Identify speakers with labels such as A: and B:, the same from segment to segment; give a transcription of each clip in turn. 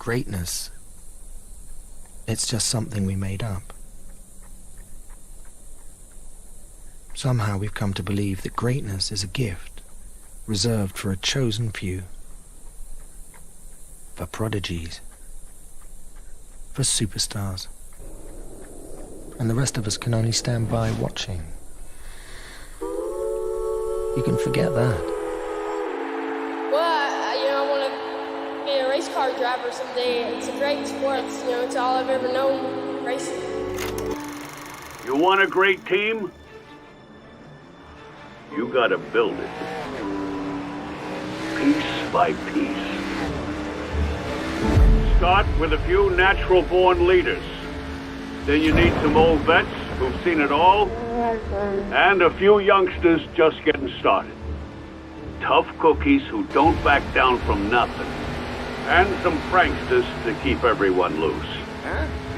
A: greatness, it's just something we made up. Somehow we've come to believe that greatness is a gift reserved for a chosen few, for prodigies, for superstars, and the rest of us can only stand by watching. You can forget that.
B: Well, I want to be a race car driver someday. It's a great sport. It's all I've ever known, racing.
C: You want a great team? You gotta build it. Piece by piece. Start with a few natural-born leaders. Then you need some old vets who've seen it all, and a few youngsters just getting started. Tough cookies who don't back down from nothing. And some pranksters to keep everyone loose.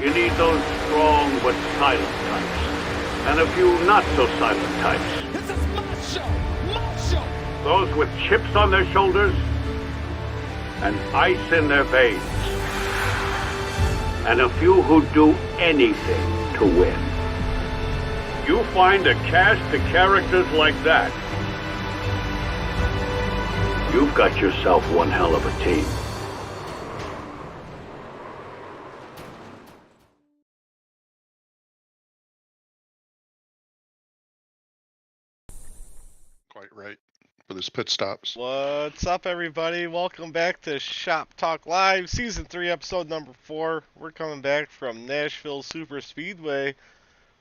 C: You need those strong but silent types. And a few not-so-silent types.
D: This is my show! My show!
C: Those with chips on their shoulders and ice in their veins. And a few who do anything to win. You find a cast of characters like that, you've got yourself one hell of a team.
E: Quite right with his pit stops.
F: What's up, everybody? Welcome back to Shop Talk Live, Season 3, Episode number 4. We're coming back from Nashville Super Speedway.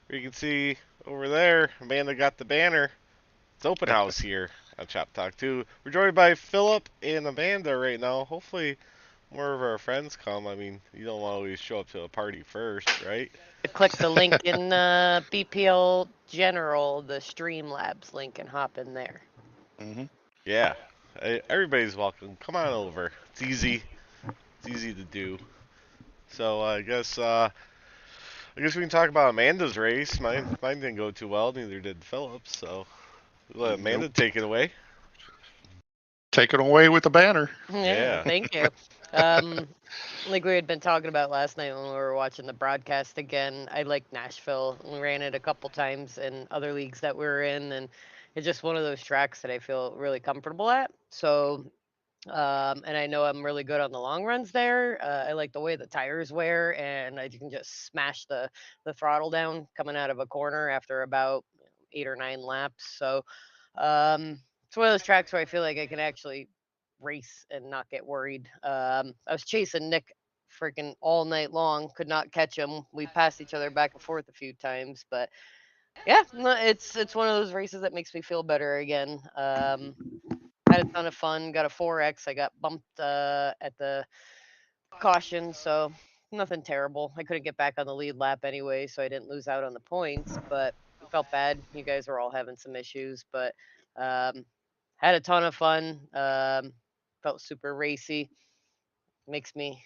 F: You can see over there, Amanda got the banner. It's open house here at Shop Talk 2. We're joined by Philip and Amanda right now. Hopefully more of our friends come. I mean, you don't always show up to a party first, right?
G: Click the link in BPL General, the Streamlabs link, and hop in there.
E: Mm-hmm.
F: Yeah. Everybody's welcome. Come on over. It's easy. It's easy to do. So I guess we can talk about Amanda's race. Mine didn't go too well. Neither did Philip's. So let Amanda take it away.
E: Take it away with the banner.
F: Yeah.
G: Thank you. Like we had been talking about last night when we were watching the broadcast again, I like Nashville. We ran it a couple times in other leagues that we were in, and it's just one of those tracks that I feel really comfortable at. So, and I know I'm really good on the long runs there. I like the way the tires wear, and I can just smash the throttle down coming out of a corner after about 8 or 9 laps. So, it's one of those tracks where I feel like I can actually race and not get worried. I was chasing Nick freaking all night long, could not catch him. We passed each other back and forth a few times, but yeah, no, it's one of those races that makes me feel better again. Had a ton of fun. Got a 4X. I got bumped at the caution, so nothing terrible. I couldn't get back on the lead lap anyway, so I didn't lose out on the points, but felt bad. You guys were all having some issues, but had a ton of fun. Felt super racy. Makes me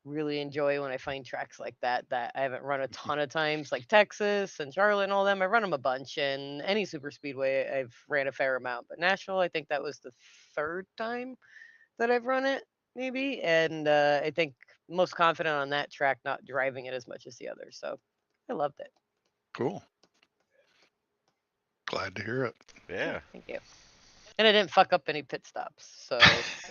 G: really enjoy when I find tracks like that I haven't run a ton of times, like Texas and Charlotte and all them. I run them a bunch, and any super speedway I've ran a fair amount. But Nashville, I think that was the 3rd time that I've run it, maybe. And I think most confident on that track, not driving it as much as the others. So I loved it.
E: Cool. Glad to hear it.
F: Yeah.
G: Thank you. And I didn't fuck up any pit stops. So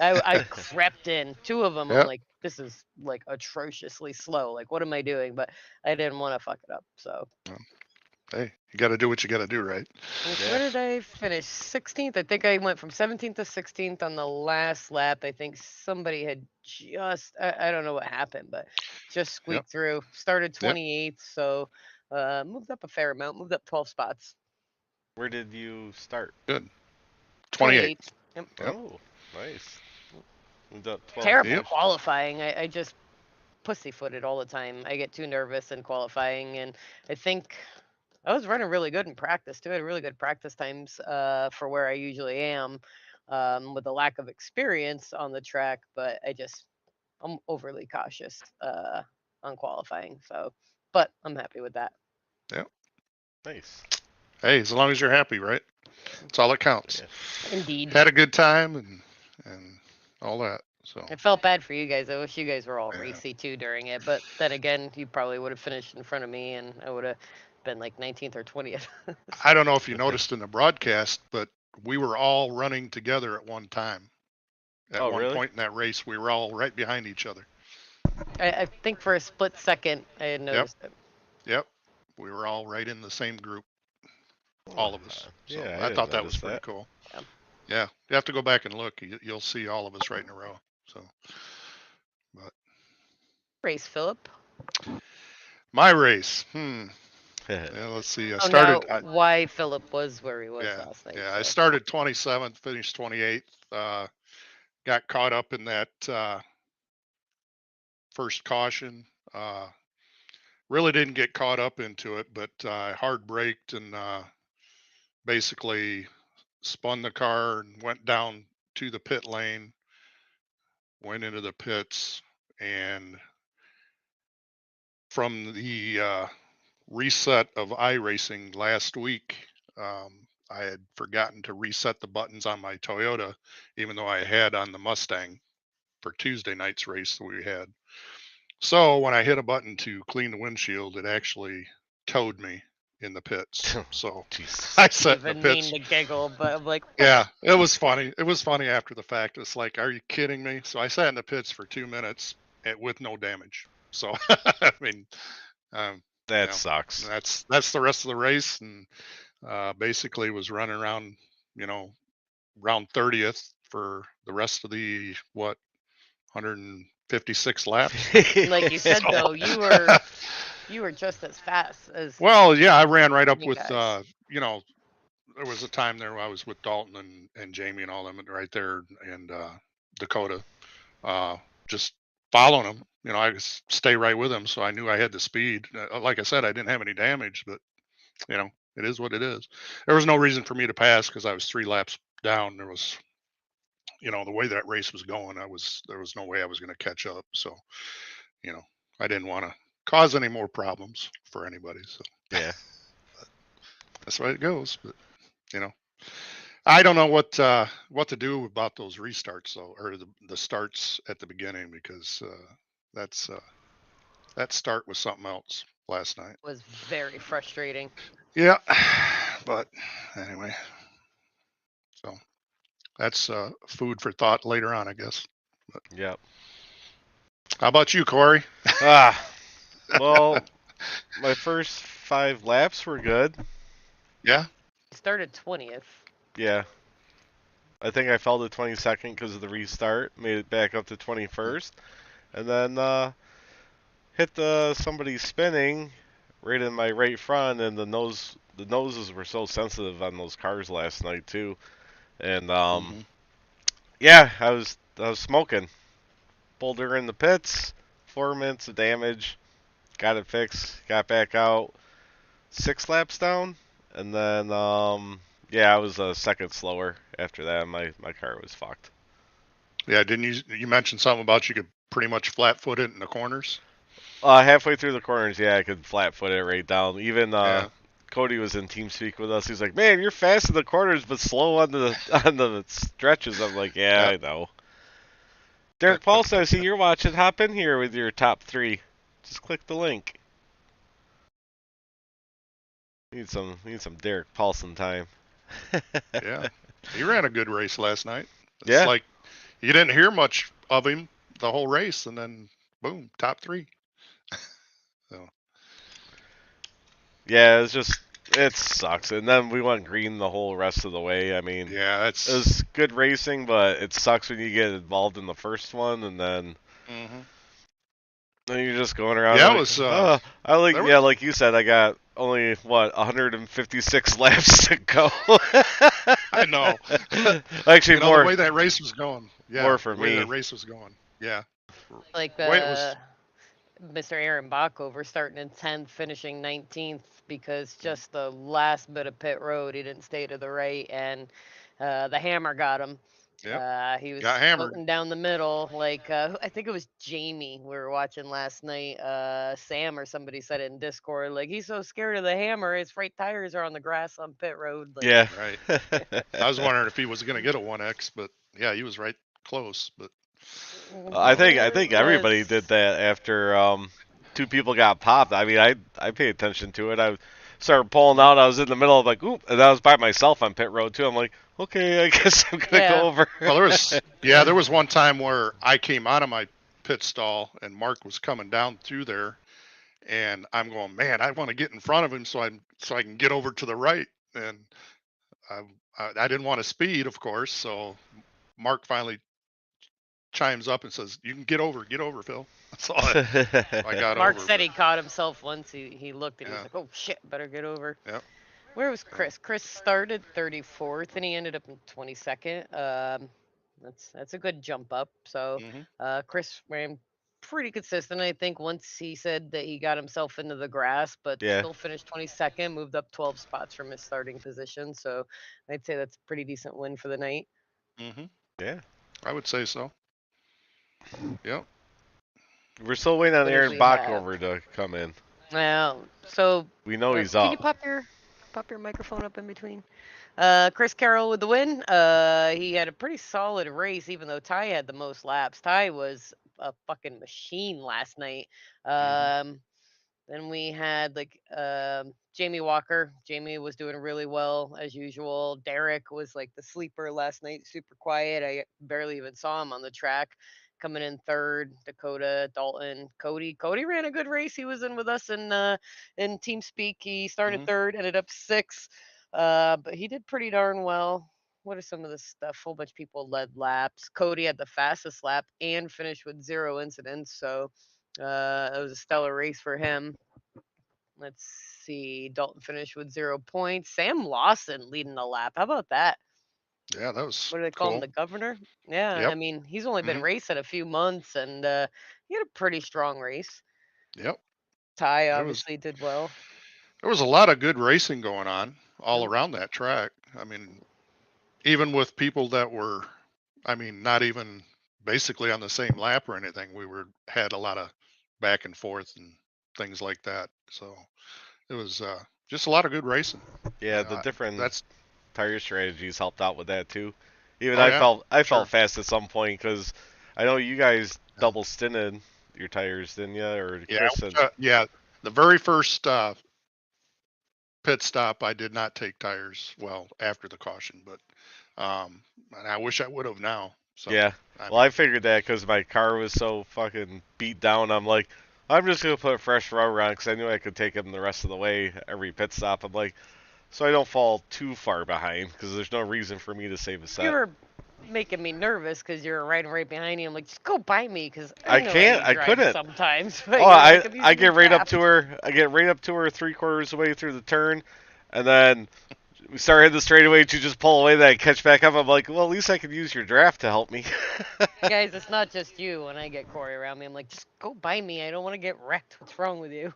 G: I crept in 2 of them.
E: Yep.
G: I'm like, this is like atrociously slow. Like, what am I doing? But I didn't want to fuck it up. So.
E: Hey, you got to do what you got to do, right?
G: Where did I finish? 16th. I think I went from 17th to 16th on the last lap. I think somebody had just, I don't know what happened, but just squeaked through. Started 28th. So moved up a fair amount, moved up 12 spots.
F: Where did you start?
E: Good. 28.
G: Yep.
F: Oh, nice. Moved up 12.
G: Terrible qualifying. I just pussyfooted all the time. I get too nervous in qualifying, and I think I was running really good in practice too. I had really good practice times for where I usually am, with a lack of experience on the track. But I'm overly cautious on qualifying. So, but I'm happy with that.
E: Yeah.
F: Nice.
E: Hey, as long as you're happy, right? That's all that counts.
G: Indeed.
E: Had a good time and all that. So
G: I felt bad for you guys. I wish you guys were all racy too during it. But then again, you probably would have finished in front of me, and I would have been like 19th or 20th.
E: I don't know if you noticed in the broadcast, but we were all running together at one time. At
F: Oh,
E: one
F: really?
E: point in that race, we were all right behind each other.
G: I think for a split second, I had noticed it.
E: Yep. We were all right in the same group, all of us. So
F: Yeah,
E: I
F: didn't
E: thought that was
F: notice
E: pretty
F: that.
E: cool.
G: Yeah.
E: Yeah. You have to go back and look. You'll see all of us right in a row. So, but
G: Race, Philip.
E: my race. Yeah, let's see. I
G: Oh,
E: started.
G: now why Philip was where he was last night.
E: Yeah. I
G: So.
E: started 27th, finished 28th. Got caught up in that first caution. Really didn't get caught up into it, but I hard braked and basically spun the car and went down to the pit lane, went into the pits, and from the reset of iRacing last week, I had forgotten to reset the buttons on my Toyota, even though I had on the Mustang for Tuesday night's race that we had. So when I hit a button to clean the windshield, it actually towed me in the pits. So I set in the
G: Even
E: pits.
G: mean to giggle, but I'm like,
E: Yeah, it was funny. It was funny after the fact. It's like, are you kidding me? So I sat in the pits for 2 minutes with no damage. So I mean,
F: That sucks.
E: That's the rest of the race, and basically was running around, round 30th for the rest of the 156 laps.
G: like you said though, you were just as fast as.
E: Well, yeah, I ran right up
G: you
E: with
G: guys.
E: there was a time there where I was with Dalton and Jamie and all them right there, and Dakota, just following them. I just stay right with them, so I knew I had the speed. Like I said, I didn't have any damage, but it is what it is. There was no reason for me to pass because I was 3 laps down. There was, the way that race was going, there was no way I was going to catch up. So, I didn't want to cause any more problems for anybody. So
F: Yeah.
E: that's the way it goes. But I don't know what to do about those restarts though, or the starts at the beginning, because that start was something else last night.
G: Was very frustrating.
E: Yeah, but anyway, so that's food for thought later on, I guess. But
F: Yep.
E: how about you, Corey?
F: Well, my first 5 laps were good.
E: Yeah.
G: Started 20th.
F: Yeah. I think I fell to 22nd because of the restart. Made it back up to 21st. And then hit somebody spinning right in my right front, and the noses were so sensitive on those cars last night too. And yeah, I was smoking. Pulled her in the pits, 4 minutes of damage, got it fixed, got back out, 6 laps down, and then yeah, I was a second slower after that. My car was fucked.
E: Yeah, didn't you mentioned something about you could pretty much flat foot it in the corners?
F: Halfway through the corners, yeah, I could flat foot it right down. Even
E: Yeah.
F: Cody was in TeamSpeak with us. He's like, "Man, you're fast in the corners, but slow on the stretches." I'm like, "Yeah,
E: Yep.
F: I know." Derek Paul says, "See, you're watching. Hop in here with your top 3. Just click the link." Need some Derek Paulson time.
E: Yeah, he ran a good race last night. It's
F: Yeah.
E: like you didn't hear much of him the whole race, and then boom, top 3. So
F: Yeah, it sucks. And then we went green the whole rest of the way. I mean,
E: yeah,
F: it was good racing, but it sucks when you get involved in the first one, and then then you're just going around.
E: Yeah,
F: like,
E: it was.
F: Like you said, I got only 156 laps to go.
E: I know.
F: Actually, more
E: the way that race was going. Yeah,
F: more for
E: the way
F: me.
E: that race was going. Yeah.
G: Like
E: Wait, it was.
G: Mr. Aaron Backover starting in 10th, finishing 19th because just the last bit of pit road, he didn't stay to the right, and the hammer got him.
E: Yep.
G: He was
E: Got hammered
G: floating down the middle. Like I think it was Jamie we were watching last night. Sam or somebody said it in Discord. Like he's so scared of the hammer, his right tires are on the grass on pit road. Like,
F: Yeah.
E: Right. I was wondering if he was going to get a 1X, but yeah, he was right close. But
F: I think everybody
G: Was-
F: did that after two people got popped. I mean, I paid attention to it. I started pulling out. I was in the middle of like, oop, and I was by myself on pit road too. I'm like, okay, I guess I'm gonna
G: Yeah.
F: go over.
E: Well, there was one time where I came out of my pit stall and Mark was coming down through there, and I'm going, man, I want to get in front of him so I can get over to the right, and I didn't want to speed, of course, so Mark finally chimes up and says, "You can get over, Phil." So I got
G: Mark
E: over.
G: said
E: But,
G: he caught himself once. He looked and he
E: yeah,
G: was like, "Oh shit, better get over."
E: yeah.
G: Where was Chris? Chris started 34th and he ended up in 22nd. That's a good jump up. So
E: Hmm.
G: Chris ran pretty consistent. I think once he said that he got himself into the grass, but
F: Yeah.
G: still finished 22nd, moved up 12 spots from his starting position. So I'd say that's a pretty decent win for the night.
E: Hmm.
F: Yeah.
E: I would say so. Yep.
F: We're still waiting on
G: What did
F: Aaron
G: we
F: Bach
G: have?
F: over to come in.
G: Well, so
F: We know he's
G: can you
F: up.
G: pop your microphone up in between? Chris Carroll with the win. He had a pretty solid race, even though Ty had the most laps. Ty was a fucking machine last night.
E: Hmm.
G: Then we had Jamie Walker. Jamie was doing really well as usual. Derek was like the sleeper last night, super quiet. I barely even saw him on the track. Coming in third, Dakota, Dalton, Cody. Cody ran a good race. He was in with us in Team Speak. He started
E: Hmm.
G: third, ended up sixth. But he did pretty darn well. What are some of the stuff? Whole bunch of people led laps. Cody had the fastest lap and finished with 0 incidents. So it was a stellar race for him. Let's see. Dalton finished with 0 points. Sam Lawson leading the lap. How about that?
E: Yeah, that was
G: What do they call him?
E: cool.
G: The governor? Yeah. I
E: Yep.
G: mean, he's only been
E: Hmm.
G: racing a few months and he had a pretty strong race.
E: Yep.
G: Ty
E: There was
G: obviously did well.
E: there was a lot of good racing going on all
G: Yep.
E: around that track. I mean, even with people that were, I mean, not even basically on the same lap or anything, had a lot of back and forth and things like that. So it was just a lot of good racing.
F: Yeah, the different
E: That's
F: tire strategies helped out with that too. Even
E: Oh yeah,
F: I felt
E: sure.
F: fast at some point because I know you guys double stinted your tires, didn't you? Or
E: Yeah,
F: Chris and
E: yeah. The very first pit stop, I did not take tires. Well, after the caution, but and I wish I would have now. So
F: yeah.
E: I
F: Well,
E: mean,
F: I figured that because my car was so fucking beat down. I'm like, I'm just gonna put fresh rubber on because I knew I could take him the rest of the way every pit stop. I'm like, so I don't fall too far behind because there's no reason for me to save a
G: You
F: set.
G: were making me nervous because you were riding right behind you. I'm like, just go by me because
F: I
G: I know how
F: can't.
G: you
F: I
G: drive
F: couldn't.
G: sometimes. But
F: Oh,
G: you're like, I'm
F: I
G: using the
F: get right up
G: draft.
F: to her. I get right up to her 3/4 of the way through the turn, and then we start hitting the straightaway. She just pull away. Then I catch back up. I'm like, well, at least I could use your draft to help me.
G: Guys, it's not just you. When I get Corey around me, I'm like, just go by me. I don't want to get wrecked. What's wrong with you?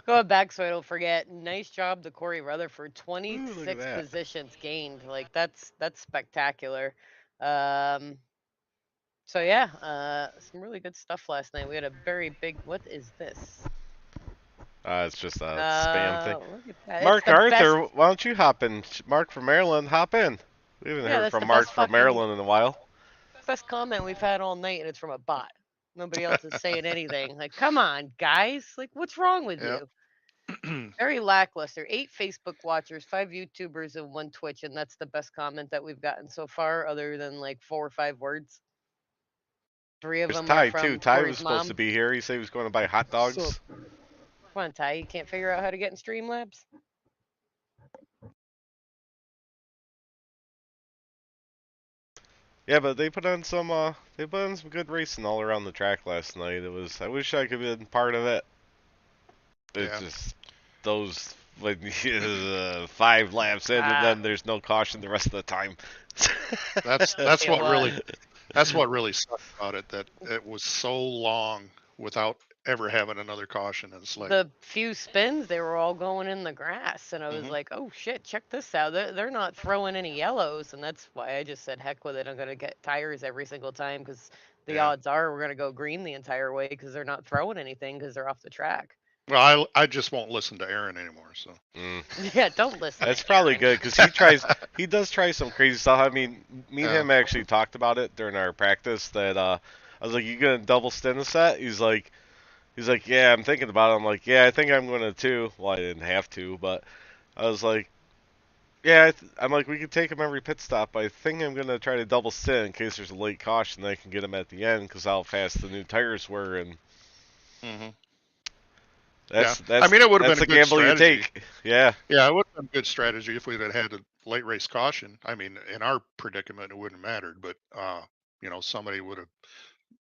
G: Going back so I don't forget. Nice job to Corey Rutherford.
F: Ooh, look at
G: 26
F: that.
G: positions gained. Like that's spectacular. Um, so yeah, some really good stuff last night. We had a very big. What is this?
F: It's just a spam thing.
G: Look at that. It's
F: Mark
G: the best.
F: Arthur, why don't you hop in? Mark from Maryland, hop in. We haven't
G: Yeah,
F: heard
G: that's
F: from
G: the
F: Mark
G: best
F: from
G: fucking
F: Maryland in a while.
G: best comment we've had all night, and it's from a bot. Nobody else is saying anything. Like, come on, guys. Like, what's wrong with
E: yeah.
G: you? Very lackluster. 8 Facebook watchers, 5 YouTubers, and 1 Twitch, and that's the best comment that we've gotten so far, other than like 4 or 5 words. 3 of
F: There's
G: them are
F: Ty too.
G: from
F: Ty was
G: Corey's
F: supposed to
G: mom.
F: be here. He said he was going to buy hot dogs.
G: Come on, Ty. You can't figure out how to get in Streamlabs?
F: Yeah, but they put on some good racing all around the track last night. It was I wish I could have been part of it. It's
E: Yeah.
F: just those when 5 laps in and
G: Ah,
F: then there's no caution the rest of the time.
E: That's
G: it was.
E: that's what really sucked about it. That it was so long without ever having another caution. And it's like,
G: The few spins, they were all going in the grass, and I was
E: hmm
G: like, "Oh shit, check this out! They're not throwing any yellows," and that's why I just said, "Heck with it! I'm gonna get tires every single time because the
E: yeah.
G: odds are we're gonna go green the entire way because they're not throwing anything because they're off the track."
E: Well, I just won't listen to Aaron anymore. So
F: Mm.
G: Yeah, don't listen
F: That's
G: to
F: probably
G: Aaron.
F: good because he does try some crazy stuff. I mean, me and
E: yeah.
F: him actually talked about it during our practice that I was like, you gonna double stint a set? He's like, yeah, I'm thinking about it. I'm like, yeah, I think I'm gonna too. Well, I didn't have to, but I was like, yeah, I'm like, we could take him every pit stop. I think I'm gonna try to double stint in case there's a late caution. I can get him at the end because how fast the new tires were, and
E: Mm-hmm.
F: that's
E: I mean, it would have
F: that's
E: been
F: the
E: a good
F: gamble you
E: strategy.
F: take. Yeah.
E: Yeah, it would have been a good strategy if we'd had a late race caution. I mean, in our predicament, it wouldn't have mattered, but somebody would have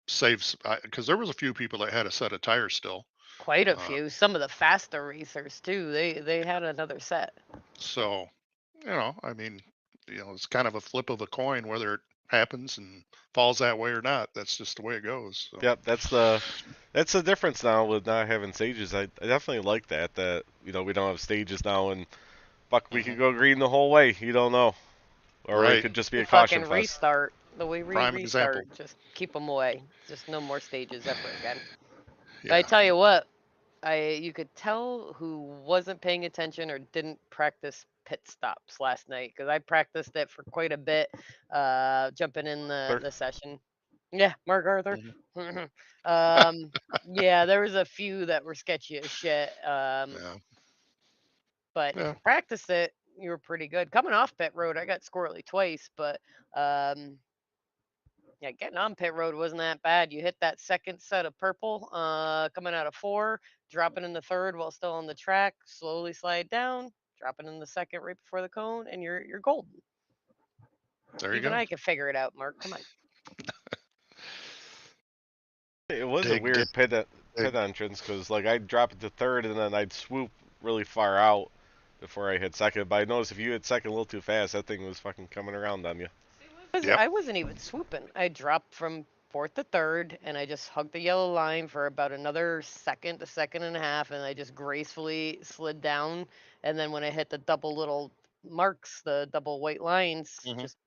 E: saved because there was a few people that had a set of tires still.
G: Quite a
E: Uh,
G: few. Some of the faster racers too. They had another set.
E: so, I mean, it's kind of a flip of a coin whether it happens and falls that way or not. That's just the way it goes. So.
F: Yep. That's the difference now with not having stages. I definitely like that. That we don't have stages now, and fuck, we could go green the whole way. You don't know, or it
E: Right.
F: could just be a
G: Fucking
F: caution fest.
G: restart. The way we
E: Prime
G: restart,
E: example.
G: just keep them away. Just no more stages ever again. But
E: Yeah.
G: I tell you what, you could tell who wasn't paying attention or didn't practice pit stops last night because I practiced it for quite a bit, jumping in the session. Yeah, Mark Arthur. Yeah, there was a few that were sketchy as shit.
E: Yeah.
G: But
E: Yeah.
G: to practice it, you were pretty good. Coming off pit road, I got squirrely twice, but yeah, getting on pit road wasn't that bad. You hit that second set of purple, coming out of 4, dropping in the third while still on the track, slowly slide down, dropping in the second right before the cone, and you're golden.
E: There you
G: Even
E: go.
G: I can figure it out, Mark. Come on.
F: It was a weird pit entrance because like I'd drop it to third and then I'd swoop really far out before I hit second. But I noticed if you hit second a little too fast, that thing was fucking coming around on you.
E: Yep.
G: I wasn't even swooping. I dropped from 4th to 3rd, and I just hugged the yellow line for about another second to second and a half, and I just gracefully slid down. And then when I hit the double little marks, the double white lines, just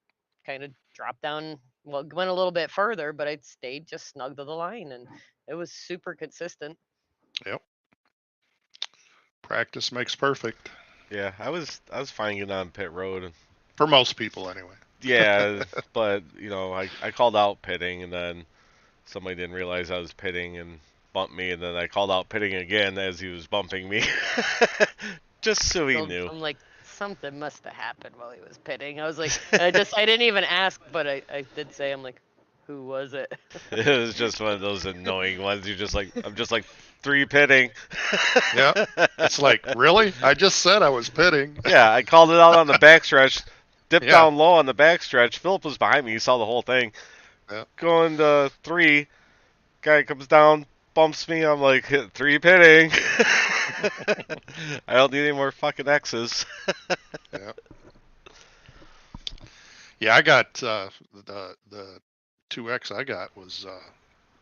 G: kind of dropped down. Well, went a little bit further, but I stayed just snug to the line, and it was super consistent.
E: Yep. Practice makes perfect.
F: Yeah, I was fine getting on pit road.
E: For most people, anyway.
F: Yeah, but I called out pitting, and then somebody didn't realize I was pitting and bumped me, and then I called out pitting again as he was bumping me, just so he knew.
G: I'm like, something must have happened while he was pitting. I was like, I didn't even ask, but I did say, I'm like, who was it?
F: It was just one of those annoying ones. You're just like, I'm just like 3 pitting.
E: Yeah. It's like, really? I just said I was pitting.
F: Yeah, I called it out on the backstretch. Dipped down low on the backstretch. Philip was behind me. He saw the whole thing.
E: Yeah.
F: Going to 3. Guy comes down, bumps me. I'm like, 3 pitting. I don't need any more fucking X's.
E: Yeah. Yeah, I got the 2X I got was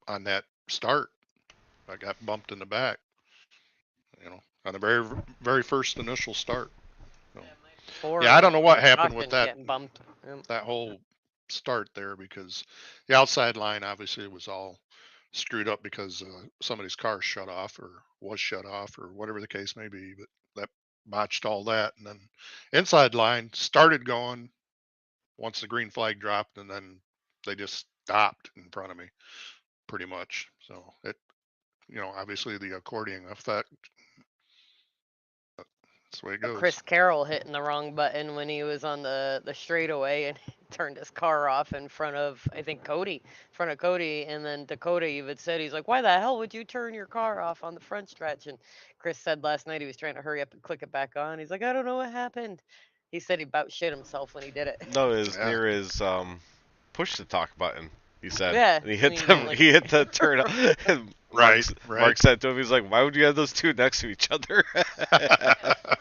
E: on that start. I got bumped in the back. On the very very first initial start. Yeah, I don't know what happened with that whole start there because the outside line obviously was all screwed up because somebody's car shut off or was shut off or whatever the case may be, but that botched all that. And then inside line started going once the green flag dropped, and then they just stopped in front of me pretty much. So it, obviously the accordion effect. That's the way it goes.
G: Chris Carroll hitting the wrong button when he was on the straightaway and turned his car off in front of, I think, Cody. And then Dakota even said, he's like, why the hell would you turn your car off on the front stretch? And Chris said last night he was trying to hurry up and click it back on. He's like, I don't know what happened. He said he about shit himself when he did it.
F: No, it was near his push to talk button, he said.
G: Yeah.
F: And he hit the turn off.
E: Right.
F: Mark said to him, he's like, why would you have those two next to each other?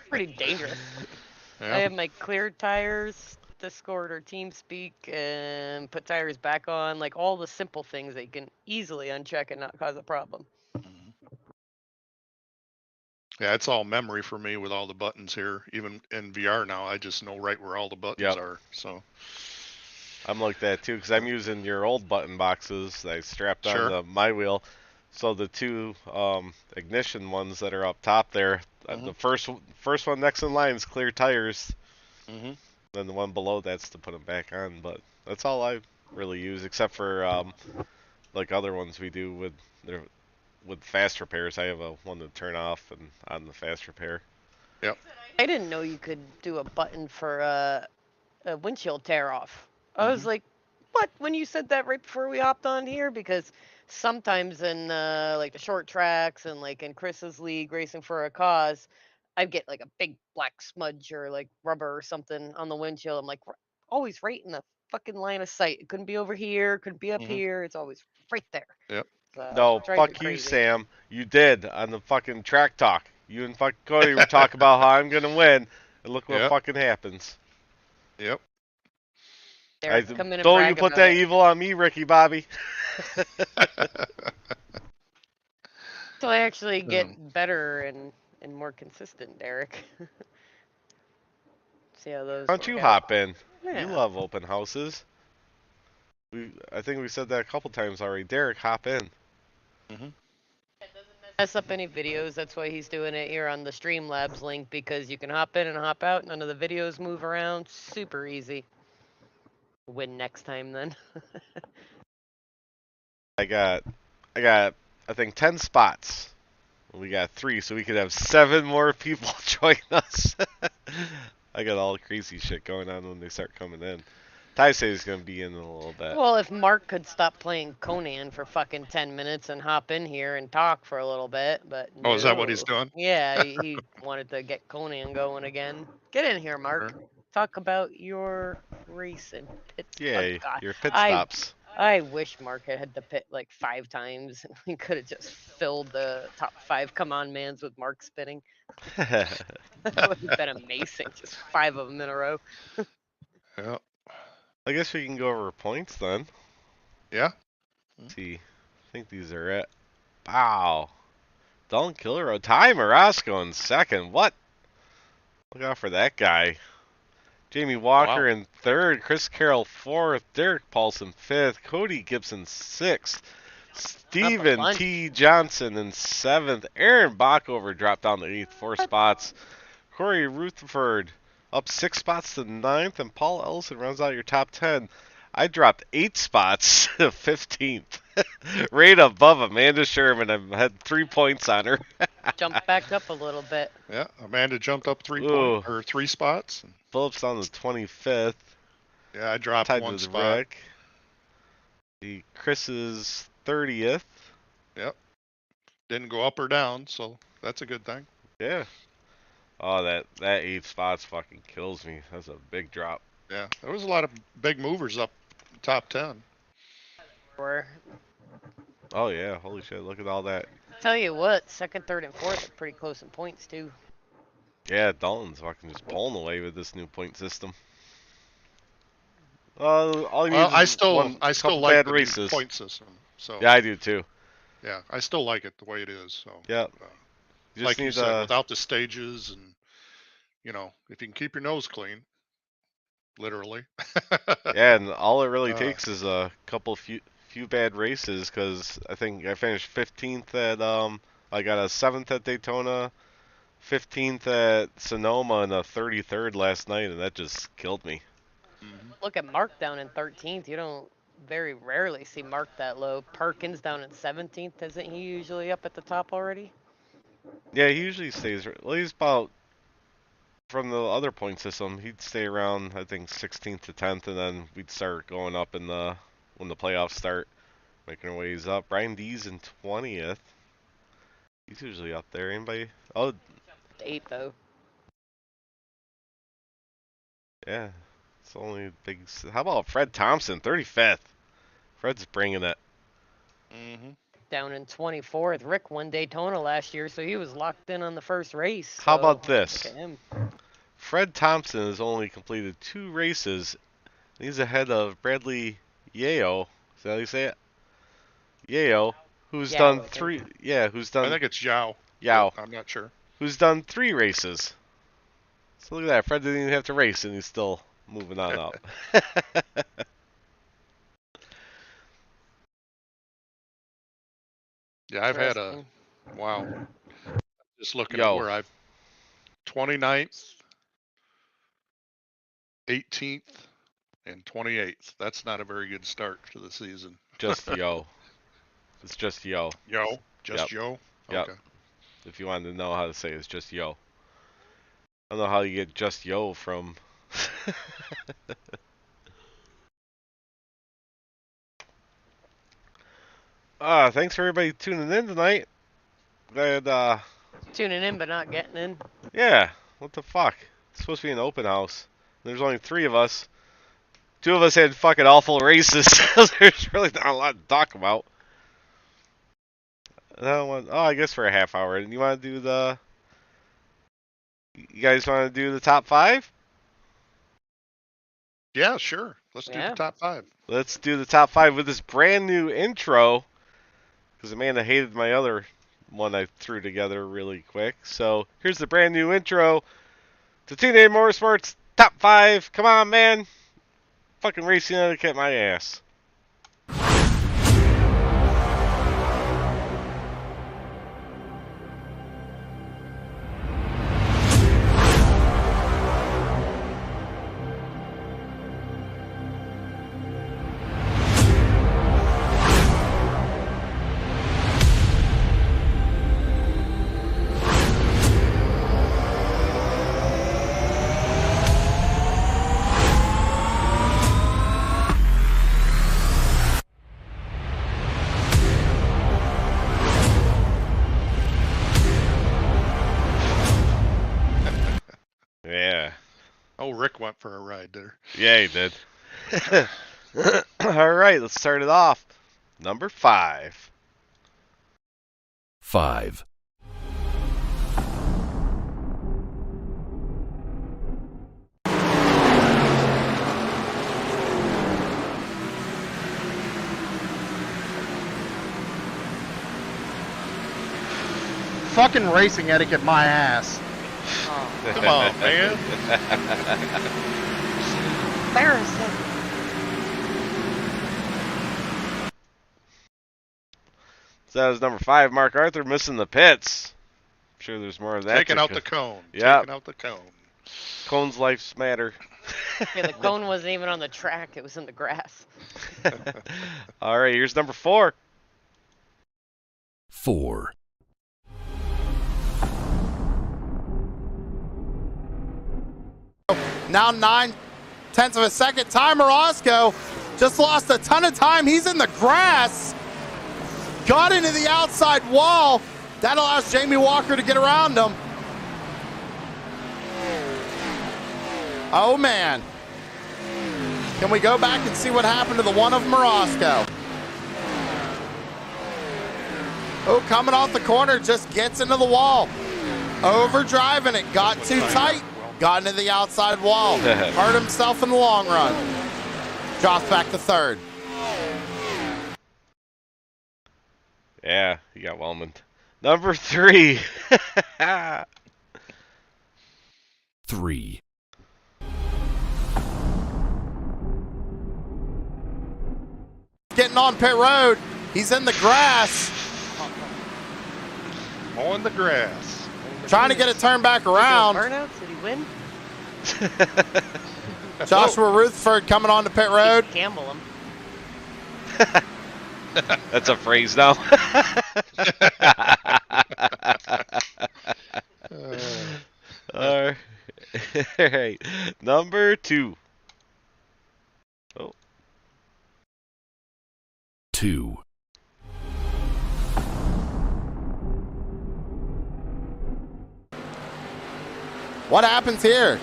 G: Pretty dangerous.
E: Yeah.
G: I have my cleared tires, Discord or TeamSpeak, and put tires back on. Like all the simple things that you can easily uncheck and not cause a problem.
E: Yeah, it's all memory for me with all the buttons here. Even in VR now, I just know right where all the buttons are. So
F: I'm like that too, because I'm using your old button boxes that I strapped on my wheel. So the 2 ignition ones that are up top there, the first one next in line is clear tires. Then the one below that's to put them back on. But that's all I really use, except for like other ones we do with fast repairs. I have a one to turn off and on the fast repair.
E: Yep.
G: I didn't know you could do a button for a windshield tear off. I was like, what? When you said that right before we hopped on here, because sometimes in like the short tracks and like in Chris's league racing for a cause, I'd get like a big black smudge or like rubber or something on the windshield. I'm like, always right in the fucking line of sight. It couldn't be over here, couldn't be up here. It's always right there.
E: Yep.
G: So,
F: No,
G: drives me
F: fuck you,
G: crazy.
F: Sam. You did on the fucking track talk. You and fucking Cody were talking about how I'm gonna win, and look what
E: Yep.
F: fucking happens.
E: Yep.
G: Derek, come in and
F: Don't you
G: brag
F: put
G: about
F: that
G: it.
F: evil on me, Ricky Bobby.
G: So I actually get better and more consistent, Derek. See how those
F: Why don't
G: work
F: you
G: out.
F: hop in?
G: Yeah.
F: You love open houses. I think we said that a couple times already. Derek, hop in.
G: Mess up any videos. That's why he's doing it here on the Streamlabs link, because you can hop in and hop out. None of the videos move around. Super easy. Win next time then.
F: I got, I think 10 spots. We got 3, so we could have 7 more people join us. I got all crazy shit going on when they start coming in. Ty says he's gonna be in a little bit.
G: Well, if Mark could stop playing Conan for fucking 10 minutes and hop in here and talk for a little bit, but
E: Oh, is that what he's
G: no.
E: doing?
G: Yeah, he wanted to get Conan going again. Get in here, Mark.
E: Sure.
G: Talk about your race in pits.
F: Yeah,
G: Oh, God.
F: your pit
G: I
F: stops.
G: I wish Mark had to pit like 5 times. We could have just filled the top 5 come on mans with Mark spinning. That would have been amazing. Just 5 of them in a row.
E: Yeah.
F: I guess we can go over points then.
E: Yeah.
F: Let's see. I think these are it. Wow. Dalton Killer, Ty Marasco in second. What? Look out for that guy. Jamie Walker in third. Chris Carroll fourth. Derek Paulson fifth. Cody Gibson sixth. Stephen T. Johnson in seventh. Aaron Backover dropped down to eighth, 4 spots. Corey Rutherford up 6 spots to ninth. And Paul Ellison rounds out your top 10. I dropped 8 spots to 15th. Right above Amanda Sherman. I had 3 points on her.
G: Jump back up a little bit.
E: Yeah. Amanda jumped up 3 spots.
F: Phillips on the 25th.
E: Yeah, I dropped
F: tied
E: 1
F: with
E: spot.
F: Rick. The Chris is 30th.
E: Yep. Didn't go up or down, so that's a good thing.
F: Yeah. Oh, that 8 spots fucking kills me. That's a big drop.
E: Yeah, there was a lot of big movers up top 10.
F: Oh yeah, holy shit! Look at all that.
G: Tell you what, second, third, and fourth are pretty close in points too.
F: Yeah, Dalton's fucking just pulling away with this new point system. All you need
E: I
F: is
E: still like
F: bad
E: the
F: races.
E: new point system. So
F: yeah, I do too.
E: Yeah, I still like it the way it is. So
F: yeah,
E: like you said, without the stages, and if you can keep your nose clean, literally.
F: Yeah, and all it really takes is a few bad races, because I think I finished 15th at I got a 7th at Daytona, 15th at Sonoma, and a 33rd last night, and that just killed me.
G: Look at Mark down in 13th. You don't very rarely see Mark that low. Perkins down in 17th. Isn't he usually up at the top already?
F: Yeah, he usually stays. Well, he's about, from the other point system, he'd stay around, I think, 16th to 10th, and then we'd start going up when the playoffs start, making our ways up. Brian D's in 20th. He's usually up there. Anybody? Oh,
G: 8th though.
F: Yeah, it's only big. How about Fred Thompson, 35th? Fred's bringing it.
G: Down in 24th. Rick won Daytona last year, so he was locked in on the first race.
F: How about this?
G: Look at him.
F: Fred Thompson has only completed 2 races. He's ahead of Bradley Yeo. Is that how you say it? Yeo, who's done 3. Yeah, who's done.
E: I think it's Yao.
F: Yao.
E: I'm not sure.
F: Who's done 3 races. So look at that. Fred didn't even have to race, and he's still moving on up.
E: Yeah, I've had a wow. Just looking at where I've 29th, 18th, and 28th. That's not a very good start to the season.
F: Just yo. It's just yo.
E: Yo. Just
F: Yep.
E: Joe?
F: Yep.
E: Okay.
F: If you wanted to know how to say it, it's just yo. I don't know how you get just yo from. Thanks for everybody tuning in tonight. Glad,
G: Tuning in but not getting in.
F: yeah, what the fuck? It's supposed to be an open house. There's only 3 of us. 2 of us had fucking awful races, so there's really not a lot to talk about. I guess for a half hour. And you want to do the... You guys want to do the top 5?
E: Yeah, sure. Let's do the top 5.
F: Let's do the top 5 with this brand new intro. Because Amanda hated my other one I threw together really quick. So here's the brand new intro to T&A Motorsports top 5. Come on, man. Fucking racing etiquette my ass. Yeah.
E: Oh, Rick went for a ride there.
F: Yeah, he did. All right, let's start it off. Number 5.
H: 5.
I: Fucking racing etiquette my ass.
E: Come on, man.
G: Embarrassing.
F: So that was number 5. Mark Arthur missing the pits. I'm sure there's more of that.
E: Taking out the cone.
F: Yeah.
E: Taking out the cone.
F: Cone's lives matter.
G: Yeah, the cone wasn't even on the track. It was in the grass.
F: All right, here's number 4.
H: 4.
I: Now 9/10 of a second. Timer Roscoe just lost a ton of time. He's in the grass. Got into the outside wall. That allows Jamie Walker to get around him. Oh, man. Can we go back and see what happened to the one of Morosco? Oh, coming off the corner, just gets into the wall. Overdriving it, got too tight, got into the outside wall. Hurt himself in the long run. Drops back to 3rd.
F: Yeah, he got Wellman. Number 3.
H: 3.
I: Getting on pit road. He's in the grass.
E: On the grass.
I: Trying to get it turned back around.
G: Burnouts? Did he win?
I: Joshua Rutherford coming on to pit road.
G: Gamble him.
F: That's a phrase now. All right. Number 2. Oh.
H: 2.
I: What happens here?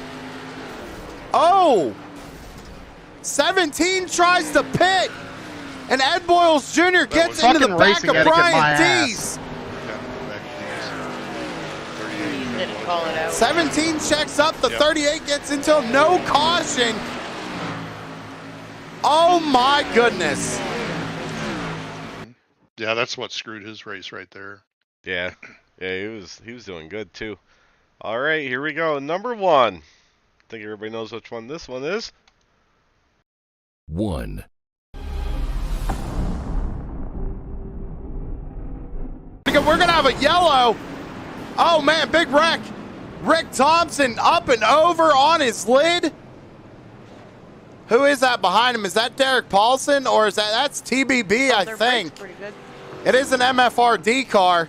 I: Oh! 17 tries to pit. And Ed Boyles Jr. gets into the back of Brian Dees.
G: Didn't call it out.
I: 17 checks up. The 38 gets into him. No caution. Oh, my goodness.
E: Yeah, that's what screwed his race right there.
F: Yeah. Yeah, he was doing good too. All right, here we go. Number 1. I think everybody knows which one this one is.
H: 1.
I: We're going to have a yellow. Oh, man, big wreck. Rick Thompson up and over on his lid. Who is that behind him? Is that Derek Paulson or is that's TBB, I think.
G: Pretty good.
I: It is an MFRD car.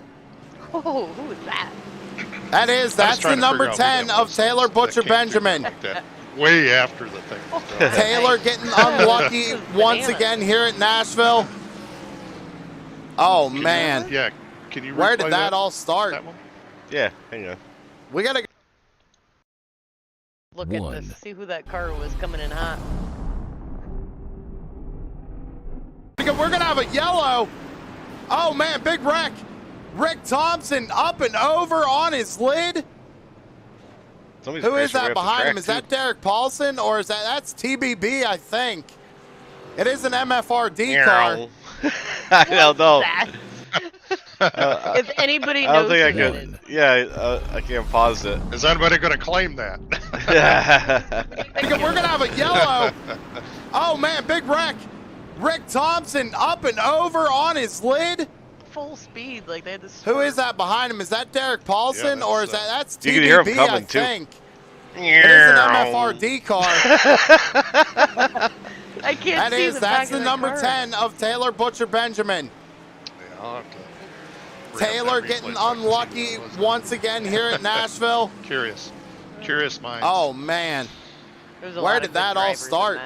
G: Oh, who is that?
I: That's the number 10 of Taylor Butcher Benjamin.
E: Like that. Way after the thing.
I: Taylor getting unlucky once again here at Nashville. Oh, man.
E: Yeah. Can you
I: Where did that all start?
E: That one?
F: Yeah, hang on.
I: We got to
G: Look at this. See who that car was coming in hot.
I: We're going to have a yellow. Oh, man, big wreck. Rick Thompson up and over on his lid. Who is that behind him? Is that Derek Paulson or is that's TBB, I think. It is an MFRD car.
F: I don't know.
G: If anybody knows,
F: I don't think I could. Yeah, I can't pause it.
E: Is anybody going to claim that?
I: We're going to have a yellow. Oh, man, big wreck. Rick Thompson up and over on his lid.
G: Full speed, like they had this.
I: Who is that behind him? Is that Derek Paulson or is that's TBB?
F: You can hear him coming,
I: I think. It is an MFRD car.
G: I can't see the
I: That's
G: back
I: the number
G: car.
I: 10 of Taylor Butcher Benjamin.
E: Yeah, I'll have to
I: Taylor getting unlucky once again here at Nashville.
E: Curious minds.
I: Oh, man. Where did that all start?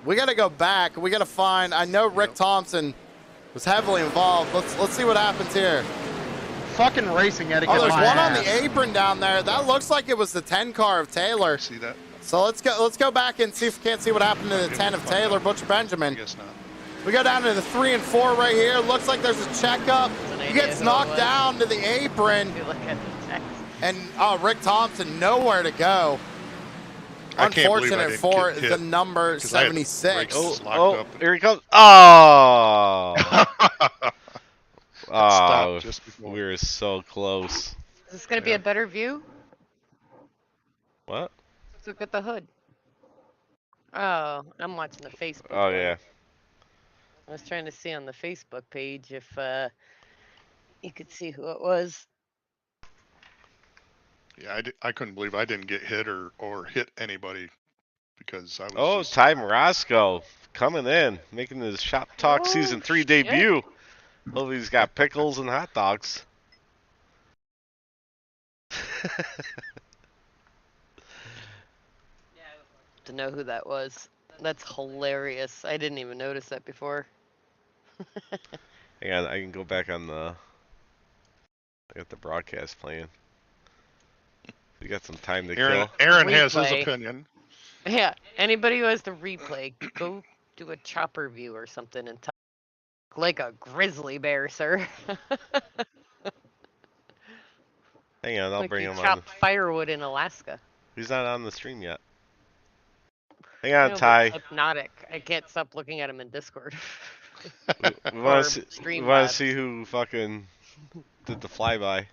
I: We got to go back. We got to find. I know Rick Thompson was heavily involved. Let's see what happens here.
J: Fucking racing etiquette.
I: Oh, there's one on the apron down there. That looks like it was the 10 car of Taylor.
E: See that?
I: So let's go back and see if we can't see what happened to the 10 of Taylor Butcher Benjamin.
E: I guess not.
I: We go down to the 3 and 4 right here. Looks like there's a checkup. He gets knocked down to the apron. And Rick Thompson nowhere to go. Unfortunate for the number 76.
F: Oh, here he comes. Oh. Oh, we were so close.
G: Is this going to be a better view?
F: What?
G: Let's look at the hood. Oh, I'm watching the Facebook.
F: Oh, yeah.
G: I was trying to see on the Facebook page if you could see who it was.
E: Yeah, I couldn't believe I didn't get hit or hit anybody because I was.
F: Oh, Ty Morosco coming in, making his Shop Talk Season 3 debut. Hope he's got pickles and hot dogs.
G: To know who that was. That's hilarious. I didn't even notice that before.
F: Hang on, I can go back on the. I got the broadcast playing. We got some time to kill.
E: Aaron has his opinion.
G: Yeah, anybody who has the replay, go do a chopper view or something and talk like a grizzly bear, sir.
F: Hang on, I'll
G: like
F: bring
G: you
F: him
G: chop
F: on.
G: firewood in Alaska.
F: He's not on the stream yet. Hang on, Ty.
G: Hypnotic. I can't stop looking at him in Discord.
F: We want to see who fucking did the flyby.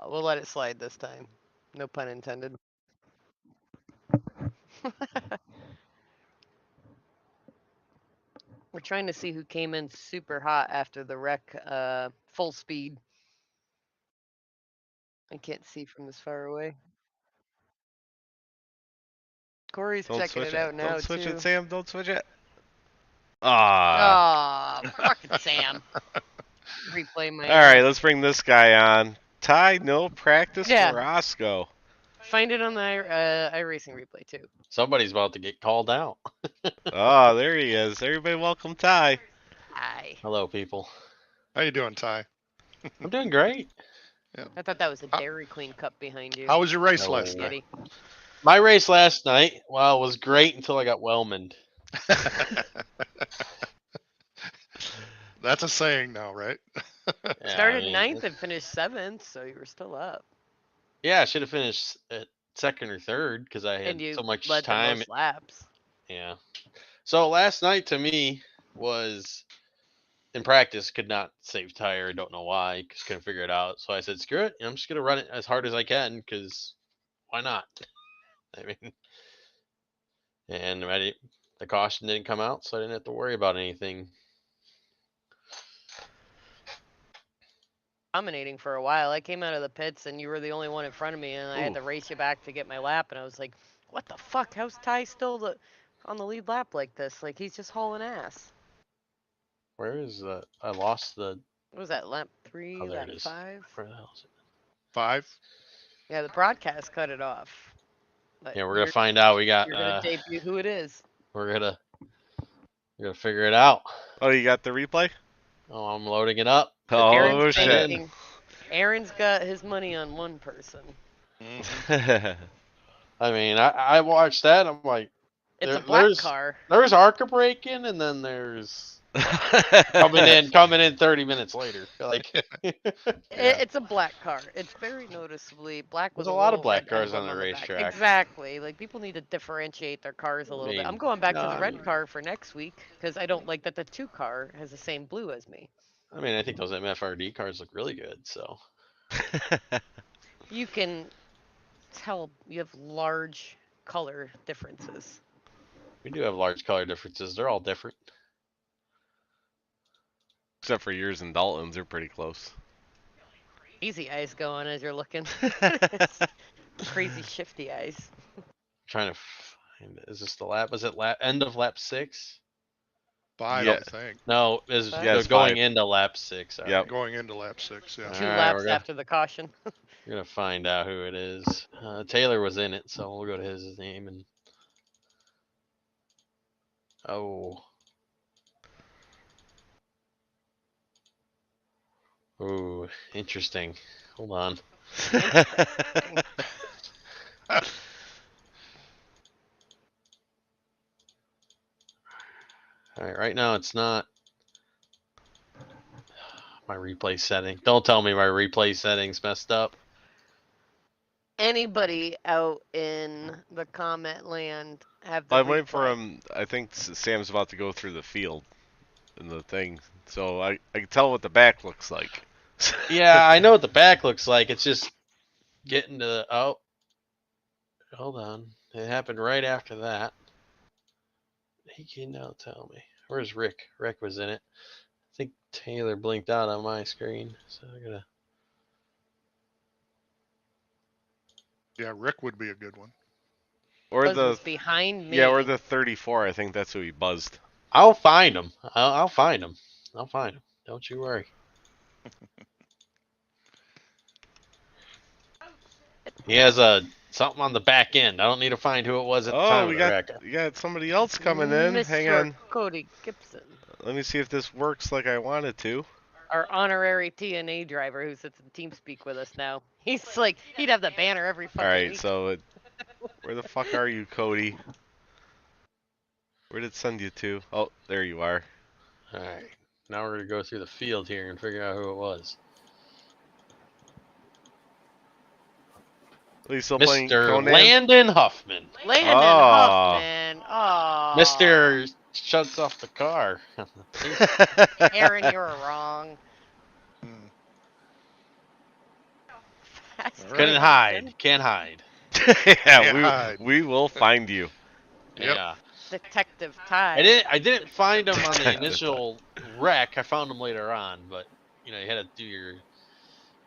G: We'll let it slide this time. No pun intended. We're trying to see who came in super hot after the wreck, full speed. I can't see from this far away. Corey's checking it out now,
F: Don't switch
G: too.
F: it, Sam. Don't switch it.
G: Fucking Sam. Replay my.
F: All right, let's bring this guy on. Ty, no practice for Roscoe.
G: Find it on the iRacing replay, too.
K: Somebody's about to get called out.
F: Oh, there he is. Everybody welcome Ty.
G: Hi.
K: Hello, people.
E: How you doing, Ty?
K: I'm doing great.
E: Yeah.
G: I thought that was a Dairy Queen cup behind you.
E: How was your race last night?
K: My race last night, well, was great until I got whelmed.
E: That's a saying now, right?
K: Yeah,
G: Started 9th and finished 7th, so you were still up.
K: Yeah, I should have finished at 2nd or 3rd because I had so much
G: led
K: time.
G: The most laps.
K: Yeah. So last night to me was in practice could not save tire. I don't know why, because couldn't figure it out. So I said, screw it. I'm just gonna run it as hard as I can because why not? I mean, and the caution didn't come out, so I didn't have to worry about anything.
G: Dominating for a while. I came out of the pits and you were the only one in front of me, and I had to race you back to get my lap. And I was like, what the fuck? How's Ty still on the lead lap like this? Like, he's just hauling ass.
K: Where is the? I lost the.
G: What was that, lap 3,
K: Oh, there
G: lap
K: it is.
G: 5?
K: Where the hell is it?
E: 5.
G: Yeah, the broadcast cut it off. But
K: Yeah, we're gonna find out. We got.
G: You're gonna debut who it is.
K: We're gonna figure it out.
F: Oh, you got the replay?
K: Oh, I'm loading it up.
F: Oh shit!
G: Aaron's got his money on one person.
K: I mean, I watched that. I'm like,
G: It's a black car.
K: There's ARCA braking, and then there's coming in 30 minutes later. Like,
G: it's a black car. It's very noticeably black.
K: There's a lot of black cars on the racetrack.
G: Exactly. Like, people need to differentiate their cars a little bit. I'm going back to the red car for next week because I don't like that the 2 car has the same blue as me.
K: I mean, I think those MFRD cars look really good. So
G: you can tell you have large color differences.
K: We do have large color differences. They're all different.
F: Except for yours and Dalton's, they're pretty close.
G: Easy eyes going as you're looking. Crazy shifty eyes.
K: Trying to find. Is this the lap? Is it end of lap 6?
E: 5, I think.
K: No, they're going into lap 6.
F: Yeah,
E: going into lap 6. Yeah.
G: 2 laps after the caution.
K: We're gonna find out who it is. Taylor was in it, so we'll go to his name and. Oh. Ooh, interesting. Hold on. All right, right now it's not my replay setting. Don't tell me my replay setting's messed up.
G: Anybody out in the comment land have the
F: I'm waiting for him. I think Sam's about to go through the field in the thing, so I can tell what the back looks like.
K: Yeah, I know what the back looks like. It's just getting to the... Oh. Hold on. It happened right after that. He can now tell me. Where's Rick? Rick was in it. I think Taylor blinked out on my screen, so I gotta...
E: Yeah, Rick would be a good one.
F: Or the...
G: behind me.
F: Yeah, or the 34. I think that's who he buzzed.
K: I'll find him. I'll find him. I'll find him. Don't you worry. He has something on the back end. I don't need to find who it was at the time.
F: We got somebody else coming in.
G: Mr.
F: Hang on.
G: Cody Gibson.
F: Let me see if this works like I wanted to.
G: Our honorary T&A driver who sits in TeamSpeak with us now. He's like, he'd have the banner every fucking
F: All right,
G: week.
F: so where the fuck are you, Cody? Where did it send you to? Oh, there you are.
K: All right. Now we're going to go through the field here and figure out who it was.
F: Are you still playing
K: Mr.
F: Conan?
K: Landon Huffman.
G: Landon Huffman. Oh.
K: Mr. Shuts off the car.
G: Aaron, you're wrong.
K: Couldn't hide. Can't hide.
F: Yeah, we will find you.
E: Yep.
K: Yeah.
G: Detective Ty.
K: I didn't find him on the initial wreck. I found him later on, but you had to do your.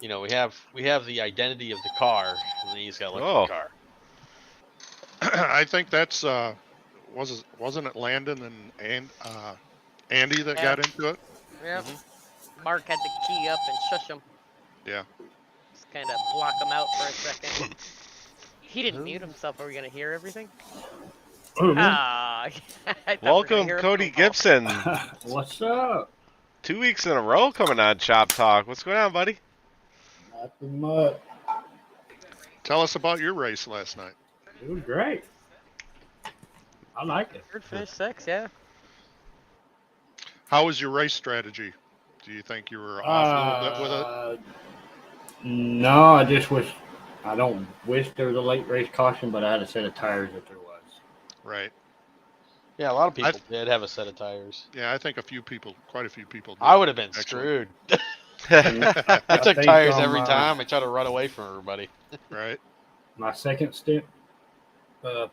K: We have the identity of the car, and then he's got to look at the car.
E: I think that's wasn't it Landon and Andy that got into it?
G: Yep. Mark had to key up and shush him.
E: Yeah.
G: Just kind of block him out for a second. He didn't mute himself. Are we gonna hear everything?
F: Welcome, Cody Gibson.
L: What's up?
F: 2 weeks in a row coming on Shop Talk. What's going on, buddy?
L: Nothing much.
E: Tell us about your race last night.
L: It was great. I liked it.
G: Third finish 6, yeah.
E: How was your race strategy? Do you think you were off a little bit with it?
L: No, I don't wish there was a late race caution, but I had a set of tires that there was.
E: Right.
K: Yeah, a lot of people did have a set of tires.
E: Yeah, I think quite a few people did.
K: I would have been screwed. I took tires every time. I tried to run away from everybody.
E: Right.
L: My second stint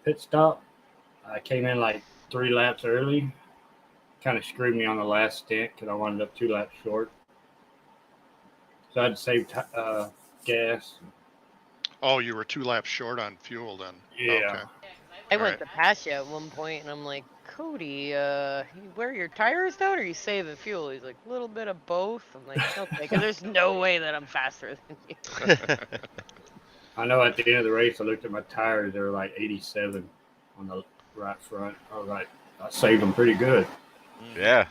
L: pit stop, I came in like 3 laps early. Kind of screwed me on the last stint because I wound up 2 laps short. So I had to save gas.
E: Oh, you were 2 laps short on fuel then.
L: Yeah.
E: Okay.
G: I went to pass you at one point, and I'm like, Cody, you wear your tires down, or you saving fuel? He's like, a little bit of both. I'm like, okay, because there's no way that I'm faster than you.
L: I know at the end of the race, I looked at my tires. They were like 87 on the right front. I was like, I saved them pretty good.
F: Yeah.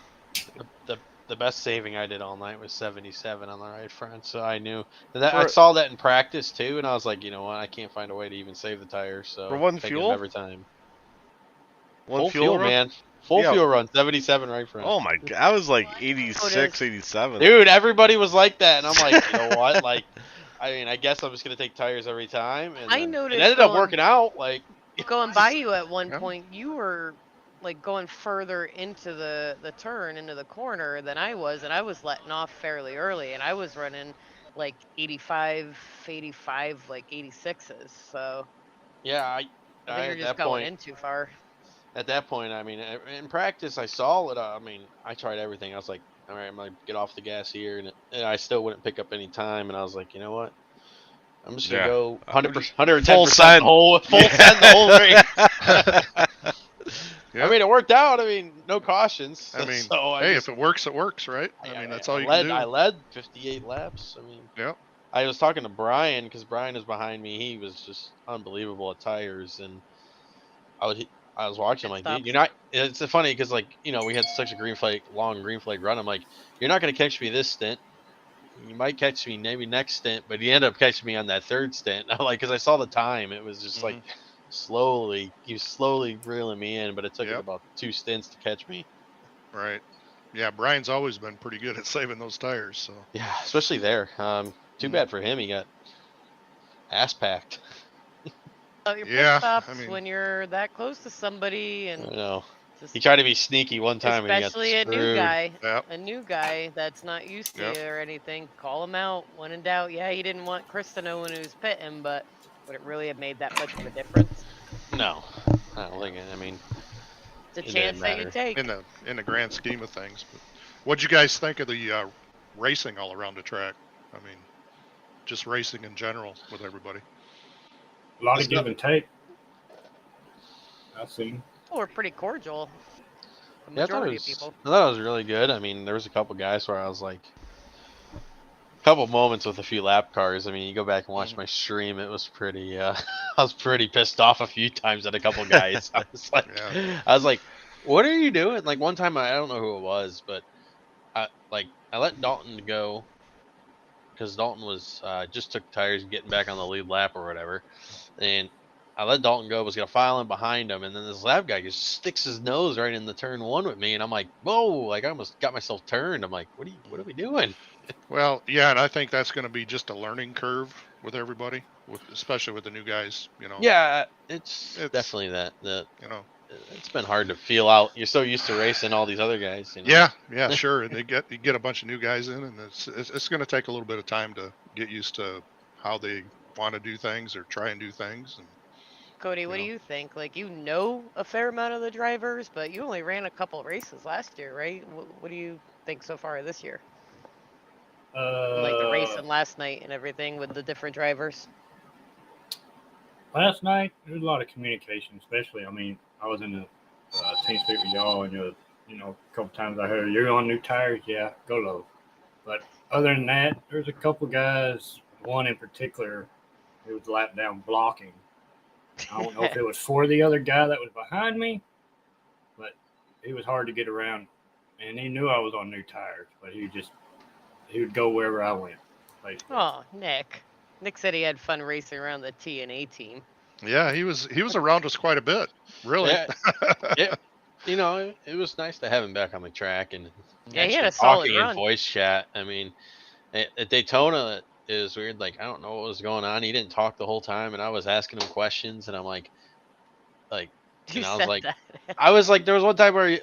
K: The best saving I did all night was 77 on the right front, so I knew that I saw that in practice too, and I was like, you know what, I can't find a way to even save the tires, so
F: For one
K: taking them
F: fuel?
K: every time.
F: One
K: Full fuel,
F: run?
K: man. Full fuel run, 77 right front.
F: Oh my god, I was like 86, 87.
K: Dude, everybody was like that, and I'm like, you know what, like, I mean, I guess I'm just gonna take tires every time, and
G: I noticed
K: it ended up working out. Like
G: going by you at one point, you were like going further into the turn, into the corner than I was, and I was letting off fairly early, and I was running like 85, like 86s. So
K: yeah,
G: I think you're
K: at
G: just
K: that
G: going
K: point,
G: in too far.
K: At that point, I mean, in practice, I saw it. I mean, I tried everything. I was like, all right, I'm gonna get off the gas here, and I still wouldn't pick up any time. And I was like, you know what? I'm just gonna go 100%, 110%
F: full send.
K: the whole send the whole race. I mean, it worked out. I mean, no cautions.
E: I mean,
K: so
E: if it works, it works, right? I mean, that's all you can do.
K: I led 58 laps. I mean, I was talking to Brian because Brian is behind me. He was just unbelievable at tires, and I was watching. I'm like, dude, you're not. It's funny because like we had such a long green flag run. I'm like, you're not gonna catch me this stint. You might catch me maybe next stint, but he ended up catching me on that third stint. I'm like, because I saw the time, it was just like he was slowly reeling me in, but it took about 2 stints to catch me.
E: Right. Yeah, Brian's always been pretty good at saving those tires. So
K: yeah, especially there. Too bad for him. He got ass packed.
G: Your pit stops when you're that close to somebody, and
K: I know. He tried to be sneaky one time,
G: especially
K: and he got screwed.
G: a new guy that's not used to it or anything. Call him out when in doubt. Yeah, he didn't want Chris to know when he was pitting, but would it really have made that much of a difference?
K: No, I don't think. I mean,
G: it's a chance that you take
E: in the grand scheme of things. But what'd you guys think of the racing all around the track? I mean, just racing in general with everybody.
L: A lot of give and take. I've seen.
G: People were pretty cordial. The
K: Yeah,
G: majority of people.
K: I thought it was really good. I mean, there was a couple guys where I was like, a couple moments with a few lap cars. I mean, you go back and watch my stream, it was pretty. I was pretty pissed off a few times at a couple guys. I was like, what are you doing? Like one time, I don't know who it was, but I let Dalton go because Dalton was just took tires and getting back on the lead lap or whatever, and I let Dalton go, was going to file in behind him, and then this lap guy just sticks his nose right in the turn one with me, and I'm like, whoa, like I almost got myself turned. I'm like, what are we doing?
E: Well, yeah, and I think that's going to be just a learning curve with everybody, especially with the new guys,
K: Yeah, it's definitely that. It's been hard to feel out. You're so used to racing all these other guys.
E: Yeah, sure. And you get a bunch of new guys in, and it's going to take a little bit of time to get used to how they want to do things or try and do things. And
G: Cody, what do you think? Like, a fair amount of the drivers, but you only ran a couple races last year, right? What do you think so far this year? Like the racing last night and everything with the different drivers?
L: Last night, there was a lot of communication, especially, I mean, I was in the team speak with y'all, and a couple times I heard, you're on new tires? Yeah, go low. But other than that, there's a couple guys, one in particular, who was lap down blocking. I don't know if it was for the other guy that was behind me, but it was hard to get around. And he knew I was on new tires, but he would go wherever I went. Basically.
G: Oh, Nick. Nick said he had fun racing around the T&A team.
E: Yeah, he was around us quite a bit, really.
K: Yeah, it was nice to have him back on the track and
G: he had a solid run.
K: And voice chat. I mean, at Daytona, it was weird. Like, I don't know what was going on. He didn't talk the whole time, and I was asking him questions, and I'm like, I was like, there was one time where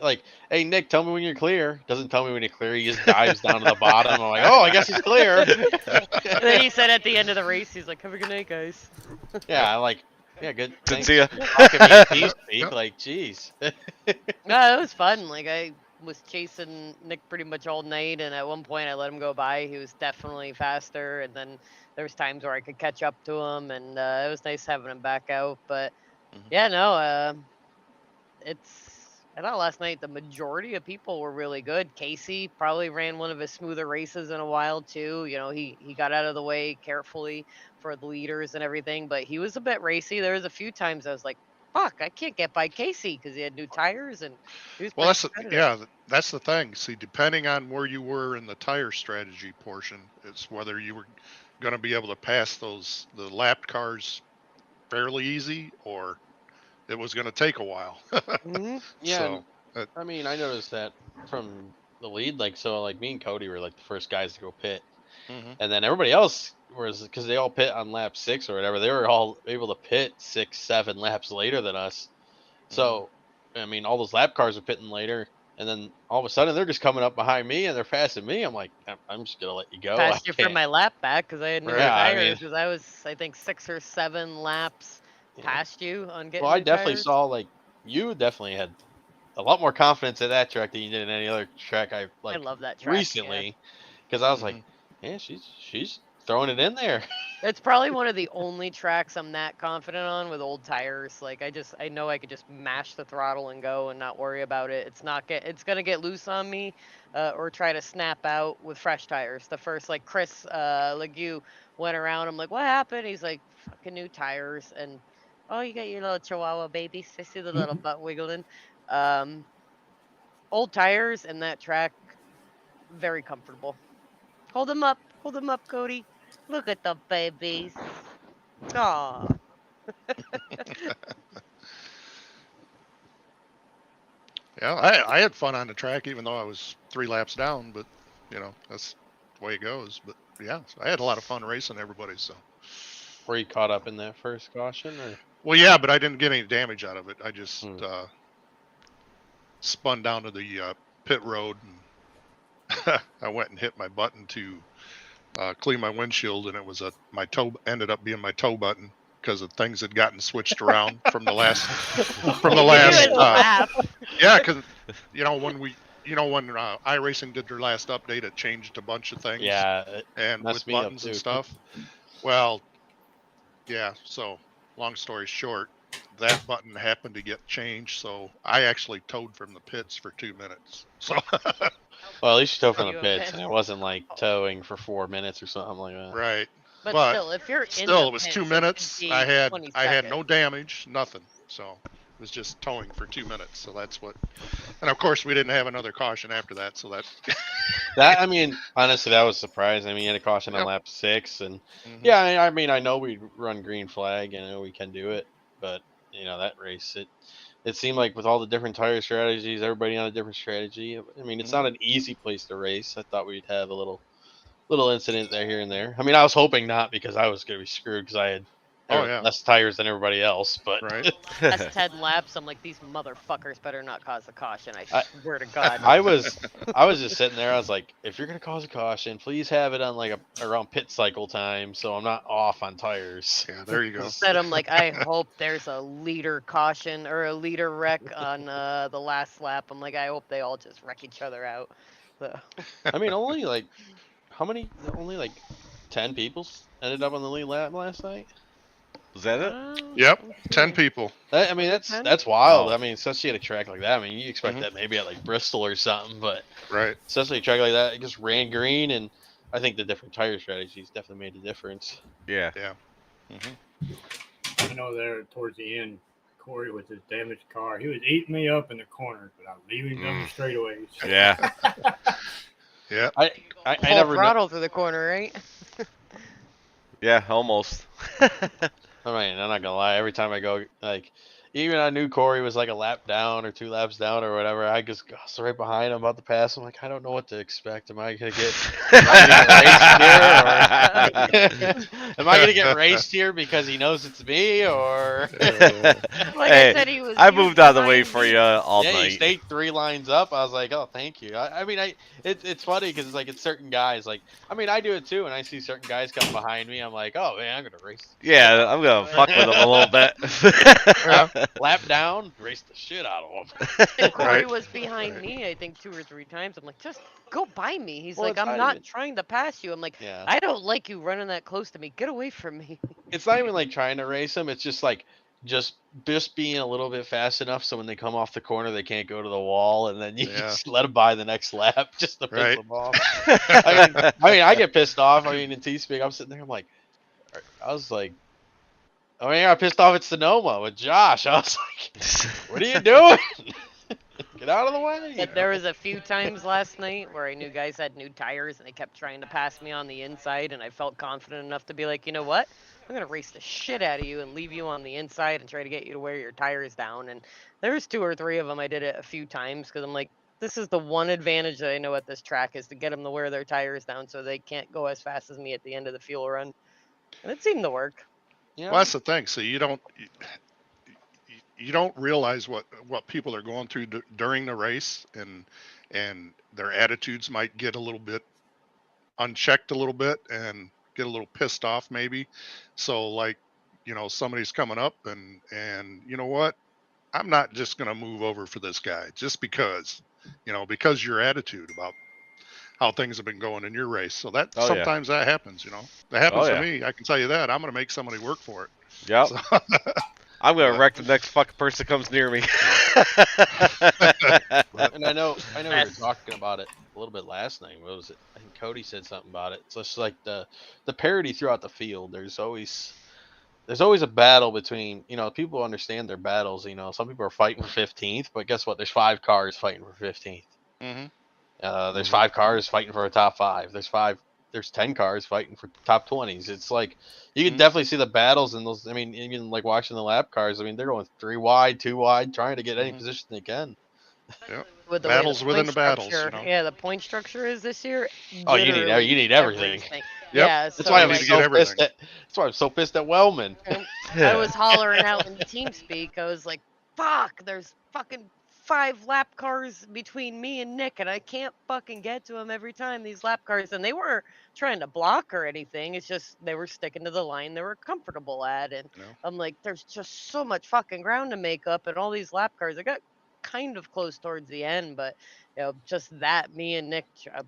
K: hey Nick, tell me when you're clear. Doesn't tell me when you're clear. He just dives down to the bottom. I'm like, oh, I guess he's clear.
G: And then he said at the end of the race, he's like, have a good night, guys.
K: Yeah, good.
F: Good see ya.
K: Like, jeez.
G: No, it was fun. Like, I was chasing Nick pretty much all night, and at one point I let him go by. He was definitely faster, and then there was times where I could catch up to him, and it was nice having him back out. But Yeah, no, I thought last night the majority of people were really good. Casey probably ran one of his smoother races in a while too. You know, he got out of the way carefully for the leaders and everything, but he was a bit racy. There was a few times I was like, "Fuck, I can't get by Casey" because he had new tires and he was
E: Well,
G: pretty competitive.
E: that's the thing. See, depending on where you were in the tire strategy portion, it's whether you were going to be able to pass the lapped cars fairly easy, or it was going to take a while.
G: Hmm.
K: Yeah, and
E: So, uh,
K: I mean, I noticed that from the lead, like so, like me and Cody were like the first guys to go pit,
E: mhm.
K: and then everybody else was because they all pit on lap 6 or whatever. They were all able to pit 6, 7 laps later than us.
E: Mhm.
K: So, I mean, all those lap cars are pitting later, and then all of a sudden they're just coming up behind me and they're passing me. I'm like, I'm just gonna let you go. I
G: Passed you for
K: can't.
G: my lap back because I had newer
K: Yeah, I
G: tires
K: mean,
G: because I was I think 6 or 7 laps
K: yeah.
G: past you on
K: Well,
G: getting
K: I
G: new
K: definitely
G: tires.
K: saw like you definitely had a lot more confidence in that track than you did in any other track I
G: I
K: like
G: love that track. Yeah.
K: recently. Because I was like,
E: Mhm.
K: yeah, she's throwing it in there.
G: It's probably one of the only tracks I'm that confident on with old tires. Like I know I could just mash the throttle and go and not worry about it. It's gonna get loose on me, or try to snap out with fresh tires. The first like Chris Legue went around. I'm like, what happened? He's like, fucking new tires. And oh, you got your little Chihuahua babies. I see the little butt wiggling. Um, Old tires and that track very comfortable. Hold them up, Cody. Look at the babies. Aw.
E: Yeah, I had fun on the track, even though I was 3 laps down. But that's the way it goes. But yeah, so I had a lot of fun racing everybody. So,
K: Were you caught up in that first caution or?
E: well, yeah, but I didn't get any damage out of it. I just
K: Hmm.
E: spun down to the pit road, and I went and hit my button to clean my windshield, and it was my toe ended up being my toe button because of things had gotten switched around from the last
G: You had to laugh.
E: yeah, because when iRacing did their last update, it changed a bunch of things
K: Yeah, it
E: and with
K: messed me up
E: buttons and
K: too.
E: stuff. Well, yeah. So long story short, that button happened to get changed, so I actually towed from the pits for 2 minutes. So
K: Well, at least you towed from
G: Can
K: the
G: you
K: pits, and it
G: imagine?
K: wasn't like towing for 4 minutes or something like that.
E: right,
G: But
E: but
G: still, if you're in
E: still,
G: the
E: it was
G: pits,
E: two
G: it should
E: minutes. I
G: be
E: had
G: 20
E: I had no
G: seconds.
E: damage, nothing. So it was just towing for 2 minutes. So that's what. And of course, we didn't have another caution after that. So that.
K: That I mean, honestly, that was surprising. I mean, you had a caution on
E: Yep.
K: lap 6, and
E: Hmm.
K: yeah, I mean, I know we run green flag, and I know we can do it, but that race, it seemed like with all the different tire strategies, everybody on a different strategy. I mean, it's
E: Hmm.
K: not an easy place to race. I thought we'd have a little incident there here and there. I mean, I was hoping not because I was gonna be screwed because I had
E: Oh yeah.
K: less tires than everybody else, but
E: Right.
G: Last 10 laps, I'm like, these motherfuckers better not cause a caution. I
K: I
G: swear to God.
K: I was I was just sitting there. I was like, if you're gonna cause a caution, please have it on like around pit cycle time, so I'm not off on tires.
E: Yeah. There you go.
G: Instead, I'm like, I hope there's a leader caution or a leader wreck on the last lap. I'm like, I hope they all just wreck each other out. So.
K: I mean, only like how many? Only like 10 people ended up on the lead lap last night.
J: Was that it?
E: Yep. 10 people.
K: I mean,
G: Was it 10?
K: that's wild.
J: Oh.
K: I mean, especially at a track like that. I mean, you expect
E: Mhm.
K: that maybe at like Bristol or something, but
E: Right.
K: especially a track like that, it just ran green, and I think the different tire strategies definitely made a difference.
J: Yeah.
E: Yeah. Hmm.
L: I know there towards the end, Corey with his damaged car, he was eating me up in the corners, but I'm leaving them straightaways.
J: Yeah.
E: Yeah.
K: I
G: Full
K: never know.
G: throttle through the corner, right?
J: Yeah, almost.
K: I mean, I'm not gonna lie. Every time I go, like, even I knew Corey was like a lap down or 2 laps down or whatever. I just go right behind him, about to pass. I'm like, I don't know what to expect. Am I gonna get raced here, or am I gonna get raced here because he knows it's me, or?
G: Like
J: Hey,
G: I said, he was.
J: I
G: he was
J: moved out of the way
G: behind
J: for
G: me.
J: you all
K: Yeah, you
J: night.
K: stayed 3 lines up. I was like, oh, thank you. I mean, it's funny because it's like it's certain guys. Like, I mean, I do it too, and I see certain guys come behind me. I'm like, oh man, I'm gonna race.
J: Yeah, I'm gonna fuck with him a little bit.
K: Lap down, race the shit out of him.
G: And Corey
E: Right.
G: was behind me, I think 2 or 3 times. I'm like, just go by me. He's
K: Well,
G: like,
K: it's
G: I'm
K: not
G: not
K: even-
G: trying to pass you. I'm like,
K: Yeah.
G: I don't like you running that close to me. Get away from me.
K: It's not even like trying to race him. It's just like just being a little bit fast enough so when they come off the corner they can't go to the wall, and then you just let them by the next lap just to piss them off. I mean, I get pissed off. I mean, in T-Speak, I'm sitting there, I'm like, I was like, I mean, I got pissed off at Sonoma with Josh. I was like, what are you doing? Get out of the way.
G: But there was a few times last night where I knew guys had new tires and they kept trying to pass me on the inside, and I felt confident enough to be like, you know what? I'm going to race the shit out of you and leave you on the inside and try to get you to wear your tires down. And there's 2 or 3 of them I did it a few times because I'm like, this is the one advantage that I know at this track is to get them to wear their tires down so they can't go as fast as me at the end of the fuel run. And it seemed to work.
E: Yeah. Well, that's the thing. So you don't realize what people are going through during the race, and their attitudes might get a little bit unchecked a little bit and get a little pissed off maybe. So like, somebody's coming up and you know what? I'm not just going to move over for this guy just because your attitude about how things have been going in your race. So that sometimes that happens, that happens to me. I can tell you that. I'm going to make somebody work for it.
J: Yep.
E: So,
J: I'm going to wreck the next fucking person that comes near me.
K: And I know we were talking about it a little bit last night. What was it? I think Cody said something about it. So it's like the parity throughout the field. There's always a battle between, people understand their battles. Some people are fighting for 15th, but guess what? There's 5 cars fighting for 15th.
E: Mm-hmm.
K: There's 5 cars fighting for a top 5. There's 10 cars fighting for top 20s. It's like you can definitely see the battles in those. I mean, even like watching the lap cars. I mean, they're going 3 wide, 2 wide, trying to get any position they can.
E: Yep.
G: With the
E: battles within the battles.
G: Yeah, the point structure is this year.
K: Oh, you need everything.
E: Yep.
G: Yeah,
K: That's
G: so
K: why I'm so pissed at Wellman.
G: I was hollering out in the team speak. I was like, "Fuck! There's fucking 5 lap cars between me and Nick, and I can't fucking get to him every time. These lap cars, and they weren't trying to block or anything. It's just they were sticking to the line they were comfortable at, and I'm like, there's just so much fucking ground to make up, and all these lap cars. I got kind of close towards the end, but just that me and Nick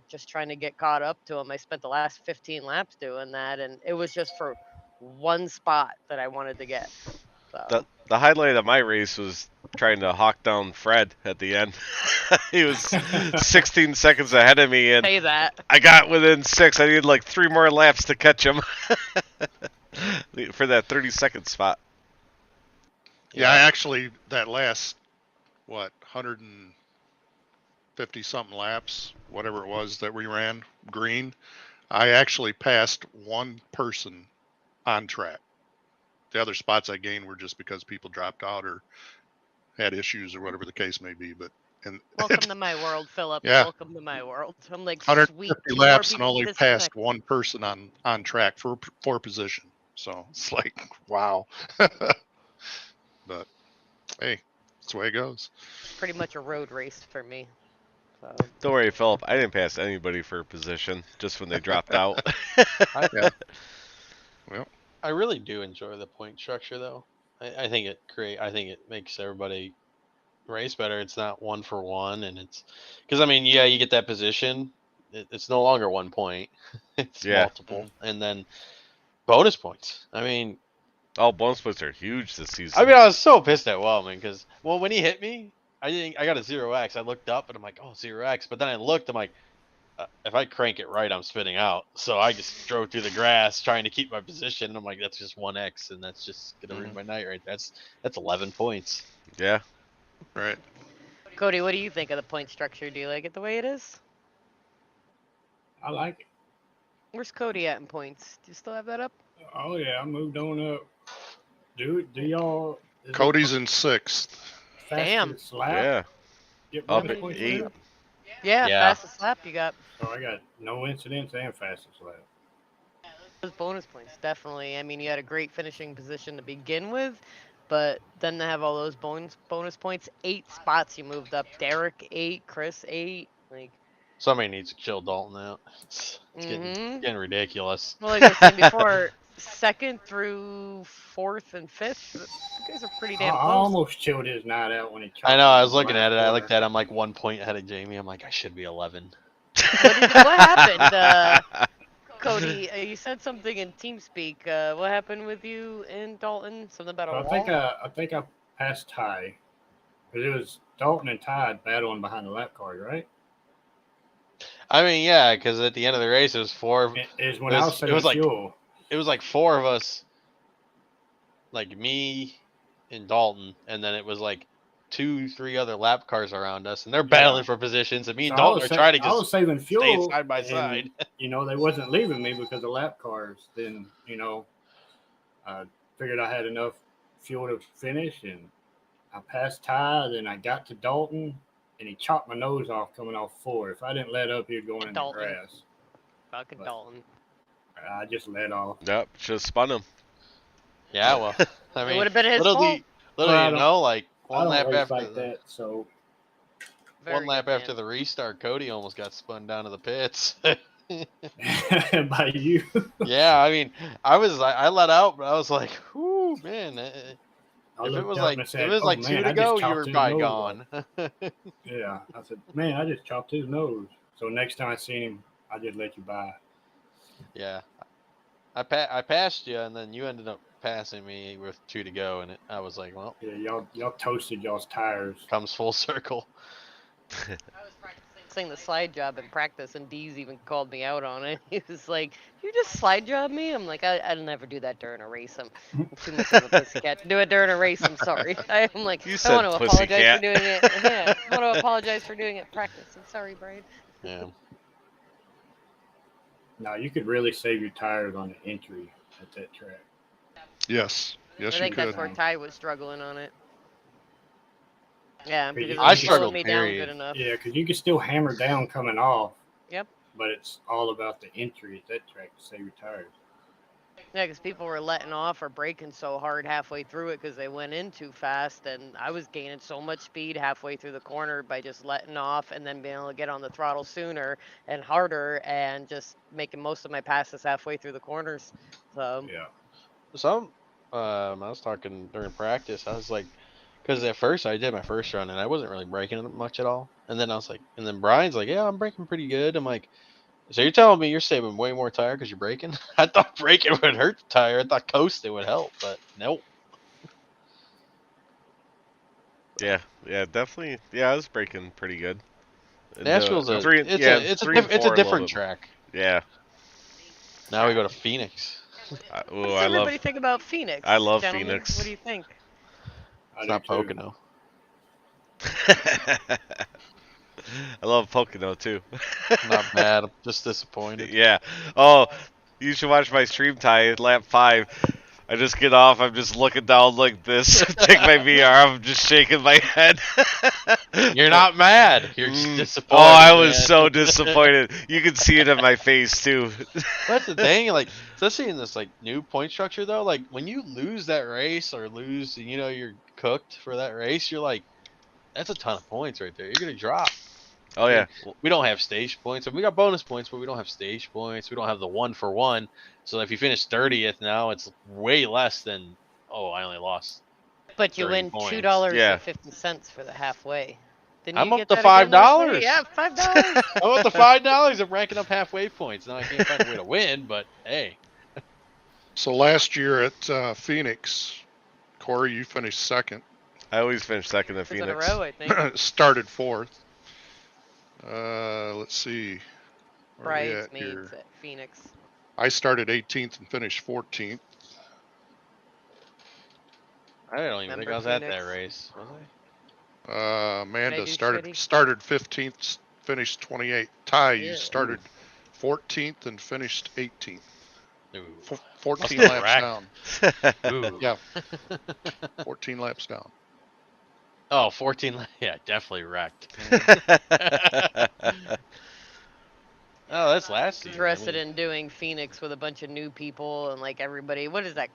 G: just trying to get caught up to him. I spent the last 15 laps doing that, and it was just for one spot that I wanted to get. So.
J: The highlight of my race was trying to hawk down Fred at the end. He was 16 seconds ahead of me, and
G: Say that.
J: I got within 6. I needed like 3 more laps to catch him for that 30-second spot.
E: Yeah, I actually, that last 150 something laps, whatever it was that we ran green, I actually passed one person on track. The other spots I gained were just because people dropped out or had issues or whatever the case may be. But
G: welcome to my world, Philip.
E: Yeah.
G: Welcome to my world. I'm like,
E: 150 laps and only passed one person on track for position. So it's like, wow. But hey, that's the way it goes.
G: Pretty much a road race for me. So.
J: Don't worry, Philip. I didn't pass anybody for position, just when they dropped out.
E: Well,
K: I really do enjoy the point structure, though. I think it makes everybody race better. It's not 1 for 1, and it's because you get that position. It's no longer 1 point. It's multiple, and then bonus points.
J: Bonus points are huge this season.
K: I was so pissed at Wellman because when he hit me, I got a 0x. I looked up and I'm like, 0x, but then I looked. I'm like, if I crank it right, I'm spinning out. So I just drove through the grass trying to keep my position. And I'm like, that's just 1x, and that's just gonna ruin my night, right? That's 11 points.
J: Yeah.
E: Right.
G: Cody, what do you think of the point structure? Do you like it the way it is?
L: I like it.
G: Where's Cody at in points? Do you still have that up?
L: Oh yeah, I moved on up. Do y'all?
E: Cody's in 6th.
G: Damn.
J: Yeah.
L: Up
J: at 8.
G: Yeah, fastest lap you got.
L: So I got no incidents and fastest lap.
G: Those bonus points, definitely. You had a great finishing position to begin with, but then to have all those bonus points, 8 spots you moved up. Derek 8, Chris 8,
K: Somebody needs to chill Dalton out. It's getting ridiculous.
G: Well, like I was saying before, 2nd through 4th and 5th, you guys are pretty damn close.
L: I almost chilled his night out when he.
K: I know. I was looking at it. I looked at him like 1 point ahead of Jamie. I'm like, I should be 11.
G: What happened? Cody, you said something in TeamSpeak. What happened with you in Dalton? Something about a
L: I
G: wall?
L: think I passed Ty. Because it was Dalton and Ty battling behind the lap cars, right?
K: I mean, yeah, because at the end of the race, it was four.
L: Is when I was saving fuel.
K: It was like four of us, like me and Dalton, and then it was like 2-3 other lap cars around us, and they're battling for positions, and me and Dalton are trying to just
L: I was saving fuel
K: stay side by side.
L: You know, they wasn't leaving me because of lap cars. Then, you know, I figured I had enough fuel to finish, and I passed Ty. Then I got to Dalton, and he chopped my nose off coming off 4. If I didn't let up, he'd go in the grass.
G: Fucking Dalton.
L: I just let off.
J: Yep, should have spun him.
K: Yeah, well, I mean,
G: it would have been his
K: little
G: fault.
K: you know, like
L: I
K: one
L: don't
K: lap
L: race
K: after
L: like that, so
K: one lap after the restart, Cody almost got spun down to the pits.
L: by you.
K: Yeah, I mean, I let out, but I was like, "Whoo, man!" If it was like 2 to go, you were probably gone.
L: Yeah, I said, man, I just chopped his nose. So next time I seen him, I just let you by.
K: Yeah, I passed you, and then you ended up passing me with 2 to go, and I was like, well,
L: yeah, y'all toasted y'all's tires.
K: Comes full circle.
G: I was practicing the slide job in practice, and Deez even called me out on it. He was like, "You just slide job me?" I'm like, "I'll never do that during a race. I'm too much of a pussycat to do it during a race. I'm sorry." I'm like,
J: You
G: I want to
J: said
G: apologize
J: pussycat.
G: for doing it. Yeah, I want to apologize for doing it in practice. I'm sorry, Brian.
K: Yeah.
L: Now you could really save your tires on the entry at that track.
E: Yes,
G: I
E: yes, you
G: think that's
E: could.
G: where Ty was struggling on it. Yeah, because
K: I
G: it slowed
K: struggled,
G: me down
K: period.
G: good enough.
L: Yeah, because you can still hammer down coming off.
G: Yep.
L: But it's all about the entry at that track to save your tires.
G: Yeah, because people were letting off or braking so hard halfway through it because they went in too fast, and I was gaining so much speed halfway through the corner by just letting off and then being able to get on the throttle sooner and harder and just making most of my passes halfway through the corners. So
L: yeah.
K: I was talking during practice. I was like, because at first I did my first run and I wasn't really braking much at all, and then I was like, and then Brian's like, yeah, I'm braking pretty good. I'm like, so you're telling me you're saving way more tire because you're braking? I thought braking would hurt the tire. I thought coasting would help, but nope.
J: Yeah, definitely. Yeah, I was braking pretty good.
K: Nashville's a different track.
J: Yeah.
K: Now we go to Phoenix.
G: what does everybody think about Phoenix?
J: I love
G: gentlemen?
J: Phoenix.
G: What do you think?
K: It's not Pocono.
J: I love Pocono too.
K: Not bad. I'm just disappointed.
J: Yeah. Oh, you should watch my stream, Ty. Lap 5. I just get off. I'm just looking down like this. Check my VR. I'm just shaking my head.
K: You're not mad. You're just disappointed.
J: Oh, I was so disappointed. You can see it in my face too.
K: That's the thing. Like, especially in this like new point structure though. Like when you lose that race or lose, you're cooked for that race. You're like, that's a ton of points right there. You're gonna drop.
J: Oh yeah.
K: We don't have stage points. We got bonus points, but we don't have stage points. We don't have the 1-for-1. So if you finish 30th now, it's way less than, I only lost.
G: But you win $2.50 for the halfway.
K: I'm up to $5.
G: Yeah, $5.
K: I'm up to $5. I'm ranking up halfway points. Now I can't find a way to win, but hey.
E: So last year at Phoenix, Corey, you finished second.
J: I always finish second at
G: Phoenix.
J: Phoenix.
G: In a row, I think.
E: Started fourth. Let's see.
G: Bridesmaids at Phoenix.
E: I started 18th and finished 14th.
K: I don't even think I was at that race. Was I?
E: Amanda started 15th, finished 28th. Ty, you started 14th and finished 18th. 14 laps down. Yeah. 14 laps down.
K: Oh, 14. Yeah, definitely wrecked. Oh, that's last year.
G: Interested in doing Phoenix with a bunch of new people and like everybody. What is that?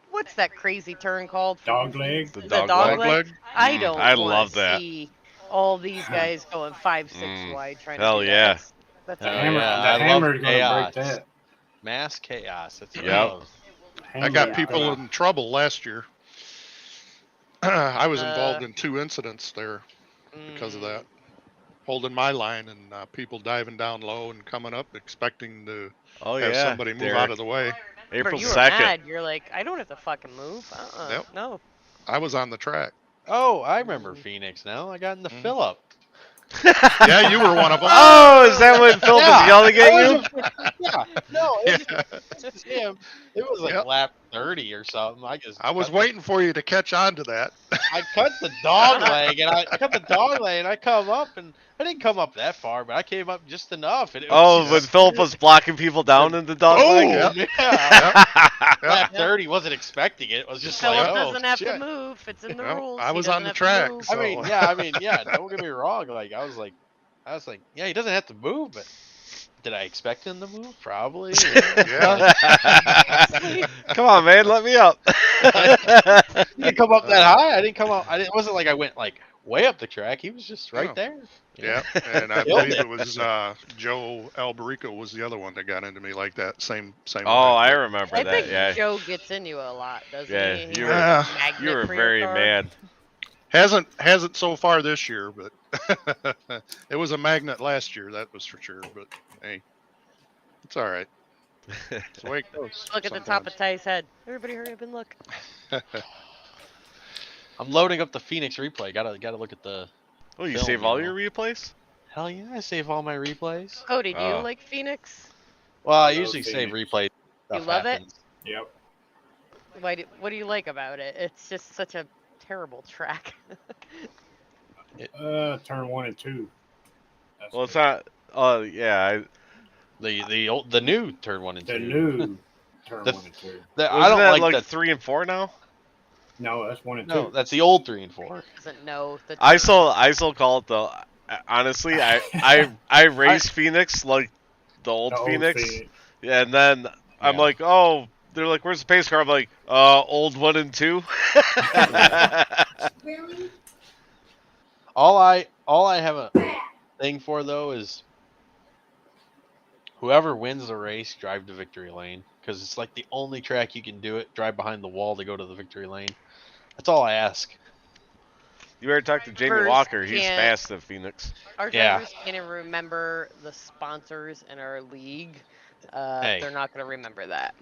G: What's that crazy turn called?
L: Dogleg.
G: The dog leg. I don't.
J: I love that.
G: See all these guys going 5-6 wide trying
J: Hell
G: to do
J: yeah.
G: that. That's
L: The hammer's gonna break that.
K: Mass chaos. That's
E: I got people in trouble last year. I was involved in 2 incidents there because of that. holding my line, and people diving down low and coming up, expecting to
J: Oh
E: have
J: yeah,
E: somebody move
J: Derek.
E: out of the way.
J: April
G: You were
J: 2nd.
G: mad. You're like, I don't have to fucking move.
E: Yep.
G: No.
E: I was on the track.
K: Oh, I remember Phoenix now. I got in the fill up.
E: Yeah, you were one of them.
J: Oh, is that when Phil was yelling at you?
K: Yeah, no, it's just him. It was like lap 30 or something.
E: I was waiting for you to catch on to that.
K: I cut the dog leg, and I come up, and I didn't come up that far, but I came up just enough. And it was
J: when Philip was blocking people down in the dog leg?
K: Yeah. Lap 30 wasn't expecting it. It was just
G: Philip
K: like,
G: doesn't have
K: shit.
G: to move. It's in the rules.
E: I
G: He
E: was
G: doesn't
E: on the
G: have to
E: track.
G: move.
E: So.
K: I mean, yeah. Don't get me wrong. Like, I was like, yeah, he doesn't have to move, but did I expect him to move? Probably.
E: Yeah.
J: Come on, man, let me up.
K: I didn't come up that high. I didn't come up. It wasn't like I went like way up the track. He was just right there.
E: Yeah, and I believe it was Joe Alberico was the other one that got into me like that. Same.
J: Oh,
E: way.
J: I remember
G: I
J: that.
G: think
J: Yeah.
G: Joe gets in you a lot, doesn't
J: Yeah,
G: he? He's
J: you
G: a
J: were
G: magnet for your
J: very
G: car.
J: mad.
E: Hasn't so far this year, but it was a magnet last year. That was for sure. But hey, it's all right. It's the way it goes.
G: Look at the top of Ty's head. Everybody, hurry up and look.
K: I'm loading up the Phoenix replay. Gotta look at the.
J: Oh, you
K: film,
J: save all your replays?
K: Hell yeah, I save all my replays.
G: Cody, do you like Phoenix?
K: Well, I
L: love
K: usually save
L: Phoenix.
K: replays.
G: You love it?
L: Yep.
G: What do you like about it? It's just such a terrible track.
L: Turn 1 and 2. That's
J: Well, it's not. Oh, yeah.
K: The new turn 1 and 2.
L: the new turn 1 and 2.
K: I don't
J: that
K: like
J: like
K: the
J: 3 and 4 now.
L: No, that's 1 and 2.
K: No, that's the old 3 and 4.
G: Doesn't know the
J: I still call it the. Honestly, I race Phoenix like the old
L: The old
J: Phoenix.
L: Phoenix.
J: Yeah, and then I'm like, oh, they're like, where's the pace car? I'm like, old 1 and 2.
M: Really?
K: All I have a thing for though is whoever wins the race, drive to victory lane, because it's like the only track you can do it. Drive behind the wall to go to the victory lane. That's all I ask.
J: You better talk to Jamie
G: First,
J: Walker. He's
G: can't-
J: fast at Phoenix.
G: Our drivers can't even remember the sponsors in our league.
K: Hey.
G: They're not going to remember that.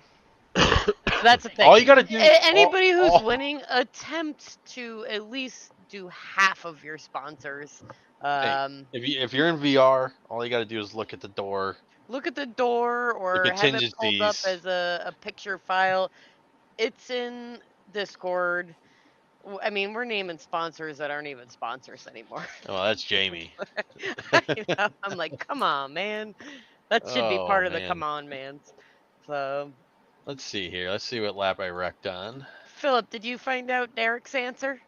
G: That's the thing.
K: All you gotta do.
G: Anybody who's winning, attempt to at least do half of your sponsors.
K: If you're in VR, all you gotta do is look at the door.
G: Look at the door or have it pulled up
K: contingencies.
G: as a picture file. It's in Discord. I mean, we're naming sponsors that aren't even sponsors anymore.
K: Oh, that's Jamie.
G: I'm like, come on, man. That should be part of the
K: man.
G: come on, man. So,
K: Let's see here. Let's see what lap I wrecked on.
G: Philip, did you find out Derek's answer?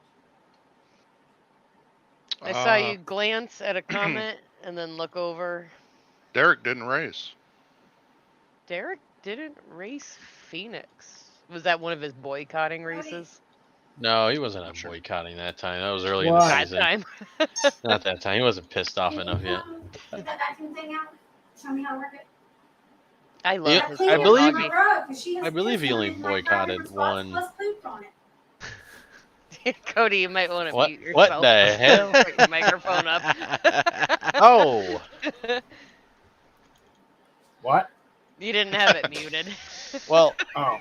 G: I saw you glance at a comment and then look over.
E: Derek didn't race.
G: Derek didn't race Phoenix. Was that one of his boycotting races?
K: No, he wasn't boycotting that time. That was early
L: What?
K: in the
G: That
K: season.
G: time.
K: Not that time. He wasn't pissed off enough yet.
M: Get that vacuum thing out. Show me how to work it.
G: I love
K: Yeah,
G: his
K: I believe-
G: hobby.
K: I believe he only boycotted one.
G: Cody, you might want to
K: What?
G: mute yourself.
K: What the hell?
G: Put your microphone up.
K: Oh.
L: What?
G: You didn't have it muted.
K: Well.
L: Oh.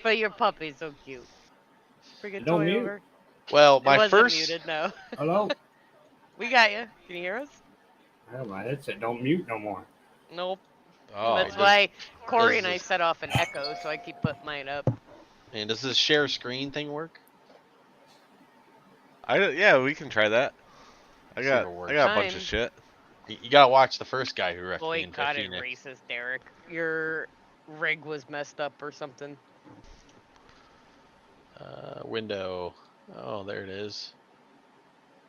G: But your puppy's so cute. Bring a
L: Don't
G: toy
L: mute.
G: over.
K: Well,
G: It
K: my
G: wasn't
K: first.
G: muted, no.
L: Hello?
G: We got you. Can you hear us?
L: Oh, my headset don't mute no more.
G: Nope.
K: Oh,
G: That's why Corey and I set off an echo, so I keep putting mine up.
K: And does this share screen thing work?
J: Yeah, we can try that. I
K: See
J: got
K: if it works.
J: a bunch
G: Fine.
J: of shit.
K: You gotta watch the first guy who wrecked me in
G: Boycotted
K: Phoenix.
G: races, Derek. Your rig was messed up or something.
K: Window. Oh, there it is.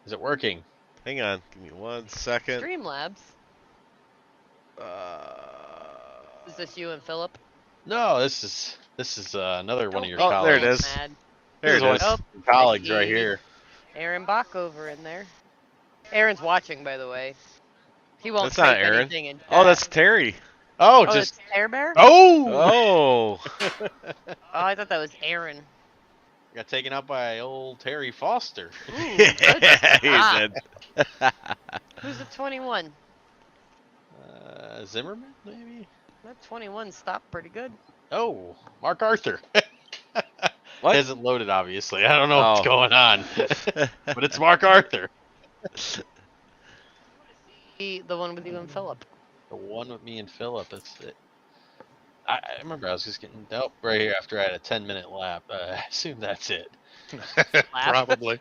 K: Is it working?
J: Hang on, give me 1 second.
G: Streamlabs. Is this you and Philip?
K: No, this is another one of your
J: Oh,
K: colleagues.
J: there it is.
G: Mad.
J: There it
K: This
J: is.
K: one
G: Oh,
K: of your colleagues
G: I
K: right
G: see.
K: here.
G: Aaron Bach over in there. Aaron's watching, by the way. He won't
J: That's not
G: type
J: Aaron.
G: anything in
J: Oh,
G: chat.
J: that's Terry.
K: Oh,
G: Oh,
K: just
G: it's Air Bear?
K: oh.
J: Oh.
G: Oh, I thought that was Aaron.
K: Got taken out by old Terry Foster.
G: Ooh, good
J: Yeah, he
G: stop.
J: did.
G: Who's at 21?
K: Zimmerman, maybe?
G: That 21 stopped pretty good.
K: Oh, Mark Arthur.
J: What?
K: Hasn't loaded, obviously. I don't know
J: Oh.
K: what's going on. But it's Mark Arthur.
G: The one with you and Philip.
K: The one with me and Philip. That's it. I remember I was just getting right here after I had a 10-minute lap. I assume that's it.
E: Probably.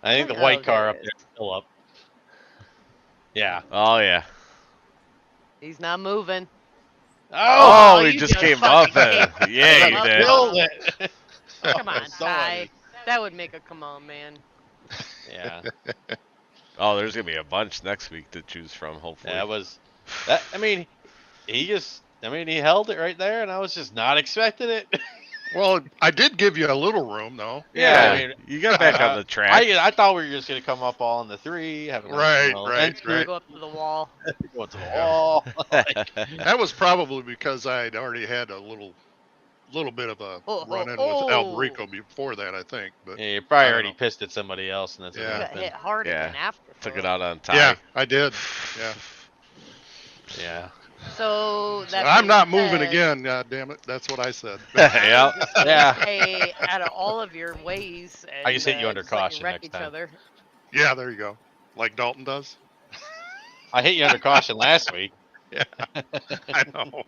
K: I think the white car up there is Philip. Yeah.
J: Oh, yeah.
G: He's not moving.
J: Oh, he just came up and yeah, he did.
K: Killed it.
G: Come on, Ty. That would make a come on, man.
K: Yeah.
J: Oh, there's gonna be a bunch next week to choose from. Hopefully.
K: That. I mean, he held it right there, and I was just not expecting it.
E: Well, I did give you a little room, though.
J: Yeah, I mean, you got back on the track.
K: I thought we were just gonna come up all in the 3, having
E: right.
G: Go up to the wall.
K: Go to the wall.
E: That was probably because I had already had a little bit of a run-in with El Rico before that, I think. But
K: yeah, you probably already pissed at somebody else, and that's what
G: You got
K: happened.
G: hit hard again after.
J: Took it out on Ty.
E: Yeah, I did. Yeah.
K: Yeah.
G: So that
E: I'm not
G: being
E: moving
G: said,
E: again. God damn it! That's what I said.
J: Yeah.
K: Yeah.
G: Hey, out of all of your ways, and,
K: I just hit you under
G: just let
K: caution
G: wreck
K: next
G: each
K: time.
G: other.
E: Yeah, there you go. Like Dalton does.
K: I hit you under caution last week.
E: Yeah, I know.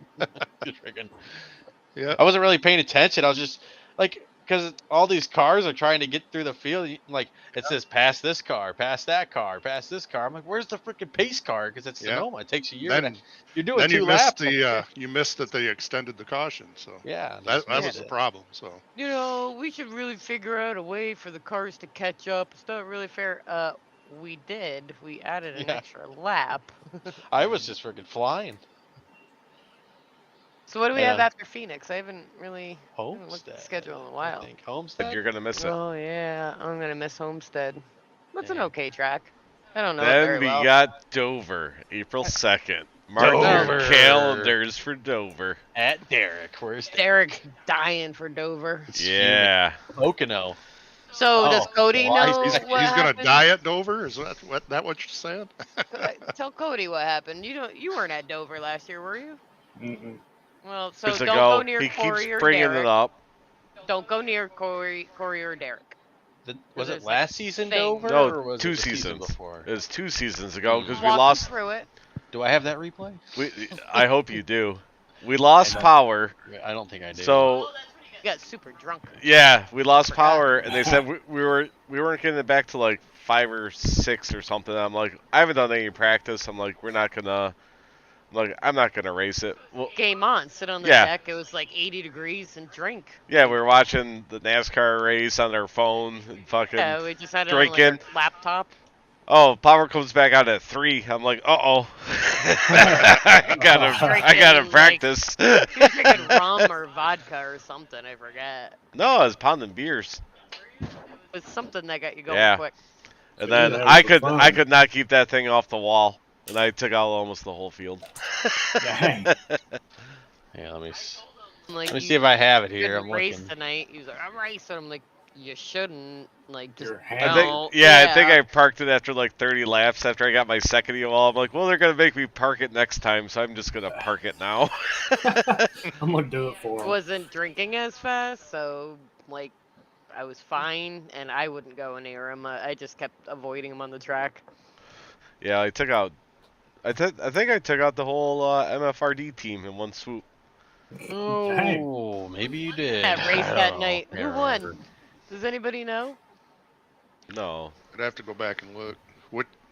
K: Yeah. I wasn't really paying attention. I was just like, because all these cars are trying to get through the field. Like it says, pass this car, pass that car, pass this car. I'm like, where's the freaking pace car? Because it's Sonoma. It takes a year. You're doing
E: then
K: 2
E: you
K: laps.
E: you missed that they extended the caution. So
K: yeah,
E: that was the problem. So
G: You know, we should really figure out a way for the cars to catch up. It's not really fair. We did. We added an extra lap.
K: I was just freaking flying.
G: So what do we have after Phoenix? I haven't really looked at the schedule in a while.
K: I think Homestead.
J: You're gonna miss it.
G: Oh yeah, I'm gonna miss Homestead. That's an okay track. I don't know it
J: Then
G: very
J: we
G: well.
J: got Dover, April 2nd. Mark your calendars for Dover.
K: At Derek. Where's
G: Derek dying for Dover?
J: Yeah.
K: Pocono.
G: So does Cody know
E: he's
G: what
E: gonna
G: happened?
E: die at Dover? Is that what you're saying?
G: Tell Cody what happened. You weren't at Dover last year, were you?
L: Mm-mm.
G: Well, so
J: Years
G: don't
J: ago,
G: go near
J: he
G: Corey
J: keeps
G: or
J: bringing
G: Derek.
J: it up.
G: Don't go near Corey or Derek.
K: Was it
G: There's
K: last season
G: thing.
K: Dover?
J: No,
K: or was
J: 2
K: it the season
J: seasons.
K: before?
J: It was 2 seasons ago because we
G: Walk
J: lost.
G: through it.
K: Do I have that replay?
J: I hope you do. We lost power.
K: I don't think I did.
J: So
G: You got super drunk.
J: yeah, we lost power, and they said we weren't getting it back to like 5 or 6 or something. I'm like, I haven't done any practice. I'm like, I'm not gonna race it. Well,
G: Game on. Sit on the
J: Yeah.
G: deck. It was like 80 degrees and drink.
J: yeah, we were watching the NASCAR race on our phone and fucking
G: Yeah, we just had it
J: drinking.
G: on like our laptop.
J: Oh, power comes back out at 3. I'm like, uh-oh. I gotta practice.
G: He was drinking rum or vodka or something. I forget.
J: No, I was pounding beers.
G: It was something that got you going
J: Yeah.
G: quick.
J: And
L: Yeah,
J: then
L: that
J: I
L: was fun.
J: could not keep that thing off the wall. And I took out almost the whole field.
L: Dang.
K: Yeah, let me
G: I'm like,
K: let me
G: you
K: see if I have it here.
G: shouldn't
K: I'm
G: race
K: looking.
G: tonight. He was like, I'm racing. I'm like, you shouldn't. Like, just
L: Your
J: I
L: hand.
G: no.
J: think, I think I parked it after like 30 laps after I got my second wall. I'm like, well, they're gonna make me park it next time, so I'm just gonna park it now.
L: I'm gonna do it for him.
G: Wasn't drinking as fast, so like I was fine, and I wouldn't go near him. I just kept avoiding him on the track.
J: Yeah, I took out. I think I took out the whole MFRD team in one swoop.
K: Oh, maybe you did.
G: That race
K: I
G: that
K: don't
G: night.
K: know.
G: Who won? Does anybody know?
J: No.
E: I'd have to go back and look.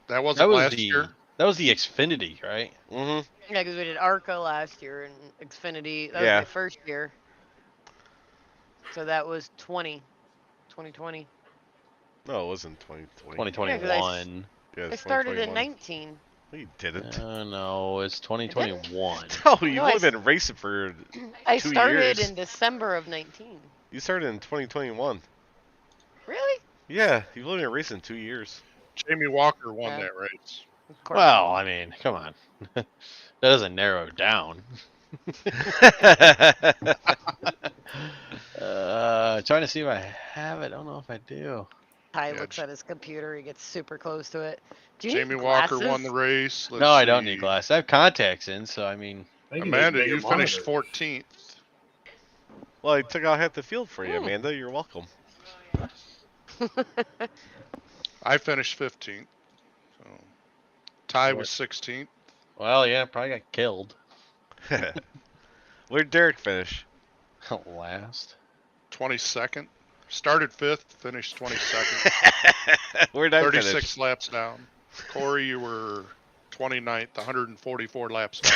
E: That wasn't last year.
K: That was the Xfinity, right?
J: Mm-hmm.
G: Yeah, because we did ARCA last year and Xfinity. That was
J: Yeah.
G: my first year. So that was 2020.
J: No, it wasn't 2020.
K: 2021.
J: Yeah,
G: I
J: it's
G: started in
J: 2021.
G: 19.
J: No, you didn't.
K: No, it's 2021.
J: No, you've
G: No,
J: only been racing for
G: I
J: 2
G: started
J: years.
G: in December of 19.
J: You started in 2021.
G: Really?
J: Yeah, you've only been racing 2 years.
E: Jamie Walker won
G: Yeah.
E: that race.
G: Of course.
K: Well, I mean, come on. That doesn't narrow it down. Trying to see if I have it. I don't know if I do.
G: Ty looks at his computer. He gets super close to it. Do you
E: Jamie
G: need
E: Walker
G: glasses?
E: won the race. Let's
K: No, I don't
E: see.
K: need glasses. I have contacts in, so I mean.
E: Amanda, you finished 14th.
J: Well, I took out half the field for you, Amanda. You're welcome.
E: I finished 15th. So Ty was 16th.
K: Well, yeah, probably got killed.
J: Where'd Derek finish?
K: Last.
E: 22nd. Started 5th, finished 22nd.
J: Where'd I
E: 36
J: finish?
E: laps down. Corey, you were 29th, 144 laps down.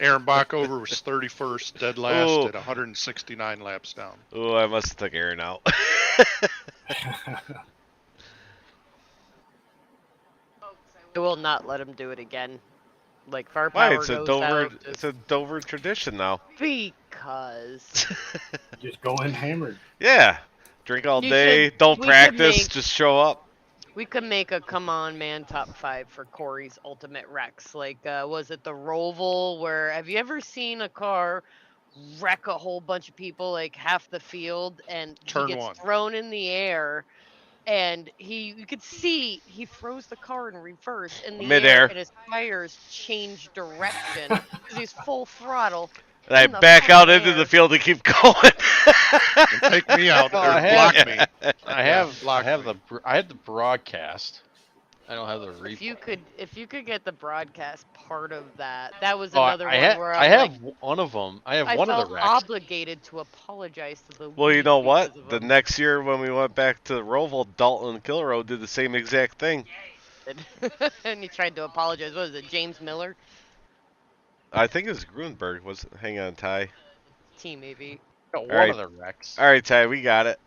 E: Aaron Backover was 31st, dead last at 169 laps down.
J: Oh, I must have took Aaron out.
G: I will not let him do it again. Like
J: Why?
G: firepower
J: It's a
G: goes
J: Dover.
G: out.
J: It's a Dover tradition now.
G: Because.
L: Just go in hammered.
J: Yeah. Drink all day. Don't practice. Just show up.
G: We could make a come on man top 5 for Corey's ultimate wrecks. Like, was it the Roval where have you ever seen a car wreck a whole bunch of people, like half the field, and he gets thrown in the air, and you could see he throws the car in reverse in the
J: Midair.
G: air, and his tires change direction because he's full throttle.
J: And I back out into the field and keep going.
E: Take me out.
K: No,
E: Or
K: I
E: block
K: have,
E: me.
K: I have the broadcast. I don't have the replay.
G: If you could get the broadcast part of that, that was
K: Oh,
G: another one where
K: I
G: I'm
K: have
G: like,
K: one of them. I have
G: I
K: one of
G: felt
K: the wrecks.
G: obligated to apologize to the.
J: Well, you know what?
G: of
J: The
G: them.
J: next year when we went back to Roval, Dalton and Kilrow did the same exact thing.
G: And he tried to apologize. What was it, James Miller?
J: I think it was Grunberg. Hang on, Ty.
G: Team maybe.
K: Got one of the wrecks.
J: All right, Ty, we got it.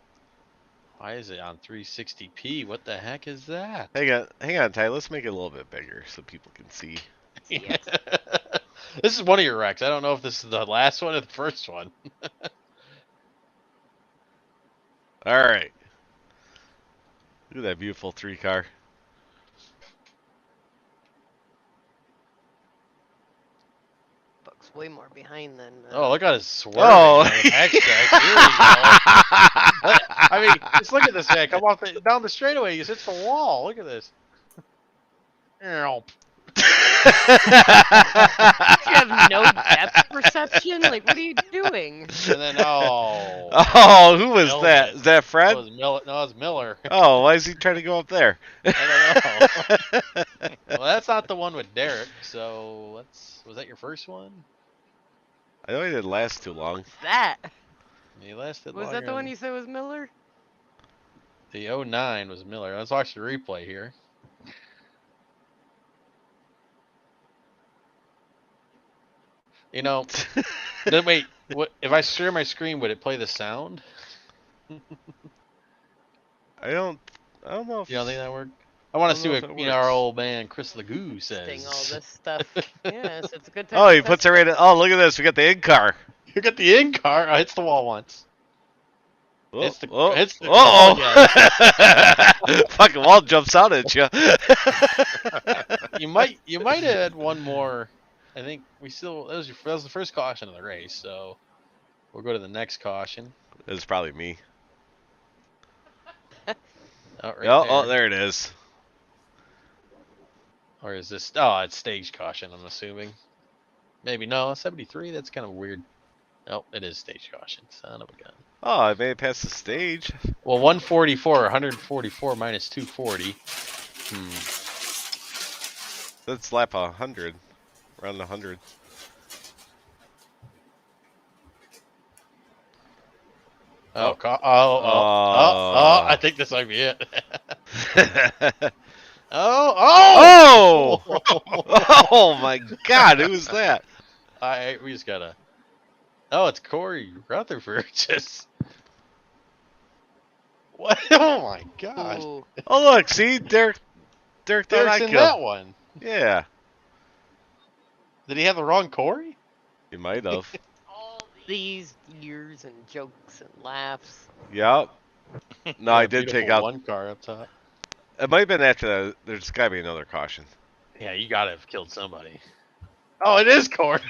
K: Why is it on 360p? What the heck is that?
J: Hang on, Ty. Let's make it a little bit bigger so people can see.
K: This is one of your wrecks. I don't know if this is the last one or the first one.
J: All right. Look at that beautiful 3-car.
G: Buck's way more behind than.
K: Oh, look at his swerve.
J: Oh.
K: I mean, just look at this man. Come off down the straightaway. He hits the wall. Look at this.
G: You have no depth perception? Like, what are you doing?
K: And then,
J: Oh, who was that? Is that Fred?
K: It was Miller. No, it was Miller.
J: Oh, why is he trying to go up there?
K: I don't know. Well, that's not the one with Derek. So was that your first one?
J: I know he didn't last too long.
G: That.
K: He lasted
G: Was that the one you said was Miller?
K: The 09 was Miller. Let's watch the replay here. You know, then wait. What if I share my screen? Would it play the sound?
J: I don't know if
K: you don't think that worked. I want to see what our old man Chris Legoo says.
G: All this stuff. Yes, it's a good time.
J: Oh, he puts it right in. Oh, look at this. We got the in-car.
K: You got the in-car. Oh, hits the wall once. Hits the
J: fucking wall jumps out at you.
K: You might have had one more. I think that was the first caution of the race, so we'll go to the next caution.
J: It was probably me.
K: There
J: it is.
K: Or is this? Oh, it's stage caution, I'm assuming. Maybe no, 73. That's kind of weird. Oh, it is stage caution. Son of a gun.
J: Oh, I made it past the stage.
K: Well, 144 minus 240.
J: That's lap 100. Around 100.
K: I think this might be it.
J: Oh my God, who's that?
K: We just gotta. Oh, it's Corey Rutherford. Just. What? Oh my God.
G: Ooh.
J: Oh look, see, Derek's
K: in that one.
J: Yeah.
K: Did he have the wrong Corey?
J: He might have.
G: All these years and jokes and laughs.
J: Yep. No, I did take out
K: one car up top.
J: It might have been after that. There's got to be another caution.
K: Yeah, you gotta have killed somebody. Oh, it is Corey.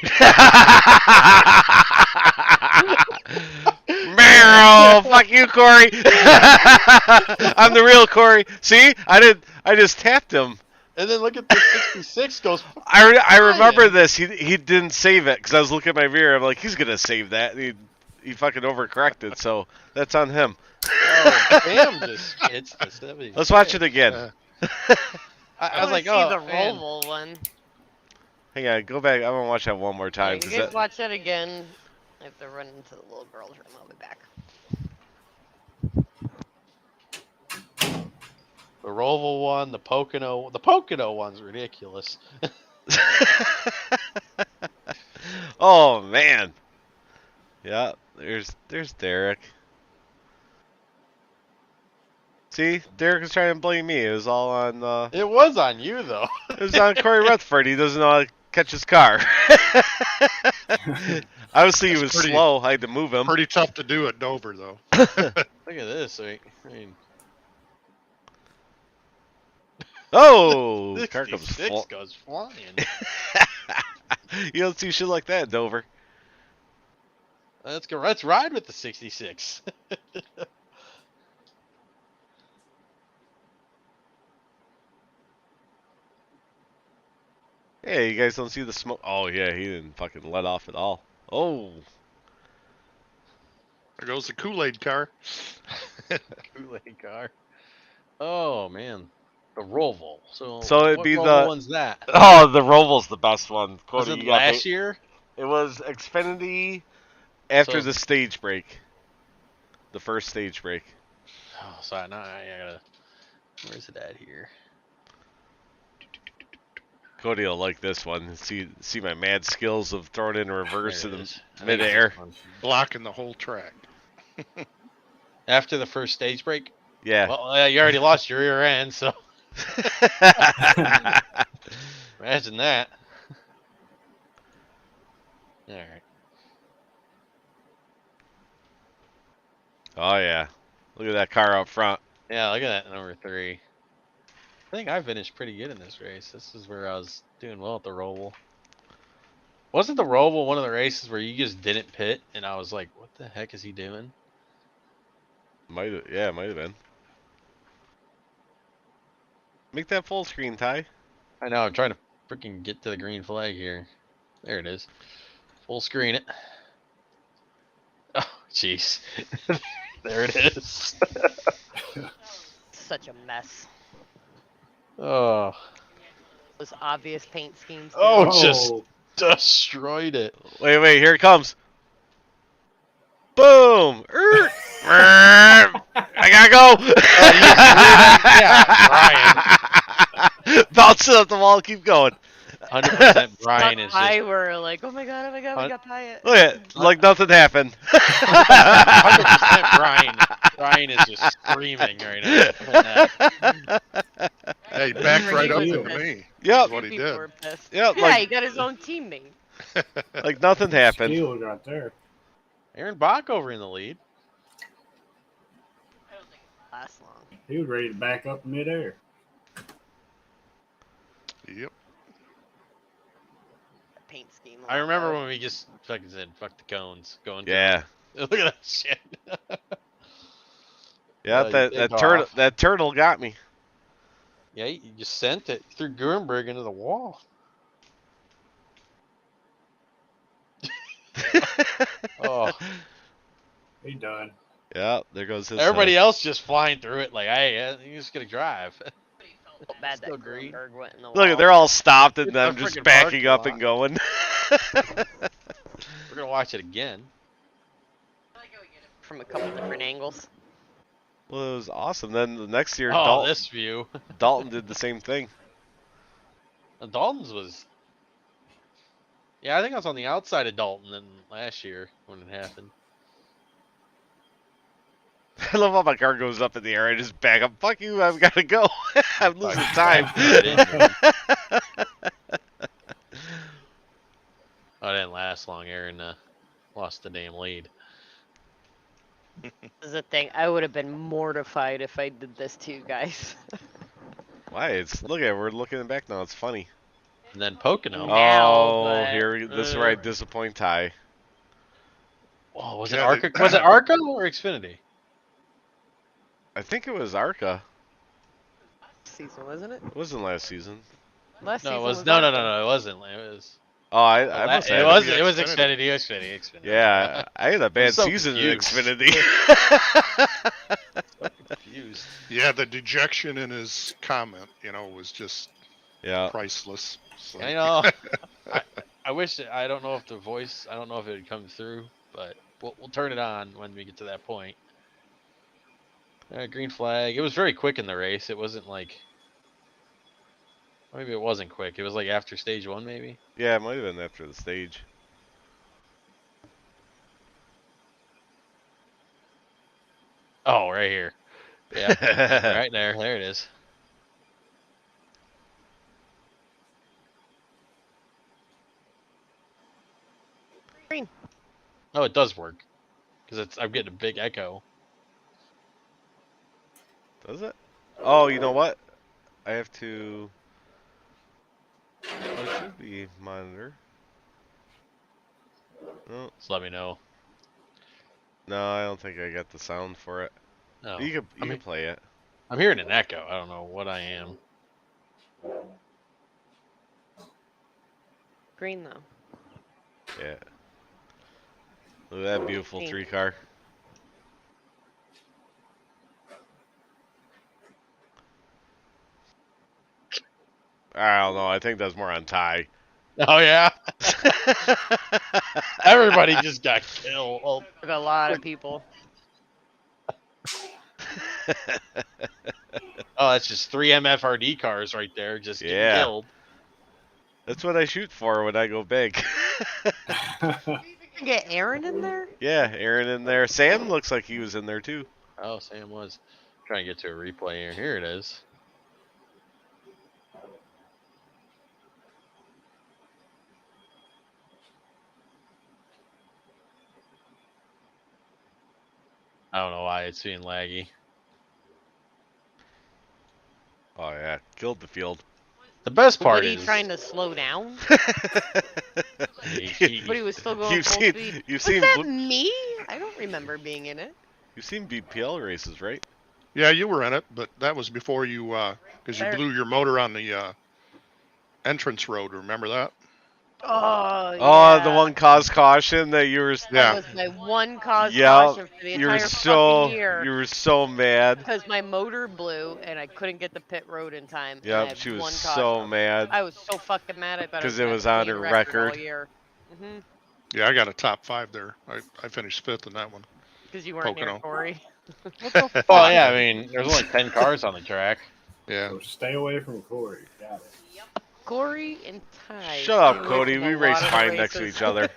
J: Meow! Fuck you, Corey. I'm the real Corey. See, I just tapped him.
K: And then look at the 66 goes.
J: I remember this. He didn't save it because I was looking at my mirror. I'm like, he's gonna save that. And he fucking overcorrected. So that's on him.
K: Oh, Sam just hits the 70.
J: Let's watch it again.
K: I was like,
G: see
K: oh,
G: the
K: man.
G: Roval one.
J: Hang on, go back. I'm gonna watch that one more time.
G: You guys watch that again. I have to run into the little girl's room. I'll be back.
K: The Roval one, the Pocono one's ridiculous.
J: Oh man. Yeah, there's Derek. See, Derek was trying to blame me. It was all on.
K: It was on you though.
J: It was on Corey Rutherford. He doesn't know how to catch his car. Obviously, he was slow. I had to move him.
E: Pretty tough to do at Dover, though.
K: Look at this. I mean,
J: oh, car comes
K: 66 goes flying.
J: You don't see shit like that at Dover.
K: Let's go. Let's ride with the 66.
J: Hey, you guys don't see the smoke? Oh yeah, he didn't fucking let off at all. Oh.
E: There goes the Kool-Aid car.
K: Kool-Aid car. Oh man, the Roval. So
J: it'd
K: what
J: be
K: Roval one's that?
J: Oh, the Roval's the best one.
K: Was
J: Cody,
K: it last year?
J: It was Xfinity after
K: So-
J: the stage break. The first stage break.
K: Oh, sorry. Now I gotta. Where's it at here?
J: Cody will like this one. See my mad skills of throwing in reverse
K: There
J: in
K: it is. I think
J: midair.
K: it's this one.
E: Blocking the whole track.
K: After the first stage break.
J: Yeah.
K: Well, you already lost your rear end, so. Imagine that. All right.
J: Oh yeah. Look at that car up front.
K: Yeah, look at that number 3. I think I finished pretty good in this race. This is where I was doing well at the Roval. Wasn't the Roval one of the races where you just didn't pit, and I was like, "What the heck is he doing?"
J: Might have been. Make that full screen, Ty.
K: I know. I'm trying to freaking get to the green flag here. There it is. Full screen it. Oh, jeez. There it is.
G: Such a mess.
K: Oh.
G: Those obvious paint schemes.
K: Oh,
G: too.
K: just destroyed it.
J: Wait, here it comes. Boom! I gotta go!
K: Yeah,
J: Bounce it up the wall, keep going.
K: 100% Brian is
G: I
K: just
G: were like, oh my god, we got Pyatt.
J: Look at it, like nothing happened.
K: 100% Brian. Brian is just screaming right now.
E: Hey, he backed right up
G: He
E: into
G: was
E: me.
J: Yep.
E: That's what he
G: People
E: did.
G: were pissed.
J: Yep,
G: Yeah, he got his own teammate.
J: like nothing happened.
L: Steal right there.
K: Aaron Bach over in the lead.
G: Last long.
L: He was ready to back up midair.
E: Yep.
G: Paint scheme.
K: I remember when we just fucking said, fuck the cones. Going
J: Yeah.
K: Look at that shit.
J: Yeah, that turtle got me.
K: Yeah, you just sent it. Threw Gurenberg into the wall. Oh.
L: He done.
J: Yeah, there goes his.
K: Everybody else just flying through it like, hey, you just gonna drive.
G: So bad that
K: Still green.
G: Gurenberg went in the
J: Look,
G: wall.
J: they're all stopped and
K: It's
J: them
K: a
J: just
K: friggin'
J: backing
K: parking
J: up
K: lot.
J: and going.
K: We're gonna watch it again.
G: From a couple different angles.
J: Well, it was awesome. Then the next year,
K: Oh, this view.
J: Dalton did the same thing.
K: Dalton's was. Yeah, I think I was on the outside of Dalton than last year when it happened.
J: I love how my car goes up in the air. I just back up. Fuck you, I've got to go. I'm losing time.
K: Oh, it didn't last long. Aaron lost the damn lead.
G: This is the thing. I would have been mortified if I did this to you guys.
J: Why? We're looking back now. It's funny.
K: and then Pocono.
J: Oh, this is where I disappoint Ty.
K: Oh, was it Arca? Was it Arca or Xfinity?
J: I think it was Arca.
G: Season, wasn't it?
J: It wasn't last season.
G: Last
K: No,
G: season
K: it was
G: was
K: no,
G: Arca.
K: it wasn't. It was.
J: Oh, I must have.
K: It was Xfinity.
J: Yeah, I had a bad
K: so
J: season
K: confused.
J: in Xfinity.
K: So confused.
E: Yeah, the dejection in his comment, was just priceless. So.
K: I know. I wish I don't know if the voice. I don't know if it would come through, but we'll turn it on when we get to that point. Green flag. It was very quick in the race. It wasn't like. Maybe it wasn't quick. It was like after stage 1, maybe.
J: Yeah, it might have been after the stage.
K: Oh, right here. Yeah, right there. There it is.
G: Green.
K: Oh, it does work. Because I'm getting a big echo.
J: Does it? Oh, you know what? I have to. Oh, it should be monitor. No.
K: Just let me know.
J: No, I don't think I got the sound for it.
K: No.
J: You can play it.
K: I'm hearing an echo. I don't know what I am.
G: Green though.
J: Yeah. Look at that beautiful 3-car. I don't know. I think that's more on Ty.
K: Oh yeah. Everybody just got killed. Oh,
G: a lot of people.
K: Oh, that's just 3 MFRD cars right there, just getting killed.
J: That's what I shoot for when I go big.
G: Get Aaron in there?
J: Yeah, Aaron in there. Sam looks like he was in there too.
K: Oh, Sam was. Trying to get to a replay here. Here it is. I don't know why it's being laggy.
J: Oh yeah, killed the field.
K: The best part
G: What, are you
K: is
G: trying to slow down? But he was still going full speed.
J: You've
G: Was
J: seen
G: that me? I don't remember being in it.
J: You've seen BPL races, right?
E: Yeah, you were in it, but that was before you, because you blew your motor on the entrance road. Remember that?
G: Oh, yeah.
J: Oh, the one cause caution that you were.
G: That was my one cause caution for the entire fucking year.
J: You were so mad.
G: Because my motor blew and I couldn't get the pit road in time.
J: Yep, she was so mad.
G: I was so fucking mad. I thought
J: because it was on her record.
G: all year. Mm-hmm.
E: Yeah, I got a top 5 there. I finished 5th in that one.
G: Because you weren't near Corey.
K: Oh yeah, I mean, there's only 10 cars on the track.
E: Yeah.
L: So stay away from Corey. Got it.
G: Corey and Ty.
J: Shut up, Cody. We race fine next to each other.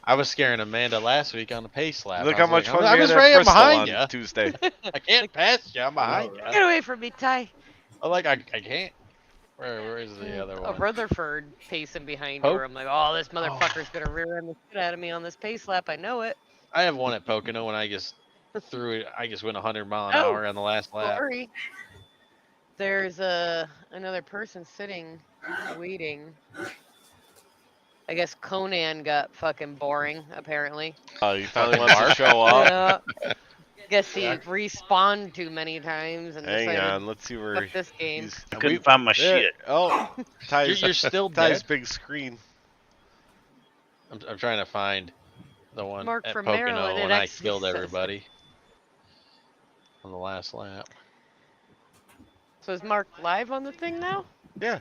K: I was scaring Amanda last week on the pace lap.
J: Look how much fun
K: I
J: we
K: was
J: had
K: right
J: at Bristol
K: behind
J: on
K: you.
J: Tuesday.
K: I can't pass you. I'm behind you.
G: Get away from me, Ty.
K: Oh, like I can't. Where is the other one?
G: Rutherford pacing behind
K: Pope?
G: her. I'm like, oh, this motherfucker's gonna rear end the shit out of me on this pace lap. I know it.
K: I have one at Pocono when I just threw it. I just went 100 mile an hour on the last lap.
G: Sorry. There's another person sitting, waiting. I guess Conan got fucking boring, apparently.
J: Oh, you finally wants to show up.
G: Yeah. Guess he respawned too many times and
J: Hang
G: decided,
J: on, let's see where
G: fuck this game.
N: I couldn't find my shit.
J: Oh, Ty's,
K: You're still
J: Ty's
K: dead?
J: big screen.
K: I'm trying to find the one
G: Mark
K: at
G: from
K: Pocono
G: Maryland
K: when
G: at
K: I killed
G: XV.
K: everybody on the last lap.
G: So is Mark live on the thing now?
J: Yeah.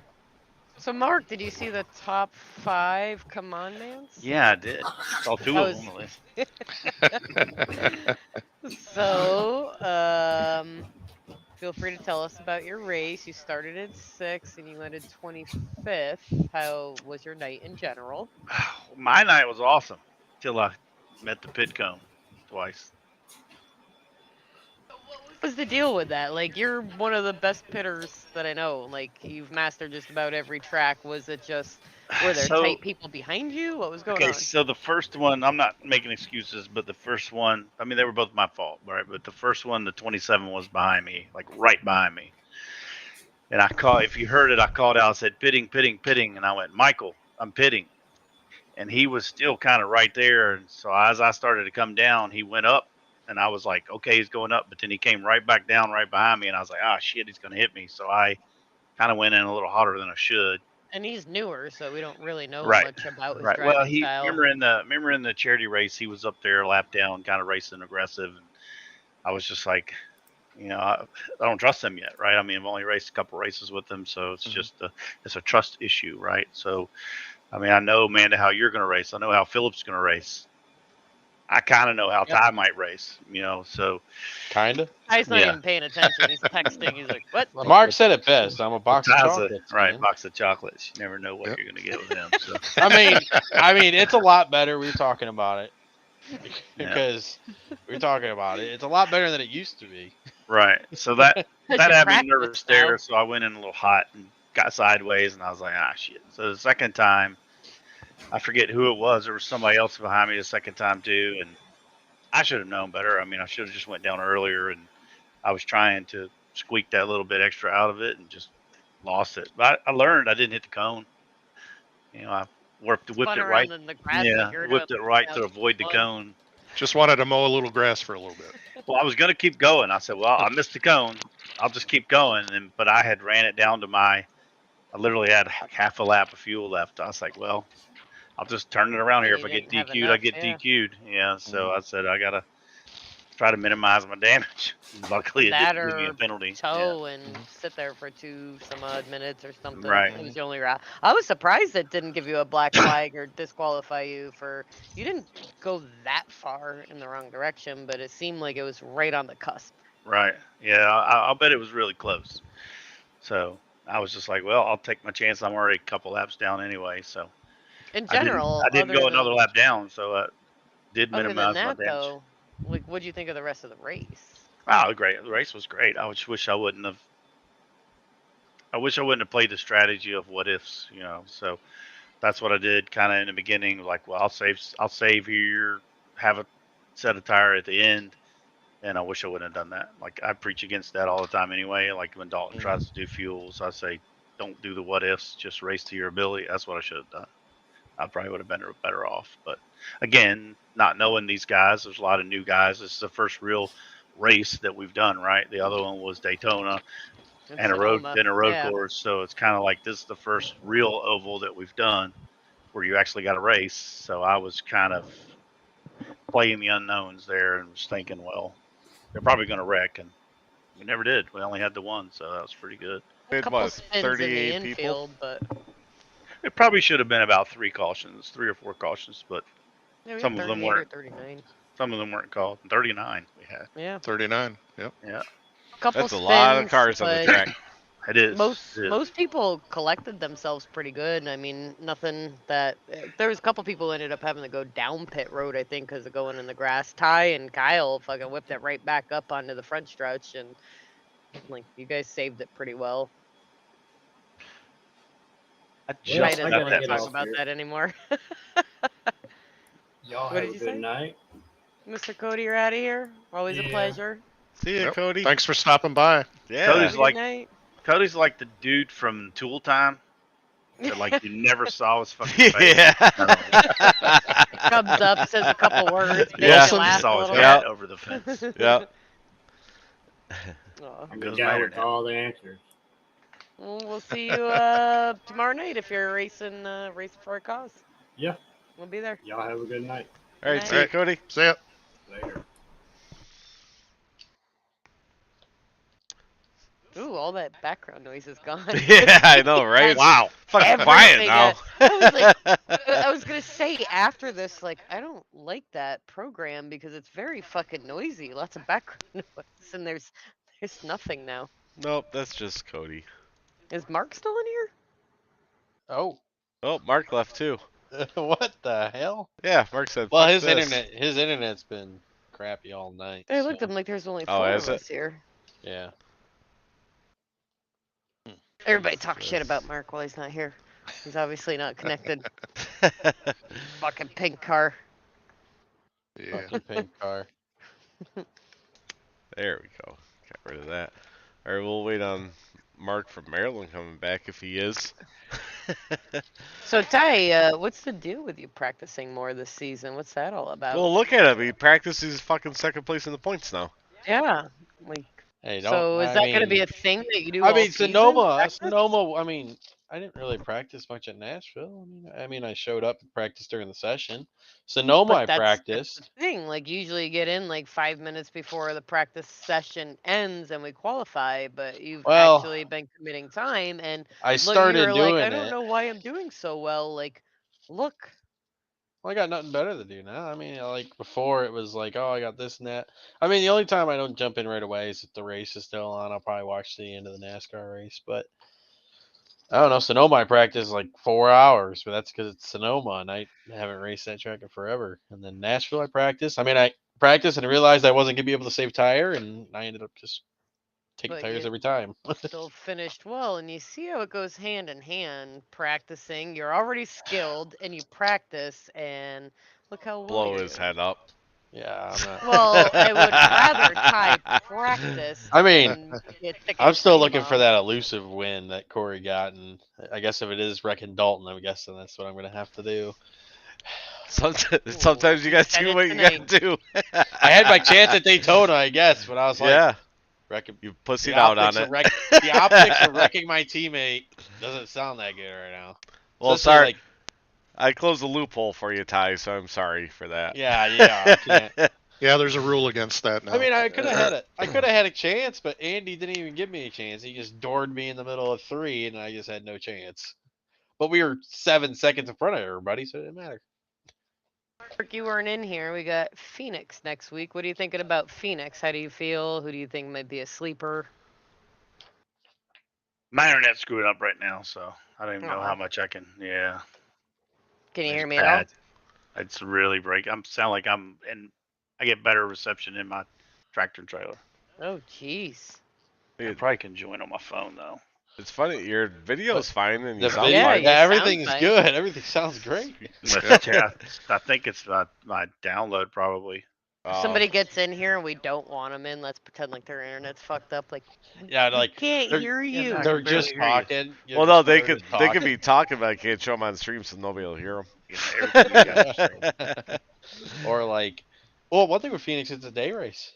G: So Mark, did you see the top 5 commandments?
N: Yeah, I did. Saw 2 of them at least.
G: So, feel free to tell us about your race. You started at 6th and you ended 25th. How was your night in general?
N: My night was awesome till I met the pit cone twice.
G: What was the deal with that? Like, you're one of the best pitters that I know. Like, you've mastered just about every track. Was it just, were there tight people behind you? What was going on?
N: Okay, so the first one, I'm not making excuses, but the first one, I mean, they were both my fault, right? But the first one, the 27 was behind me, like right behind me. And I called, if you heard it, I called out, I said, pitting, pitting, pitting. And I went, Michael, I'm pitting. And he was still kind of right there. And so as I started to come down, he went up. And I was like, okay, he's going up. But then he came right back down right behind me. And I was like, ah, shit, he's going to hit me. So I kind of went in a little hotter than I should.
G: And he's newer, so we don't really know
N: Right.
G: much about his
N: Right. Well,
G: driving
N: he
G: style.
N: remember in the charity race, he was up there lap down, kind of racing aggressive. And I was just like, I don't trust him yet, right? I mean, I've only raced a couple races with him, so it's just it's a trust issue, right? So, I mean, I know, Amanda, how you're going to race. I know how Philip's going to race. I kind of know how Ty might race, so.
K: Kind of?
G: Ty's not even paying attention. He's texting. He's like, what?
K: Mark said it best. I'm a box of
N: Ty's
K: chocolates.
N: right,
K: man.
N: box of chocolates. You never know what you're going to get with him. So.
K: I mean, it's a lot better. We're talking about it. Because we're talking about it. It's a lot better than it used to be.
N: Right. So that had me nervous there. So I went in a little hot and got sideways, and I was like, ah, shit. So the second time, I forget who it was. There was somebody else behind me the second time too, and I should have known better. I mean, I should have just went down earlier, and I was trying to squeak that little bit extra out of it and just lost it. But I learned I didn't hit the cone. I whipped it right. Whipped it right to avoid the cone.
E: Just wanted to mow a little grass for a little bit.
N: Well, I was going to keep going. I said, well, I missed the cone. I'll just keep going. But I had ran it down to I literally had half a lap of fuel left. I was like, well, I'll just turn it around here. If I get DQ'd, I get DQ'd. Yeah. So I said, I got to try to minimize my damage. Luckily, it didn't give me a penalty.
G: Tow and sit there for some odd minutes or something.
N: Right.
G: It was the only route. I was surprised it didn't give you a black flag or disqualify you for. You didn't go that far in the wrong direction, but it seemed like it was right on the cusp.
N: Right. Yeah. I'll bet it was really close. So I was just like, well, I'll take my chance. I'm already a couple laps down anyway. So
G: in general,
N: I didn't go another lap down. So I did minimize my damage.
G: Though, like, what do you think of the rest of the race?
N: Oh, great! The race was great. I just wish I wouldn't have. I wish I wouldn't have played the strategy of what ifs. So that's what I did kind of in the beginning. Like, well, I'll save here, have a set of tire at the end, and I wish I wouldn't have done that. Like, I preach against that all the time anyway. Like when Dalton tries to do fuels, I say, don't do the what ifs. Just race to your ability. That's what I should have done. I probably would have been better off. But again, not knowing these guys, there's a lot of new guys. This is the first real race that we've done, right? The other one was Daytona and a road course. So it's kind of like this is the first real oval that we've done where you actually got a race. So I was kind of playing the unknowns there and was thinking, well, they're probably going to wreck, and we never did. We only had the one, so that was pretty good.
G: A couple spins 38 in the infield, but
N: it probably should have been about 3 or 4 cautions, but some of them weren't.
G: 39.
N: Some of them weren't called. 39 we had.
G: Yeah.
E: 39. Yep.
N: Yeah.
J: That's a lot of cars on the track.
N: It is.
G: Most people collected themselves pretty good. I mean, nothing that there was a couple people who ended up having to go down pit road, I think, because of going in the grass. Ty and Kyle fucking whipped it right back up onto the front stretch, and like you guys saved it pretty well. I don't want to talk about that anymore.
L: Y'all have a good night.
G: Mr. Cody, you're out of here. Always a pleasure.
F: See you, Cody.
E: Thanks for stopping by.
F: Yeah.
N: Cody's like the dude from Tool Time that like you never saw his fucking face.
J: Yeah.
G: Comes up, says a couple words.
J: Yeah.
N: Saw his hat over the fence.
J: Yeah.
L: I'm down with all the answers.
G: Well, we'll see you tomorrow night if you're racing for a cause.
L: Yeah.
G: We'll be there.
L: Y'all have a good night.
F: All right, see you, Cody.
E: See ya.
L: Later.
G: Ooh, all that background noise is gone.
J: Yeah, I know, right?
N: Wow.
J: Fucking quiet now.
G: I was gonna say after this, like, I don't like that program because it's very fucking noisy. Lots of background noise, and there's nothing now.
J: Nope, that's just Cody.
G: Is Mark still in here?
J: Oh, Mark left too.
K: What the hell?
J: Yeah, Mark said.
K: Well, his internet's been crappy all night.
G: Hey, look, I'm like, there's only 4 of us here.
K: Yeah.
G: Everybody talk shit about Mark while he's not here. He's obviously not connected. Fucking pink car.
E: Yeah.
K: Fucking pink car.
J: There we go. Got rid of that. All right, we'll wait on Mark from Maryland coming back if he is.
G: So Ty, what's the deal with you practicing more this season? What's that all about?
J: Well, look at him. He practices fucking second place in the points now.
G: Yeah, like.
K: Hey,
G: So is that going to be a thing that you do?
K: I
G: all
K: mean,
G: season?
K: Sonoma. I mean, I didn't really practice much at Nashville. I mean, I showed up and practiced during the session. Sonoma, I practiced.
G: That's the thing. Like usually you get in like 5 minutes before the practice session ends and we qualify, but you've actually been committing time. And
K: I started
G: you're
K: doing
G: like, I
K: it.
G: don't know why I'm doing so well. Like, look.
K: Well, I got nothing better to do now. I mean, like before, it was like, oh, I got this and that. I mean, the only time I don't jump in right away is if the race is still on. I'll probably watch the end of the NASCAR race. But I don't know. Sonoma, I practice like 4 hours, but that's because it's Sonoma, and I haven't raced that track in forever. And then Nashville, I practice. I mean, I practiced and realized I wasn't gonna be able to save tire, and I ended up just taking tires every time.
G: Still finished well, and you see how it goes hand in hand. Practicing, you're already skilled, and you practice, and look how well
J: Blow
G: you're
J: his
G: doing.
J: head up.
K: Yeah, I'm not.
G: Well, I would rather Ty practice.
K: I mean,
G: than get thick
K: I'm
G: and
K: still
G: clean
K: looking
G: off.
K: for that elusive win that Corey got, and I guess if it is wrecking Dalton, I'm guessing that's what I'm gonna have to do.
J: Sometimes you gotta do what you gotta do.
K: I had my chance at Daytona, I guess, but I was like,
J: yeah,
K: wrecking.
J: You pussied out on it.
K: The optics of wrecking my teammate doesn't sound that good right now.
J: Well,
K: Especially,
J: sorry.
K: like,
J: I closed the loophole for you, Ty, so I'm sorry for that.
K: Yeah, I can't.
E: Yeah, there's a rule against that now.
K: I mean, I could have had a chance, but Andy didn't even give me a chance. He just doored me in the middle of 3, and I just had no chance. But we were 7 seconds in front of everybody, so it didn't matter.
G: Mark, you weren't in here. We got Phoenix next week. What are you thinking about Phoenix? How do you feel? Who do you think might be a sleeper?
N: My internet's screwed up right now, so I don't even know
G: Aw.
N: how much I can. Yeah.
G: Can you
N: It's
G: hear me at all?
N: bad. It's really sound like I'm in. I get better reception in my tractor trailer.
G: Oh, jeez.
N: I probably can join on my phone though.
J: It's funny. Your video's fine and
K: The
J: you sound
K: video,
J: fine.
K: everything's good. Everything sounds great.
N: Yeah, I think it's my download probably.
G: If somebody gets in here and we don't want them in, let's pretend like their internet's fucked up. Like,
K: Yeah, like
G: can't hear you.
K: They're just talking.
J: Well, no, they
K: They're
J: could
K: just
J: they could
K: talking.
J: be talking, but I can't show them on stream, so nobody will hear them.
K: Or like, well, one thing with Phoenix, it's a day race.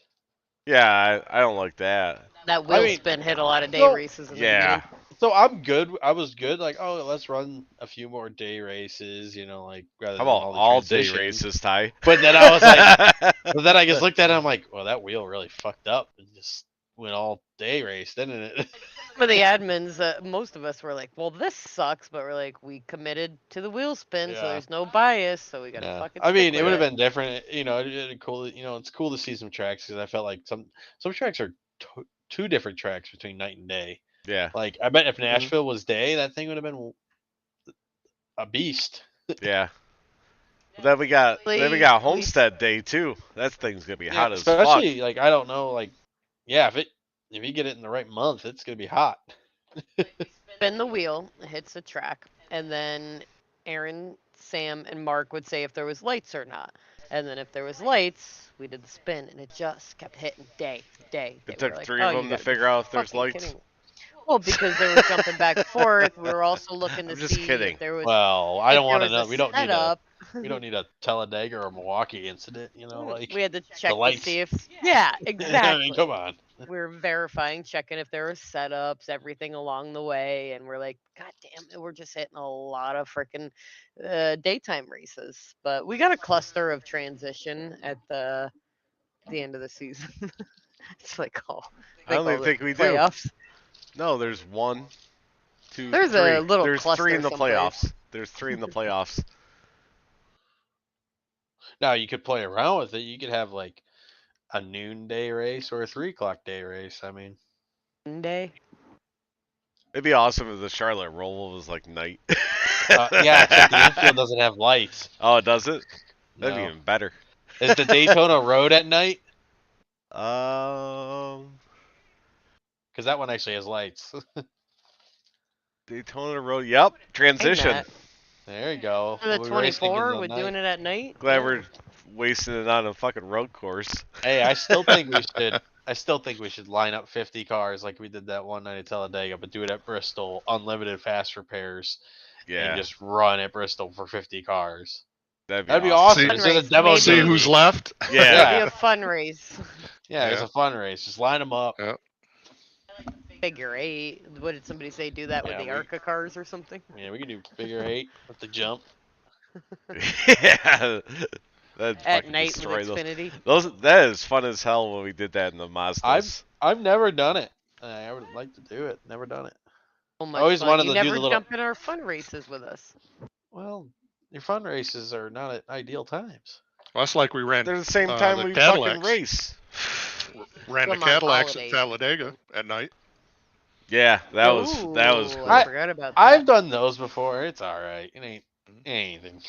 J: Yeah, I don't like that.
G: That wheel spin hit a lot of day races in the
J: Yeah.
G: beginning.
K: So I'm good. I was good. Like, oh, let's run a few more day races. Like rather
J: How
K: than
J: about
K: the
J: all day
K: transition.
J: races, Ty?
K: But then I was like, but then I just looked at it. I'm like, well, that wheel really fucked up and just went all day race, didn't it?
G: For the admins, most of us were like, well, this sucks, but we're like, we committed to the wheel spin, so
K: Yeah.
G: there's no bias, so we gotta
K: Yeah.
G: fucking
K: I mean,
G: stick
K: it would
G: with
K: have been different. It'd cool. It's cool to see some tracks because I felt like some tracks are two different tracks between night and day.
J: Yeah.
K: Like I bet if Nashville was day, that thing would have been a beast.
J: Yeah. Then we got Homestead Day too. That thing's gonna be hot as fuck.
K: Especially like I don't know, like if you get it in the right month, it's gonna be hot.
G: Spin the wheel, it hits the track, and then Aaron, Sam, and Mark would say if there was lights or not. And then if there was lights, we did the spin, and it just kept hitting day.
J: It took 3 of them to figure out if there's lights.
G: Well, because they were jumping back and forth. We were also looking to
J: I'm just
G: see
J: kidding.
G: if there was.
K: Well, I don't
G: want
K: to know. We don't need a Talladega or a Milwaukee incident. Like
G: we had to check
K: the lights.
G: to see if. Yeah, exactly.
K: I mean, come on.
G: We were verifying, checking if there were setups, everything along the way, and we're like, God damn it, we're just hitting a lot of freaking daytime races. But we got a cluster of transition at the end of the season. It's like
J: I don't even think we
G: playoffs.
J: do. No, there's 1, 2,
G: There's
J: 3.
G: a little
J: There's
G: cluster
J: 3 in the
G: someplace.
J: playoffs. There's 3 in the playoffs.
K: Now you could play around with it. You could have like a noonday race or a 3 o'clock day race. I mean,
G: day.
J: It'd be awesome if the Charlotte Roval was like night.
K: Yeah, except the infield doesn't have lights.
J: Oh, does it? That'd be
K: No.
J: even better.
K: Is the Daytona Road at night?
J: Um,
K: Because that one actually has lights.
J: Daytona Road. Yep. Transition.
G: Matt.
K: There you go.
G: For the
K: We'll be racing
G: 24,
K: in
G: we're
K: the
G: doing
K: night.
G: it at night.
J: Glad we're wasting it on a fucking road course.
K: Hey, I still think we should I still think we should line up 50 cars like we did that one night at Talladega, but do it at Bristol, unlimited fast repairs,
J: Yeah.
K: and just run at Bristol for 50 cars.
J: That'd
K: That'd be
J: awesome.
K: awesome.
G: Fun
K: Instead of
G: race,
K: demo
G: maybe.
E: See who's
K: derby.
E: left.
J: Yeah.
G: Maybe a fun race.
K: Yeah, it's a fun race. Just line them up.
E: Yep.
G: Figure 8. What did somebody say? Do that with
K: Yeah,
G: the ARCA cars or something?
K: Yeah, we can do figure 8 with the jump.
J: Yeah. That'd
G: At
J: fucking
G: night with
J: destroy
G: Xfinity.
J: That is fun as hell when we did that in the Mazdas.
K: I've never done it. I would like to do it. Never done it.
G: So
K: I
G: much
K: always
G: fun.
K: wanted
G: You
K: to do
G: never
K: the little.
G: jump in our fun races with us.
K: Well, your fun races are not at ideal times.
E: Well, that's like we ran.
J: They're the same time
E: the
J: we
E: Cadillacs.
J: fucking race.
E: Ran the
G: Come on,
E: Cadillacs at
G: holidays.
E: Talladega at night.
J: Yeah, that was
G: Ooh,
J: cool.
G: I forgot about that.
K: I've done those before. It's all right. It ain't anything.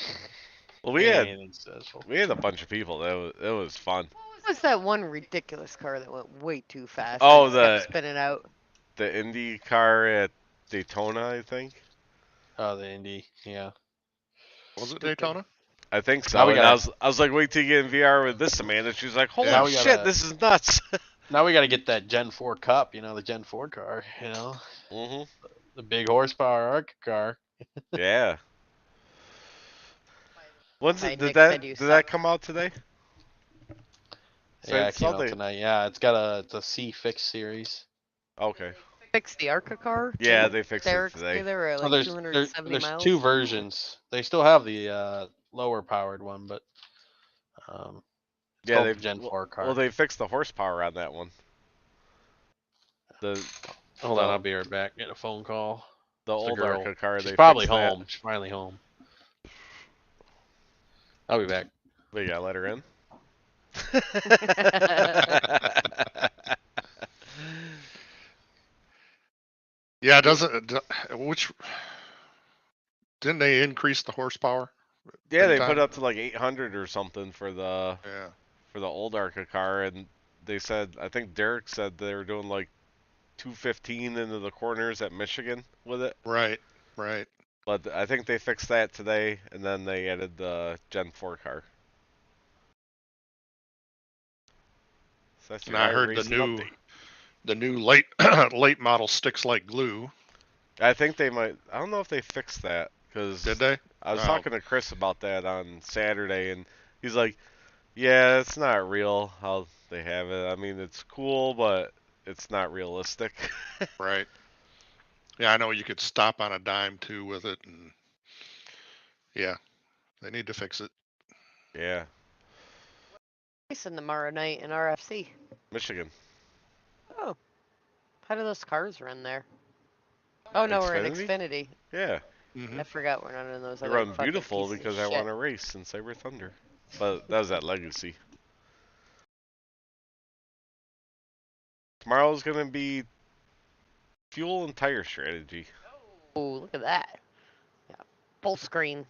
J: Well, we had
K: anything stressful.
J: a bunch of people. It was fun.
G: What was that one ridiculous car that went way too fast?
J: Oh,
G: and kept spinning out.
J: The Indy car at Daytona, I think.
K: Oh, the Indy. Yeah.
E: Was it Daytona?
J: I think so.
K: Now we
J: And
K: gotta-
J: I was like, wait till you get in VR with this, Amanda. She was like, holy
K: Now we
J: shit,
K: gotta-
J: this is nuts.
K: Now we got to get that Gen 4 Cup. The Gen 4 car.
J: Mm-hmm.
K: The big horsepower ARCA car.
J: Yeah. When's
G: Hey,
J: it?
G: Nick
J: Did
G: said you
J: that
G: suck.
J: come out today?
K: Yeah, it came out
J: Sunday.
K: tonight. Yeah, it's a C fix series.
J: Okay.
G: Fixed the ARCA car?
J: Yeah, they fixed it
G: Derek
J: today.
G: They were
K: So
G: like
K: there's
G: 270
K: there's
G: miles.
K: two versions. They still have the lower powered one, but it's
J: Yeah,
K: called
J: they
K: the Gen 4 car.
J: Well, they fixed the horsepower on that one.
K: Hold on, I'll be right back. Get a phone call.
J: The
K: It's a
J: old
K: girl.
J: ARCA car.
K: She's
J: they
K: probably
J: fixed that.
K: home. She's finally home. I'll be back.
J: We gotta let her in.
E: Yeah, which didn't they increase the horsepower?
J: Yeah, they
E: Anytime?
J: put it up to like 800 or something for the
E: Yeah.
J: old ARCA car, and they said, I think Derek said they were doing like 215 into the corners at Michigan with it.
E: Right. Right.
J: But I think they fixed that today, and then they added the Gen 4 car. So that's
E: And
J: your
E: I heard
J: iRacing update.
E: the new late late model sticks like glue.
J: I think they might. I don't know if they fixed that because
E: Did they?
J: I was
E: Oh.
J: talking to Chris about that on Saturday, and he's like, "Yeah, it's not real how they have it. I mean, it's cool, but it's not realistic."
E: Right. Yeah, I know you could stop on a dime too with it, and yeah, they need to fix it.
J: Yeah,
G: Racing tomorrow night in RFC.
J: Michigan.
G: Oh. How do those cars run there? Oh, no, we're in Xfinity.
J: Yeah.
E: Mm-hmm.
G: I forgot we're not in those
J: They
G: other
J: run
G: fucking
J: beautiful
G: pieces
J: because
G: of
J: I
G: shit.
J: want to race in Cyber Thunder. But that was at Legacy. Tomorrow's going to be fuel and tire strategy.
G: Oh, look at that. Yeah. Full screen.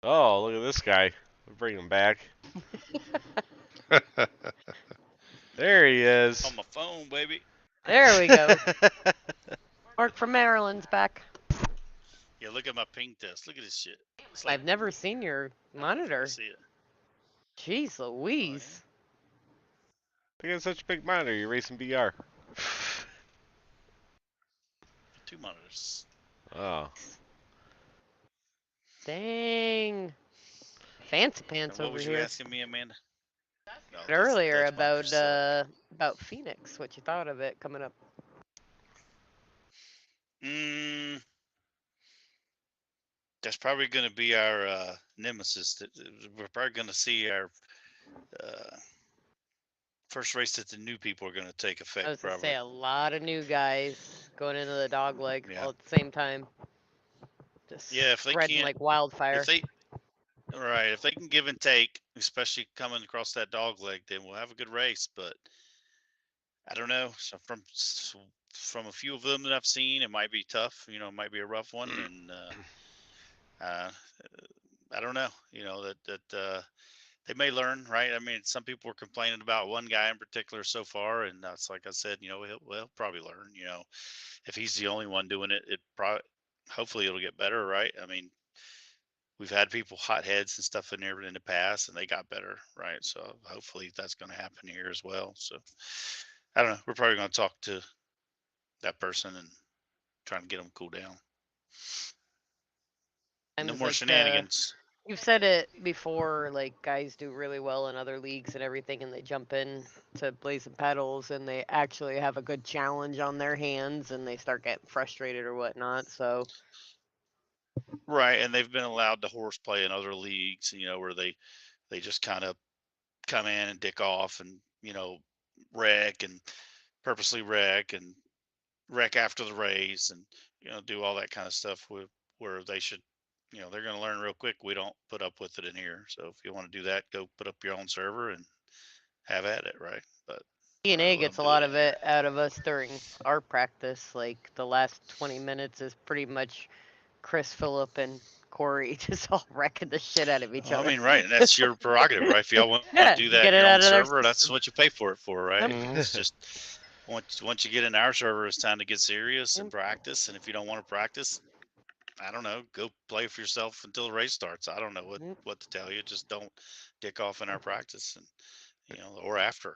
J: Oh, look at this guy. We'll bring him back. There he is.
N: On my phone, baby.
G: There we go. Mark from Maryland's back.
N: Yeah, look at my ping test. Look at this shit. It's
G: I've never seen your monitor.
N: see it.
G: Jeez Louise.
J: Look at such a big monitor. You're racing VR.
N: 2 monitors.
J: Oh.
G: Dang. Fancy pants
N: What
G: over
N: was you
G: here.
N: asking me, Amanda? No,
G: Earlier
N: that's mine,
G: about Phoenix, what you thought of it coming up.
N: That's probably going to be our nemesis. We're probably going to see our first race that the new people are going to take effect.
G: I was going to
N: Probably.
G: say a lot of new guys going into the dog leg
N: Yeah.
G: all at the same time. Just
N: Yeah, if they
G: spreading
N: can't-
G: like wildfire.
N: If they can give and take, especially coming across that dog leg, then we'll have a good race. But I don't know. So from a few of them that I've seen, it might be tough. It might be a rough one, and I don't know. That they may learn, right? I mean, some people were complaining about one guy in particular so far, and that's like I said. He'll probably learn. If he's the only one doing it, hopefully it'll get better, right? I mean, we've had people hot heads and stuff in there in the past, and they got better, right? So hopefully that's going to happen here as well. So I don't know. We're probably going to talk to that person and try and get them cool down. No more shenanigans.
G: You've said it before, like guys do really well in other leagues and everything, and they jump in to Blazing Pedals, and they actually have a good challenge on their hands, and they start getting frustrated or whatnot. So,
N: right, and they've been allowed to horseplay in other leagues, where they just kind of come in and dick off and wreck and purposely wreck after the race and do all that kind of stuff where they should. They're going to learn real quick. We don't put up with it in here. So if you want to do that, go put up your own server and have at it, right? But
G: T&A gets a lot of it out of us during our practice. Like the last 20 minutes is pretty much Chris, Phillip, and Corey just all wrecking the shit out of each other.
N: I mean, right, and that's your prerogative, right? If y'all want to do that in your own server, that's what you pay for it for, right? It's just once you get in our server, it's time to get serious and practice. And if you don't want to practice, I don't know, go play for yourself until the race starts. I don't know what to tell you. Just don't dick off in our practice, and or after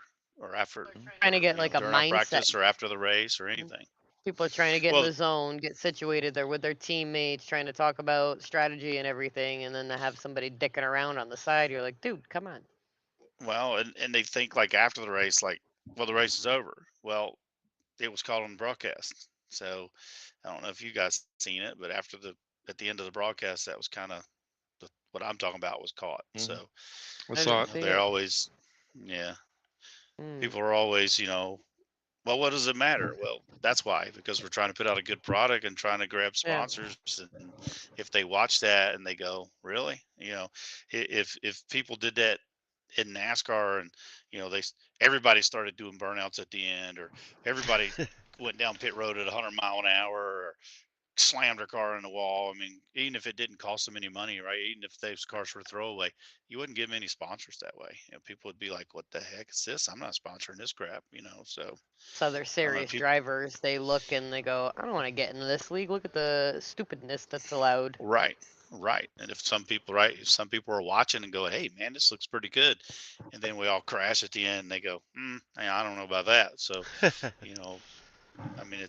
G: trying to get like a mindset
N: practice or after the race or anything.
G: People are trying to get in the zone, get situated there with their teammates, trying to talk about strategy and everything, and then to have somebody dicking around on the side, you're like, dude, come on.
N: Well, and they think like after the race, like, well, the race is over. Well, it was called on the broadcast. So I don't know if you guys seen it, but at the end of the broadcast, that was kind of what I'm talking about was caught. So
E: I saw it.
N: They're always, people are always, well, what does it matter? Well, that's why, because we're trying to put out a good product and trying to grab sponsors. And if they watch that and they go, really, if people did that in NASCAR and, everybody started doing burnouts at the end, or everybody went down pit road at 100 mile an hour, or slammed their car in the wall. I mean, even if it didn't cost them any money, right? Even if those cars were throwaway, you wouldn't get many sponsors that way. People would be like, what the heck is this? I'm not sponsoring this crap,
G: So they're serious drivers. They look and they go, I don't want to get into this league. Look at the stupidness that's allowed.
N: Right. And if some people are watching and going, hey, man, this looks pretty good. And then we all crash at the end and they go, I don't know about that. So, I mean,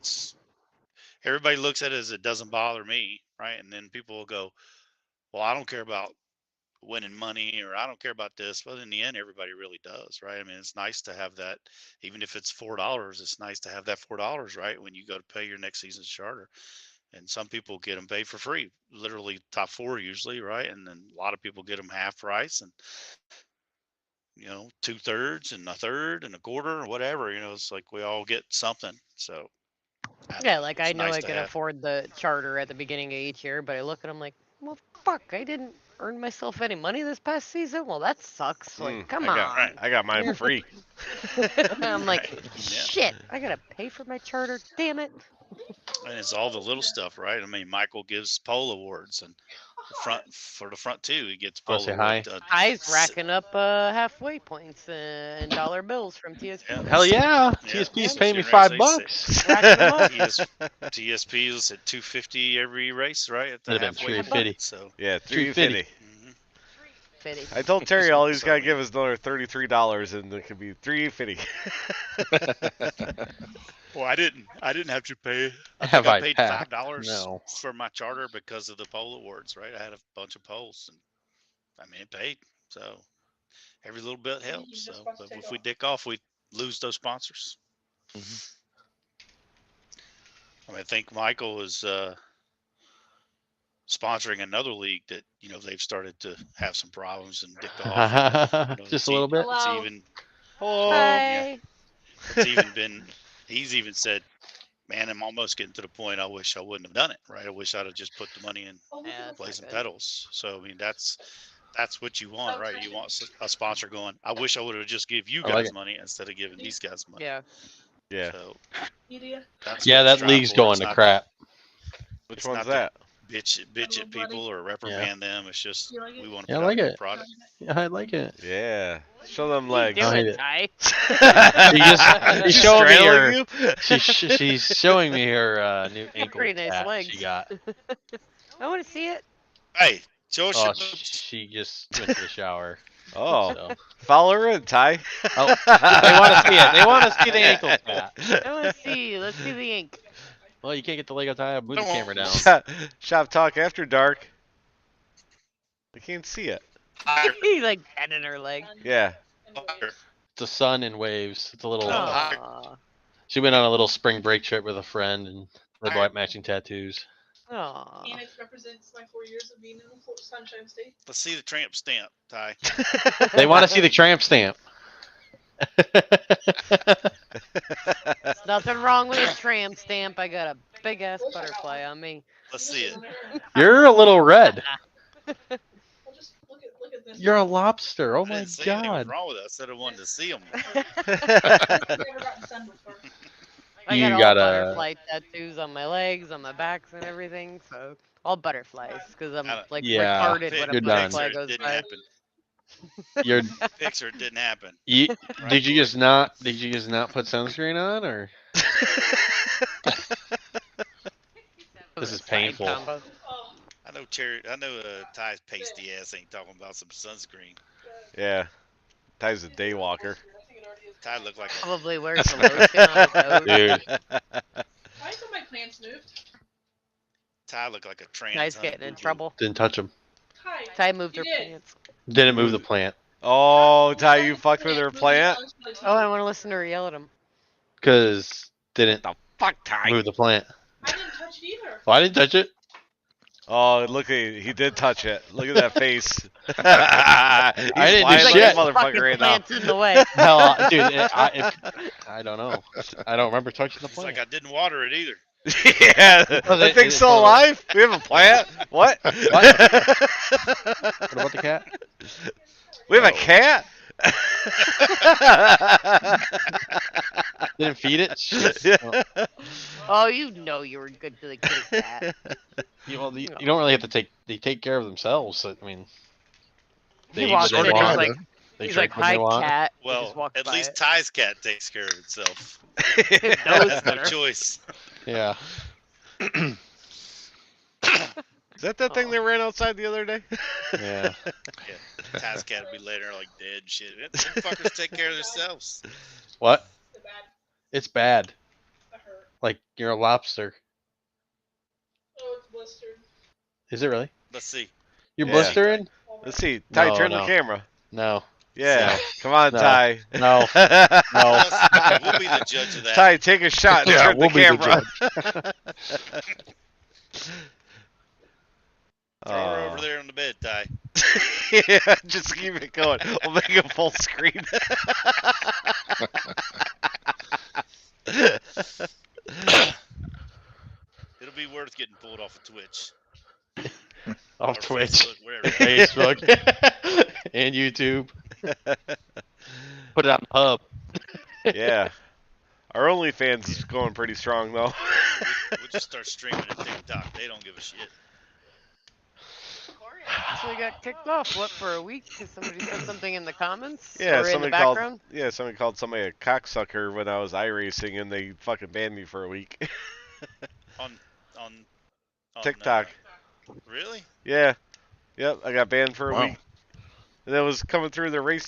N: everybody looks at it as it doesn't bother me, right? And then people will go, well, I don't care about winning money, or I don't care about this. But in the end, everybody really does, right? I mean, it's nice to have that, even if it's $4, it's nice to have that $4, right? When you go to pay your next season's charter. And some people get them paid for free, literally top 4 usually, right? And then a lot of people get them half price and, 2/3 and a third and a quarter or whatever, it's like we all get something. So
G: yeah, like I know I can afford the charter at the beginning of each year, but I look at them like, well, fuck, I didn't earn myself any money this past season. Well, that sucks. Like, come on.
J: I got mine free.
G: I'm like, shit, I gotta pay for my charter. Damn it.
N: And it's all the little stuff, right? I mean, Michael gives pole awards, and for the front two, he gets pole awards.
G: I's racking up halfway points and dollar bills from TSP.
O: Hell yeah! TSP's paying me $5.
N: TSP is at $250 every race, right? At the halfway
O: point.
N: So
J: yeah, $350. I told Terry all he's got to give is another $33, and it could be $350.
N: Well, I didn't have to pay. I paid $5 for my charter because of the pole awards, right? I had a bunch of poles, and I mean, it paid. So every little bit helps. So, but if we dick off, we lose those sponsors. I mean, I think Michael is sponsoring another league that they've started to have some problems and dick off.
O: Just a little bit.
N: It's even.
G: Hi.
N: It's even been. He's even said, man, I'm almost getting to the point I wish I wouldn't have done it, right? I wish I'd have just put the money in Blazing Pedals. So, I mean, that's what you want, right? You want a sponsor going, I wish I would have just give you guys money instead of giving these guys money.
G: Yeah.
N: So,
O: that league's going to crap.
J: Which one's that?
N: Bitch at people or reprimand them. It's just we want to
O: put
N: out a good
O: it.
N: product.
O: Yeah, I like it.
J: Yeah. Show them legs.
O: He's showing me her. She's showing me her new ankle
G: pretty nice legs.
O: she got.
G: I want to see it.
N: Hey,
O: Oh, she just went to the shower.
J: Oh,
O: So.
J: follow her in, Ty.
O: Oh, they want to see it. They want to see the ankle fat.
G: Let's see the ink.
O: Well, you can't get the Lego Ty. Move the camera down.
J: Shop Talk after dark. I can't see it.
G: He like bending her leg.
J: Yeah.
O: It's a sun and waves. It's a little.
G: Aww.
O: She went on a little spring break trip with a friend and they bought matching tattoos.
G: Aww.
P: And it represents my 4 years of being in the Sunshine State.
Q: Let's see the tramp stamp, Ty.
O: They want to see the tramp stamp.
G: There's nothing wrong with a tram stamp. I got a big ass butterfly on me.
Q: Let's see it.
O: You're a little red.
P: Look at this.
O: You're a lobster. Oh
Q: I
O: my
Q: didn't say anything was
O: god.
Q: wrong with it. I said I wanted to see them.
G: I got all butterfly tattoos on my legs, on my backs, and everything. So all butterflies, because I'm like retarded when a butterfly goes by.
O: You're
Q: Picture it didn't happen.
O: Did you just not put sunscreen on, or this is painful?
Q: I know Ty's pasty ass ain't talking about some sunscreen.
J: Yeah. Ty's a day walker.
Q: Ty looked like
G: probably wears some lotion on his nose.
O: Dude.
P: Why is my plants moved?
Q: Ty looked like a trans.
G: Ty's getting in trouble.
O: Didn't touch him.
G: Ty moved her pants.
O: Didn't move the plant.
J: Oh, Ty, you fucked with her plant?
G: Oh, I want to listen to her yell at him.
O: Cause didn't
J: fuck Ty
O: move the plant.
P: I didn't touch it either.
O: Well, I didn't touch it.
J: Oh, look, he did touch it. Look at that face. He's
O: I didn't do shit.
J: Motherfucker right now.
G: In the way.
O: Hell, dude, I don't know. I don't remember touching the
Q: It's
O: plant.
Q: like I didn't water it either.
J: Yeah, that thing's still alive? We have a plant? What?
O: What about the cat?
J: We have a cat?
O: Didn't feed it? Shit.
G: Oh, you know you were good to the kitty cat.
O: You don't really have to they take care of themselves. I mean,
G: He
O: eat
G: walks
O: what
G: in,
O: they want.
G: he's
O: They
G: like,
O: drink when they
G: hi,
O: want.
G: cat. He
Q: Well,
G: just walks
Q: at
G: by
Q: least
G: it.
Q: Ty's cat takes care of itself.
G: It knows
Q: That's no
G: better.
Q: choice.
O: Yeah.
J: Is that thing they ran outside the other day?
O: Yeah.
Q: Yeah. Ty's cat would be laying there like dead and shit. Them fuckers take care of themselves.
O: What? It's bad. Like you're a lobster.
P: Oh, it's blistered.
O: Is it really?
Q: Let's see.
O: You're
J: Yeah.
O: blistering?
J: Let's see. Ty,
O: No,
J: turn
O: no.
J: the camera.
O: No.
J: Yeah.
O: No.
J: Come on,
O: No.
J: Ty.
O: No. No.
Q: We'll be the judge of that.
J: Ty, take a shot and
O: Yeah,
J: turn
O: we'll
J: the
O: be the
J: camera.
Q: Throw her over there on the bed, Ty.
J: Yeah, just keep it going. We'll make a full screen.
Q: It'll be worth getting pulled off of Twitch.
O: Off
Q: Or
O: Twitch,
Q: Facebook, wherever.
O: Facebook, and YouTube. Put it on Hub.
J: Yeah. Our OnlyFans is going pretty strong, though.
Q: We'll just start streaming at TikTok. They don't give a shit.
G: So we got kicked off, what, for a week? Because somebody said something in the comments?
J: Yeah,
G: or in the
J: somebody
G: background?
J: called somebody a cocksucker when I was iRacing, and they fucking banned me for a week.
Q: On
J: TikTok.
Q: Really?
J: Yeah. Yep, I got banned for a
Q: Wow.
J: week. And it was coming through the race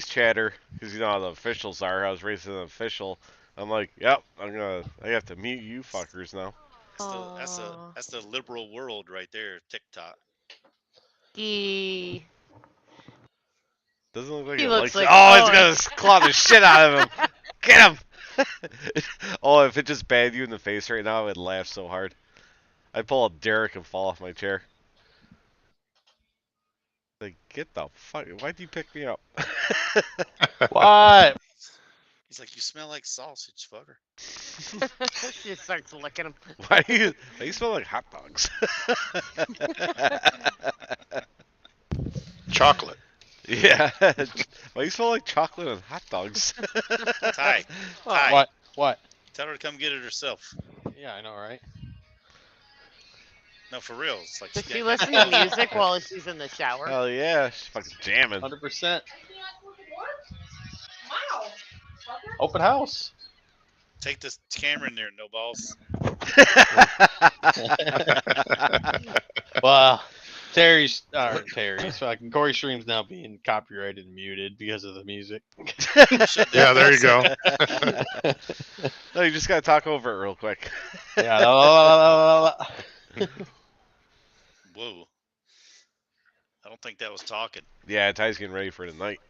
J: chatter, because you know how the officials are. I was racing an official. I'm like, yep, I have to mute you fuckers now.
Q: That's the liberal world right there, TikTok.
G: He
J: Doesn't look like
G: He
J: it
G: looks
J: likes
G: like-
J: Oh,
G: oh,
J: it's gonna claw the shit out of him. Get him! Oh, if it just banned you in the face right now, I would laugh so hard. I'd pull up Derek and fall off my chair. Like, get the fuck... Why'd you pick me up?
O: What?
Q: He's like, you smell like sausage, fucker.
G: she just starts licking him.
J: Why do you smell like hot dogs?
E: Chocolate.
J: Yeah. Why you smell like chocolate and hot dogs?
Q: Ty.
O: What?
Q: Tell her to come get it herself.
O: Yeah, I know, right?
Q: No, for real. It's like
G: Does she listen to music while she's in the shower?
J: Hell yeah, she's fucking jamming.
O: 100%.
P: Wow.
O: Open house.
Q: Take this camera in there, no balls.
O: Well,
K: Terry's fucking Corey stream's now being copyrighted and muted because of the music.
E: Yeah, there you go.
J: No, you just gotta talk over it real quick.
K: Yeah. La, la, la, la, la.
Q: Whoa. I don't think that was talking.
J: Yeah, Ty's getting ready for tonight.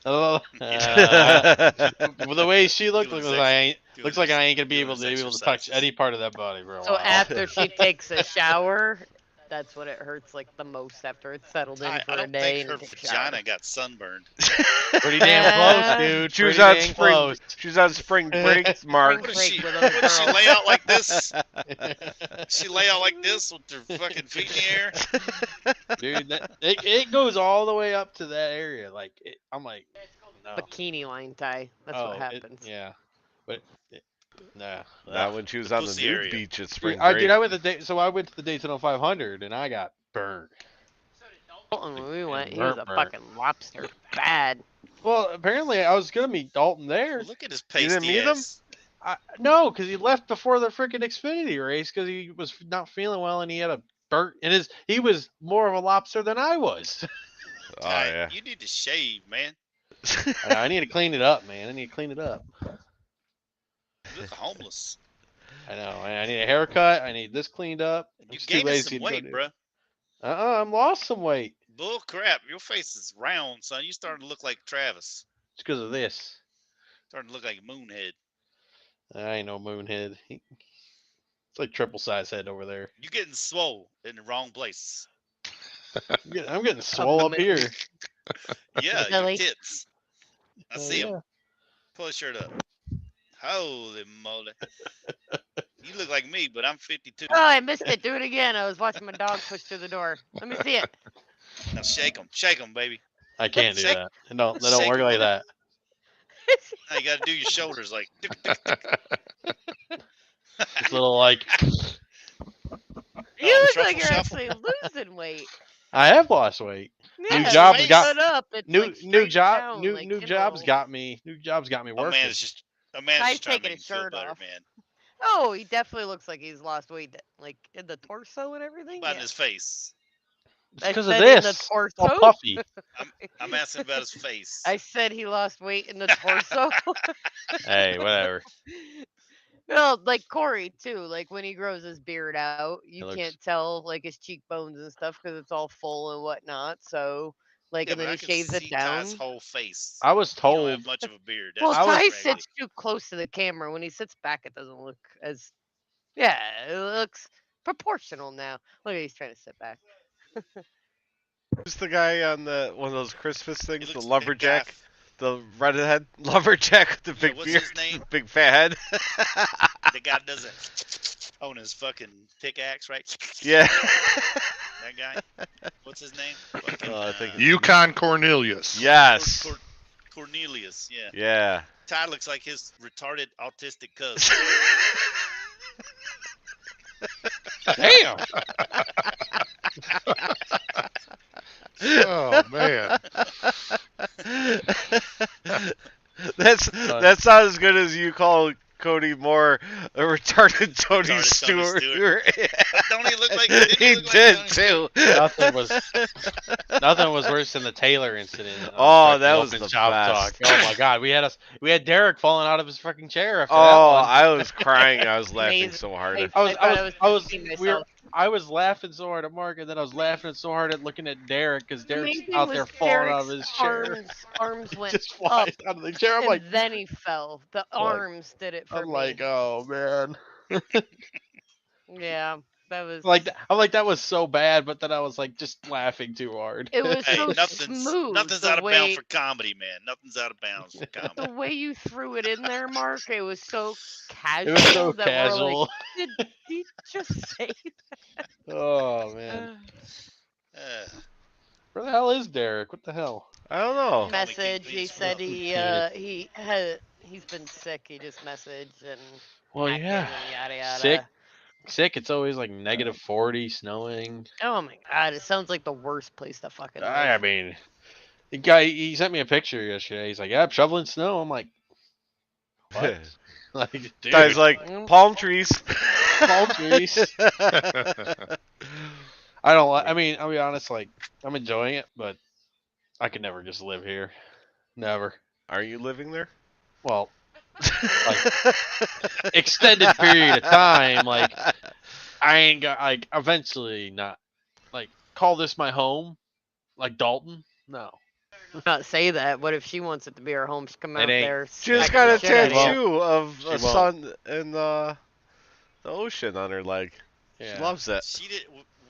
K: Well, the way she looked looks like I ain't gonna be able to touch any part of that body for a
G: So
K: while.
G: after she takes a shower, that's when it hurts like the most after it's settled in
Q: I
G: for a
Q: don't
G: day.
Q: think her
G: and you take a shower.
Q: vagina got sunburned.
K: Pretty damn close, dude.
J: She was
K: Pretty
J: on
K: dang
J: spring.
K: close.
J: She was on spring break, Mark.
Q: What does she lay out like this? She lay out like this with her fucking feet in the air?
K: Dude, it goes all the way up to that area. Like I'm like, no.
G: Bikini line tie. That's what happens.
K: Yeah, but nah.
J: Not when she was on the
Q: pussy
J: nude
Q: area.
J: beach at spring
K: I
J: break.
K: did. I went to the Daytona 500 and I got burned.
G: Dalton, when we went, he was a fucking lobster. Bad.
K: Well, apparently I was gonna meet Dalton there.
Q: Look at his
J: You
Q: pasty
J: didn't meet him?
Q: ass.
K: No, because he left before the freaking Xfinity race because he was not feeling well and he had a burnt. And he was more of a lobster than I was.
J: Oh yeah.
Q: You need to shave, man.
K: I need to clean it up, man. I need to clean it up.
Q: You look homeless.
K: I know. I need a haircut. I need this cleaned up.
Q: You
K: Just too
Q: gained
K: lazy
Q: some
K: to go
Q: weight,
K: do
Q: bro.
K: it. I'm lost some weight.
Q: Bull crap. Your face is round, son. You starting to look like Travis.
K: It's because of this.
Q: Starting to look like Moonhead.
K: I ain't no moonhead. It's like triple size head over there.
Q: You getting swole in the wrong place.
K: I'm getting swole up here.
Q: Yeah,
G: Really?
Q: your tits. I see
K: yeah.
Q: them. Pull his shirt up. Holy moly. You look like me, but I'm 52.
G: Oh, I missed it. Do it again. I was watching my dog push through the door. Let me see it.
Q: Now shake them. Shake them, baby.
K: I can't do
Q: Shake-
K: that. They don't
Q: shake
K: work
Q: it,
K: like
Q: woman.
K: that.
Q: Now you got to do your shoulders like.
K: It's a little like
G: You look
Q: truffle
G: like you're
Q: shuffle.
G: actually losing weight.
K: I have lost weight.
G: Yeah,
K: New jobs
G: when you
K: got
G: stood up, it's
K: new
G: like
K: new
G: straight
K: job
G: down,
K: new
G: like,
K: new
G: you
K: jobs
G: know.
K: got me
Q: A
K: working.
Q: man is just
G: Ty's
Q: trying to
G: taking
Q: make
G: his
Q: you feel
G: shirt
Q: better,
G: off.
Q: man.
G: Oh, he definitely looks like he's lost weight, like in the torso and everything.
Q: About
G: Yeah.
Q: his face.
G: I
K: because of
G: said in the
K: this. It's all
G: torso.
K: puffy.
Q: I'm asking about his face.
G: I said he lost weight in the torso.
K: Hey, whatever.
G: Well, like Corey too. Like when he grows his beard out, you
K: looks-
G: can't tell like his cheekbones and stuff because it's all full and whatnot. So like,
Q: Yeah,
G: and then
Q: but
G: he
Q: I can
G: shaves it
Q: see
G: down.
Q: Ty's whole face.
K: I was
Q: He don't
K: told
Q: have much of a beard.
G: Well,
Q: That's
G: Ty
Q: just raggedy.
G: sits too close to the camera. When he sits back, it doesn't look as. Yeah, it looks proportional now. Look, he's trying to sit back.
J: Who's the guy on one of those Christmas
Q: He
J: things? The
Q: looks
J: lumberjack,
Q: big
J: the redhead lumberjack with the
Q: Yeah,
J: big
Q: what's
J: beard,
Q: his name?
J: big fat head.
Q: The guy doesn't own his fucking pickaxe, right?
J: Yeah.
Q: That guy. What's his name? Fucking,
J: I think
E: Yukon Cornelius.
J: Yes.
Q: Cornelius. Yeah.
J: Yeah.
Q: Ty looks like his retarded autistic cousin.
K: Damn.
E: Oh man.
J: That's not as good as you call Cody Moore a retarded Tony
Q: Retarded
J: Stewart.
Q: Tony Stewart. Don't he look like? Didn't
J: He
Q: look like
J: did
Q: Tony
J: too.
K: Nothing was worse than the Taylor incident.
J: Oh,
K: on
J: that
K: freaking
J: was
K: Open
J: the
K: Shop
J: best.
K: Talk. Oh my God, we had Derek falling out of his freaking chair after that
J: Oh,
K: one.
J: I was crying. I was laughing
G: Amazing.
J: so hard.
K: I was laughing so hard at Mark, and then I was laughing so hard at looking at Derek because Derek's
G: Amazing
K: out
G: was
K: there falling out of
G: Derek's
K: his chair.
G: Arms went
K: Just
G: up,
K: flies out of the chair. I'm
G: and
K: like,
G: then he fell. The arms did it for
K: I'm
G: me.
K: like, oh man.
G: Yeah, that was
K: I'm like, that was so bad, but then I was like, just laughing too hard.
G: It was
Q: Hey,
G: so
Q: nothing's
G: smooth.
Q: out
G: the
Q: of
G: way,
Q: bounds for comedy, man. Nothing's out of bounds for comedy.
G: the way you threw it in there, Mark. It was so casual.
K: It was so
G: that we're
K: casual.
G: like, did he just say that?
K: Oh man.
Q: Uh,
K: Where the hell is Derek? What the hell?
J: I don't know.
G: Message. He said he's been sick. He just messaged and
K: Well,
G: acting
K: yeah.
G: and yada yada.
K: Sick. It's always like negative 40, snowing.
G: Oh my God! It sounds like the worst place to fucking live.
K: I mean, the guy he sent me a picture yesterday. He's like, "Yeah, I'm shoveling snow." I'm like, "What?" Like, dude,
J: Guy's like palm trees.
K: palm trees. I don't. I mean, I'll be honest. Like, I'm enjoying it, but I could never just live here. Never.
J: Are you living there?
K: Well, like extended period of time. Like, I ain't got like eventually not like call this my home, like Dalton. No.
G: Not say that. What if she wants it to be her home? She come
K: It
G: out
K: ain't.
G: there.
J: She just
G: smack
J: got
G: the
J: a
G: shit out of you.
J: tattoo of
K: She
J: a
K: won't.
J: sun in the ocean on her leg.
K: Yeah.
J: She loves it.
Q: She did.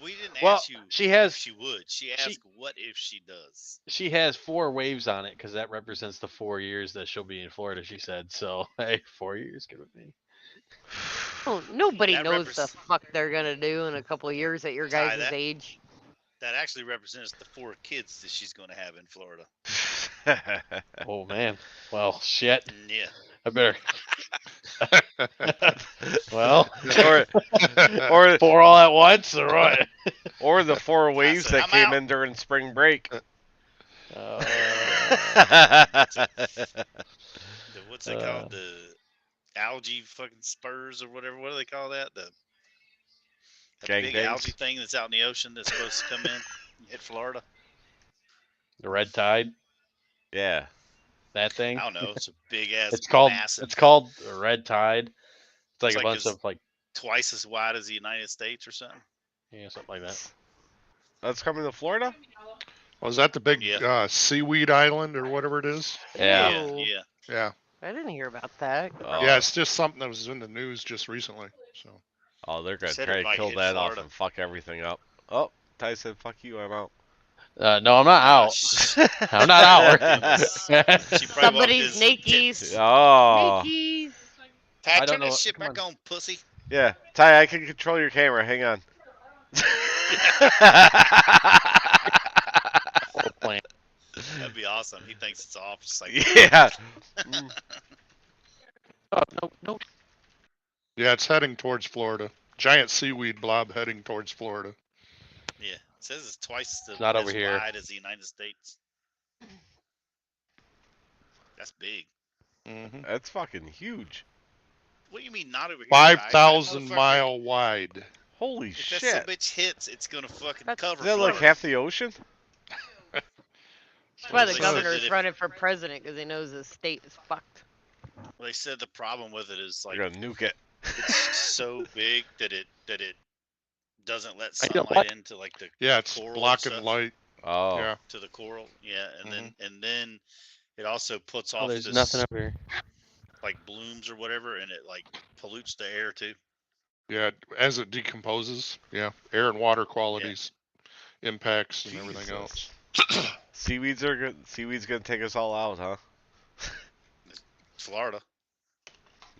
Q: We didn't
K: Well,
Q: ask you
K: she has.
Q: if she would. She asked, "What if she does?"
K: She has 4 waves on it because that represents the 4 years that she'll be in Florida. She said so. Hey, 4 years, good with me.
G: Oh, nobody
Q: That
G: knows the fuck they're gonna do in a couple of years at your
Q: Ty,
G: guys' age.
Q: That actually represents the 4 kids that she's going to have in Florida.
K: Oh man. Well, shit.
Q: Yeah.
K: I better. Well,
J: or
K: 4 all at once, or what?
J: Or the 4 waves that
Q: I'm
J: came
Q: out.
J: in during spring break.
Q: What's it called? The algae fucking spurs or whatever. What do they call that? The big
J: Gangbangs?
Q: algae thing that's out in the ocean that's supposed to come in hit Florida.
K: The red tide.
J: Yeah.
K: That thing.
Q: I don't know. It's a big ass.
K: It's called.
Q: massive,
K: It's called a red tide. It's like
Q: It's
K: a
Q: like
K: bunch
Q: it's
K: of like.
Q: twice as wide as the United States or something.
K: Yeah, something like that.
J: That's coming to Florida?
E: Was that the big seaweed island or whatever it is?
K: Yeah.
Q: Yeah.
E: Yeah.
G: I didn't hear about that.
E: Yeah, it's just something that was in the news just recently. So.
J: Oh, they're gonna
Q: Said
J: try
Q: it
J: to
Q: might
J: kill
Q: hit
J: that
Q: Florida.
J: off and fuck everything up. Oh, Ty said, "Fuck you, I'm out."
K: No, I'm not out. I'm not out.
G: Somebody's Nikes.
J: Oh.
G: Nikes.
Q: Ty,
K: I don't
Q: turn
K: know.
Q: that shit
K: Come
Q: back on, pussy.
J: Yeah, Ty, I can control your camera. Hang on.
Q: That'd be awesome. He thinks it's off. Just like
J: Yeah.
G: No.
E: Yeah, it's heading towards Florida. Giant seaweed blob heading towards Florida.
Q: Yeah, it says it's twice
K: not
Q: as
K: over here.
Q: wide as the United States. That's big.
E: Mm-hmm.
J: That's fucking huge.
Q: What do you mean not over here? Ty? That
E: 5,000
Q: motherfucker-
E: mile wide.
J: Holy
Q: If
J: shit.
Q: that bitch hits, it's gonna fucking cover.
J: Is that like
Q: Florida.
J: half the ocean?
G: That's why the
Q: They said
G: governor's
Q: that if-
G: running for president because he knows his state is fucked.
Q: Well, they said the problem with it is like
J: You're gonna nuke it.
Q: it's so big that it doesn't let
K: I don't
Q: sunlight
K: like-
Q: into like the
E: Yeah, it's
Q: coral and
E: blocking
Q: stuff,
E: light.
J: Oh.
E: Yeah.
Q: to the coral. Yeah, and then it also puts
K: Oh,
Q: off
K: there's
Q: this
K: nothing over here.
Q: like blooms or whatever, and it like pollutes the air too.
E: Yeah, as it decomposes. Yeah, air and water qualities, impacts, and everything else.
J: Seaweeds are good. Seaweed's gonna take us all out, huh?
Q: Florida.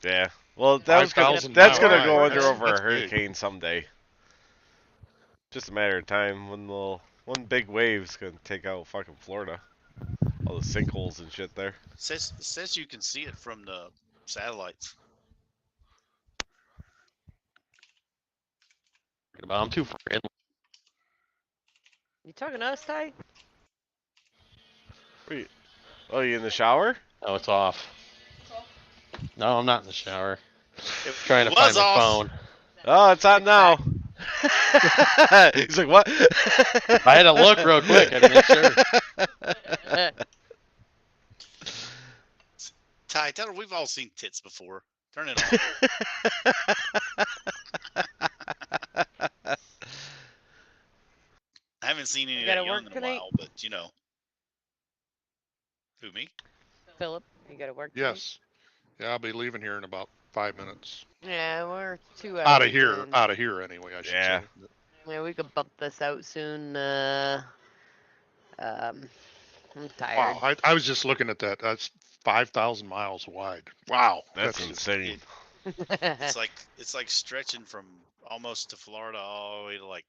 J: Yeah. Well, that's gonna
E: 5,000
J: go
E: miles.
J: under over
E: That's
J: a
E: big.
J: hurricane someday. Just a matter of time when one big wave's gonna take out fucking Florida. All the sinkholes and shit there.
Q: Says you can see it from the satellites.
K: I'm too far in.
G: You talking to us, Ty?
J: Wait. Oh, you in the shower?
K: Oh, it's off. No, I'm not in the shower.
Q: It
K: Trying to
Q: was
K: find my
Q: off.
K: phone.
J: Oh, it's on now. He's like, what?
K: I had to look real quick. I had to make sure.
Q: Ty, tell her we've all seen tits before. Turn it on. I haven't seen any
G: You
Q: of that
G: gotta
Q: young
G: work
Q: in a
G: tonight?
Q: while, but you know. Who, me?
G: Philip, you gotta work. tonight?
E: Yes. Yeah, I'll be leaving here in about 5 minutes.
G: Yeah, we're 2 hours.
E: Out of here.
G: in.
E: Out of here anyway, I should
J: Yeah.
E: say.
G: Yeah, we could bump this out soon. I'm tired.
E: Wow, I was just looking at that. That's 5,000 miles wide. Wow.
J: That's
E: just-
J: insane.
Q: It's like stretching from almost to Florida all the way to like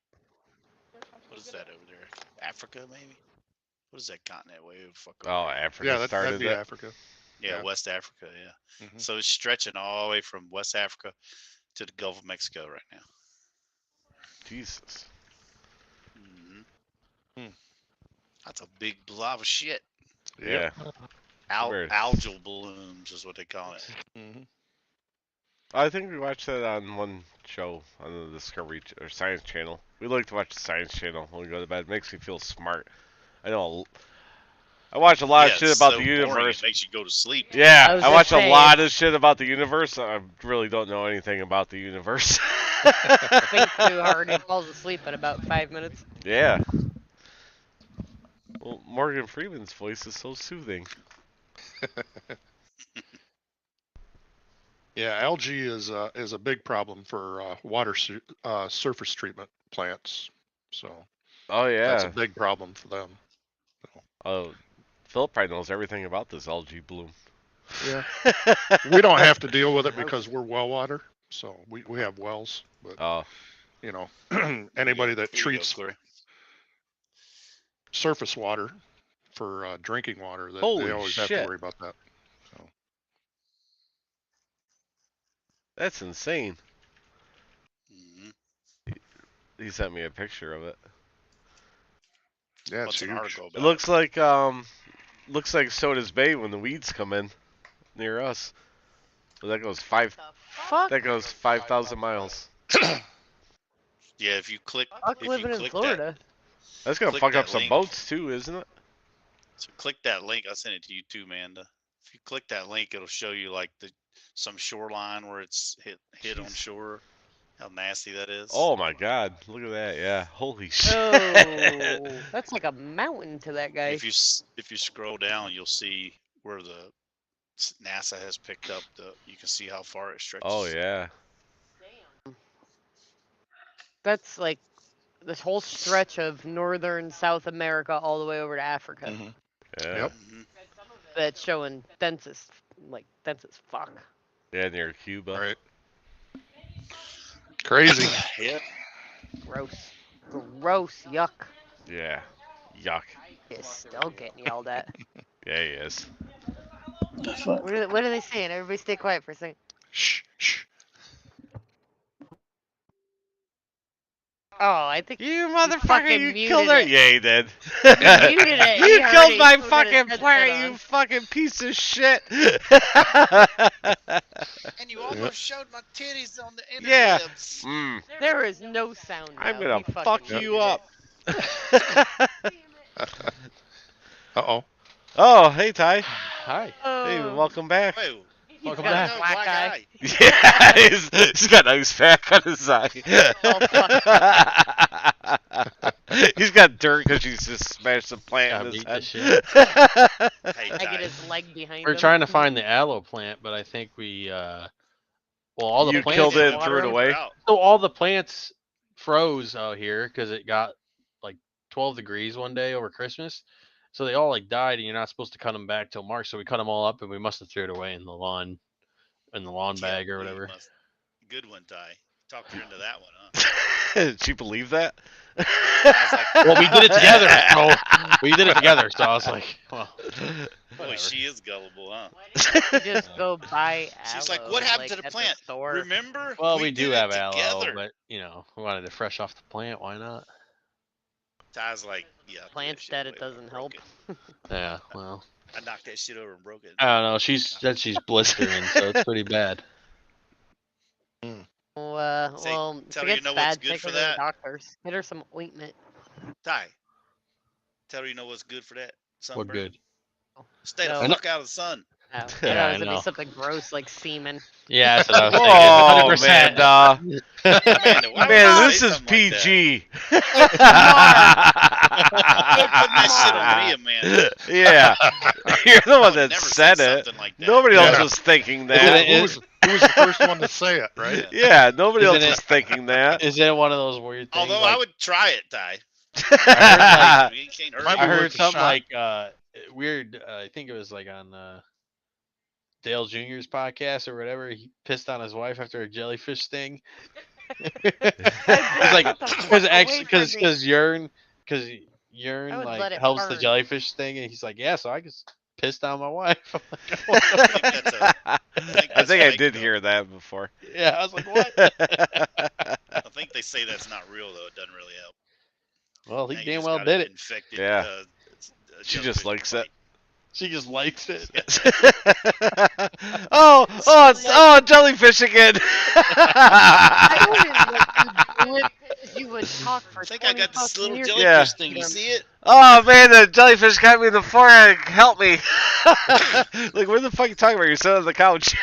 Q: what is that over there? Africa maybe? What is that continent way the fuck over
J: Oh,
Q: there?
J: Africa
E: Yeah, that'd
J: started
E: be
J: it.
E: Africa.
Q: Yeah,
E: yeah.
Q: West Africa, yeah.
E: Mhm.
Q: So it's stretching all the way from West Africa to the Gulf of Mexico right now.
J: Jesus.
Q: Hmm. That's a big blob of shit.
J: Yeah. Weird.
Q: Algal balloons is what they call it.
E: Mm-hmm.
J: I think we watched that on one show on the Discovery or Science Channel. We like to watch the Science Channel when we go to bed. It makes me feel smart. I know. I watch a lot of shit
Q: it's
J: about
Q: so
J: the
Q: boring,
J: universe.
Q: it makes you go to sleep.
J: Yeah, I watch a lot of shit about the universe. I really don't know anything about the universe.
G: Think too hard and falls asleep in about 5 minutes.
J: Yeah. Well, Morgan Freeman's voice is so soothing.
E: Yeah, algae is a big problem for surface treatment plants. So.
J: Oh yeah.
E: That's a big problem for them.
J: Oh, Philip probably knows everything about this algae bloom.
E: Yeah. We don't have to deal with it because we're well water, so we have wells. But you know, anybody that treats surface water for drinking water, they always have to worry about that. So.
J: That's insane. He sent me a picture of it.
E: Yeah, it's huge.
J: It looks like Soda's Bay when the weeds come in near us. So that goes 5,000 miles.
Q: Yeah, if you click.
G: Living in Florida.
J: That's gonna fuck up some boats too, isn't it?
Q: So click that link. I'll send it to you too, Amanda. If you click that link, it'll show you like some shoreline where it's hit on shore. How nasty that is.
J: Oh my God! Look at that. Yeah. Holy shit.
G: Oh, that's like a mountain to that guy.
Q: If you scroll down, you'll see where the NASA has picked up you can see how far it stretches.
J: Oh yeah.
G: That's like this whole stretch of northern South America all the way over to Africa.
J: Mm-hmm. Yeah. Yep.
G: That's showing dense as fuck.
J: Yeah, near Cuba.
E: Right. Crazy.
Q: Yeah.
G: Gross. Yuck.
J: Yeah. Yuck.
G: He's still getting yelled at.
J: Yeah, he is.
G: What are they saying? Everybody stay quiet for a second.
E: Shh.
G: Oh, I think
J: you motherfucker, you killed
G: her.
J: It. Yeah, he did.
G: You muted it.
J: You killed my fucking player, you fucking piece of shit.
Q: And you almost showed my titties on the interwebs.
J: Yeah.
G: There is no sound now.
J: I'm gonna fuck you up.
E: Uh-oh.
J: Oh, hey, Ty.
K: Hi.
J: Hey, welcome back.
Q: Wait,
K: welcome back.
Q: Black eye.
J: Yeah, he's got an ice pack on his eye. He's got dirt because he's just smashed the plant in his head.
G: I get his leg behind
K: We're
G: him.
K: trying to find the aloe plant, but I think we all the
J: you
K: plants
J: killed it and threw it away.
K: So all the plants froze out here because it got like 12 degrees one day over Christmas. So they all like died, and you're not supposed to cut them back till March. So we cut them all up, and we must have threw it away in the lawn bag or whatever.
Q: Good one, Ty. Talked her into that one, huh?
J: Did she believe that?
K: Well, we did it together. So we did it together. So I was like, well.
Q: Boy, she is gullible, huh?
G: You just go buy aloe.
Q: She's like, what happened to the
G: at
Q: plant?
G: store.
Q: Remember?
K: Well, we do
Q: did
K: have
Q: it
K: aloe,
Q: together.
K: but we wanted it fresh off the plant. Why not?
Q: Ty's like, yeah.
G: Plant's dead. It doesn't help.
K: Yeah, well.
Q: I knocked that shit over and broke it.
K: I don't know. She's blistering, so it's pretty bad.
G: Well,
Q: tell
G: if
Q: her
G: it
Q: you
G: gets
Q: know
G: bad,
Q: what's good
G: take
Q: for
G: her to the
Q: that.
G: doctors. Get her some ointment.
Q: Ty, tell her you know what's good for that.
K: What good?
Q: Stay the fuck out of the sun.
G: Oh,
K: Yeah, I
G: it would
K: know.
G: be something gross like semen.
K: Yeah, that's what I was thinking. 100%.
Q: Amanda, why would
J: Man,
Q: you
J: this
Q: say
J: is
Q: something like that?
J: PG.
Q: Quit putting that shit on me, Amanda.
J: Yeah, you're the one that
Q: never
J: said
Q: say
J: it.
Q: something like that.
J: Nobody else
E: Yeah.
J: was thinking
E: Who
J: that.
E: was the first one to say it, right?
J: Yeah, nobody else
K: Isn't
J: was
K: it-
J: thinking that.
K: Is it one of those weird things?
Q: Although
K: like,
Q: I would try it, Ty. You can't hurt
E: Might
Q: me.
K: I
E: be worth
K: heard
E: a
K: something
E: shot.
K: like weird. I think it was like on Dale Jr.'s podcast or whatever. He pissed on his wife after a jellyfish sting. It's like because urine
G: I would let
K: like
G: it
K: helps the
G: burn.
K: jellyfish sting, and he's like, yeah, so I just pissed on my wife. I'm like,
Q: I think that's
J: I
Q: that's
J: think I
Q: fake,
J: did
Q: though.
J: hear that before.
K: yeah, I was like, what?
Q: I think they say that's not real though. It doesn't really help.
K: Well, he
Q: Now you
K: damn
Q: just
K: well
Q: got
K: did it.
Q: Infected,
J: Yeah. She
Q: jellyfish
J: just likes it.
K: She just likes it.
J: Oh, jellyfish again.
G: I wouldn't let you do it. You would talk for
Q: I think I got this little jellyfish
J: Yeah.
Q: thing. You see it?
J: Oh man, the jellyfish got me in the forehead. Help me! Like, what the fuck are you talking about? You're sitting on the couch.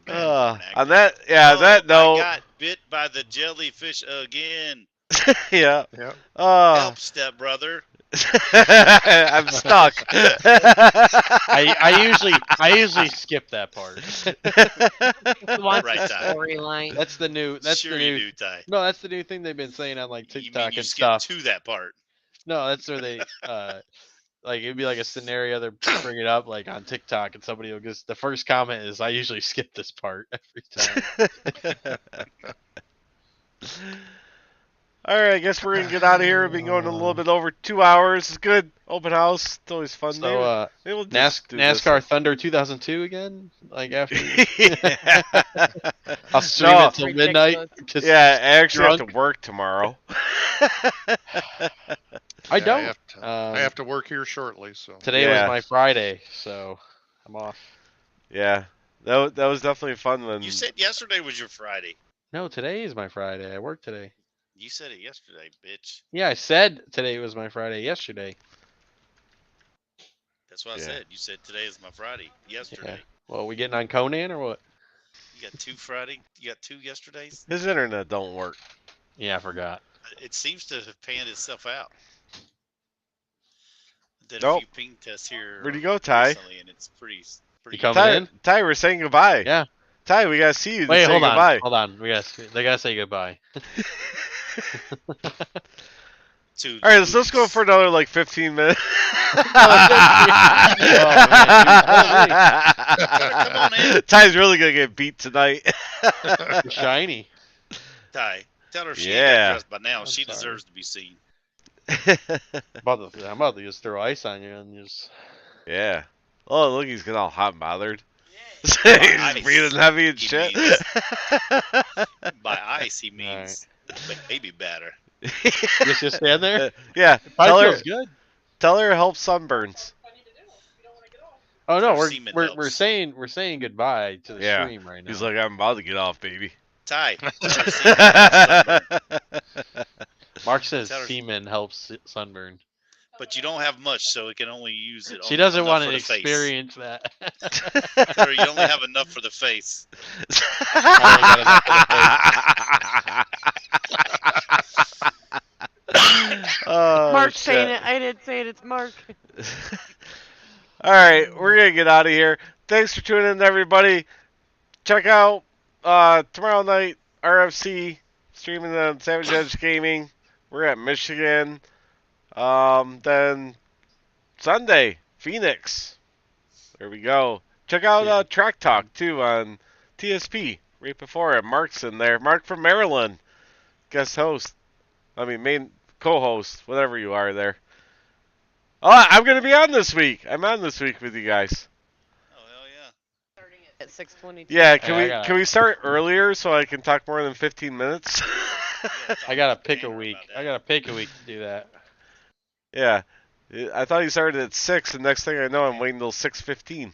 J: On that, that note.
Q: I got bit by the jellyfish again.
J: Yeah.
Q: Help, stepbrother.
J: I'm stuck.
K: I usually skip that part.
Q: Right, Ty.
G: Storyline.
K: That's the new. That's
Q: Sure
K: the
Q: you
K: new.
Q: do, Ty.
K: No, that's the new thing they've been saying on like
Q: You
K: TikTok
Q: mean you
K: and
Q: skip
K: stuff.
Q: to that part?
K: No, that's where they like it'd be like a scenario they bring it up like on TikTok and somebody will just the first comment is I usually skip this part every time.
J: All right, I guess we're gonna get out of here. We've been going a little bit over 2 hours. It's good. Open house. It's always fun.
K: So
J: maybe we'll just do this.
K: NASCAR Thunder 2002 again? Like after I'll stream
J: No.
K: it till midnight.
J: Yeah, I actually
K: drunk.
J: have to work tomorrow.
K: I don't.
E: I have to work here shortly, so
K: Today was my Friday, so I'm off.
J: Yeah, that was definitely fun. When
Q: You said yesterday was your Friday.
K: No, today is my Friday. I work today.
Q: You said it yesterday, bitch.
K: Yeah, I said today was my Friday yesterday.
Q: That's what I said. You said today is my Friday. Yesterday.
K: Yeah. Well, we getting on Conan or what?
Q: You got 2 Friday. You got 2 yesterdays.
J: His internet don't work.
K: Yeah, I forgot.
Q: It seems to have panned itself out. Did
J: Nope.
Q: a few ping tests here.
J: Where'd you go, Ty?
Q: Recently, and it's pretty.
K: You coming in?
J: Ty, we're saying goodbye.
K: Yeah.
J: Ty, we gotta see you. To
K: Wait,
J: say
K: hold on.
J: goodbye.
K: Hold on. They gotta say goodbye.
J: All right, let's go for another like 15 minutes. Ty's really gonna get beat tonight.
K: Shiny.
Q: Ty, tell her she ain't got dressed by now. She deserves to be seen.
K: I'm about to just throw ice on you and just.
J: Yeah. Oh, look, he's getting all hot and bothered. He's
Q: Ice.
J: breathing heavy and
Q: He
J: shit.
Q: means- By ice, he means baby batter.
K: Just stand there.
J: Yeah.
K: Probably
J: Tell her.
K: feels good.
J: Tell her it helps sunburns.
K: Oh no,
Q: Semen
K: we're
Q: helps.
K: saying goodbye to the
J: Yeah.
K: stream right now.
J: He's like, I'm about to get off, baby.
Q: Ty.
K: Mark says
Q: Tell her-
K: semen helps sunburn.
Q: But you don't have much, so it can only use it.
K: She doesn't
Q: enough
K: want
Q: for
K: to
Q: the face.
K: experience that.
Q: Tell her you only have enough for the face.
J: Oh,
G: Mark
J: shit.
G: saying it. I didn't say it. It's Mark.
J: All right, we're gonna get out of here. Thanks for tuning in, everybody. Check out tomorrow night RFC streaming on Savage Edge Gaming. We're at Michigan. Then Sunday Phoenix. There we go. Check out Track Talk too on TSP right before it. Mark's in there. Mark from Maryland, guest host. I mean main co-host, whatever you are there. Oh, I'm gonna be on this week. I'm on this week with you guys.
G: At 6:22.
J: Yeah, can we start earlier so I can talk more than 15 minutes?
K: I gotta pick a week. I gotta pick a week to do that.
J: Yeah, I thought he started at 6, and next thing I know, I'm waiting till 6:15.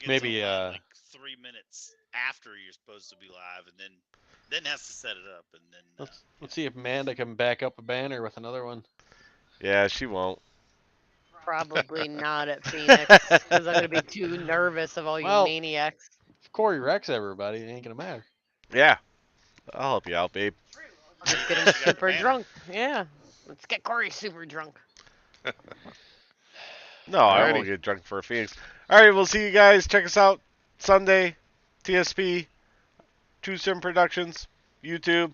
K: Maybe
Q: like 3 minutes after you're supposed to be live, and then has to set it up, and then.
K: Let's see if Amanda can back up a banner with another one.
J: Yeah, she won't.
G: Probably not at Phoenix because I'm gonna be too nervous of all you
K: Well,
G: maniacs.
K: If Corey wrecks everybody, it ain't gonna matter.
J: Yeah, I'll help you out, babe.
G: Let's get him super drunk. Yeah, let's get Corey super drunk.
J: No, I
K: Alrighty.
J: won't get drunk for a Phoenix. All right, we'll see you guys. Check us out Sunday, TSP, True Sim Productions, YouTube.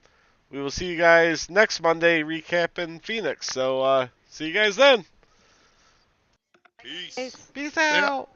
J: We will see you guys next Monday recapping Phoenix. So, see you guys then.
Q: Peace.
J: Peace out.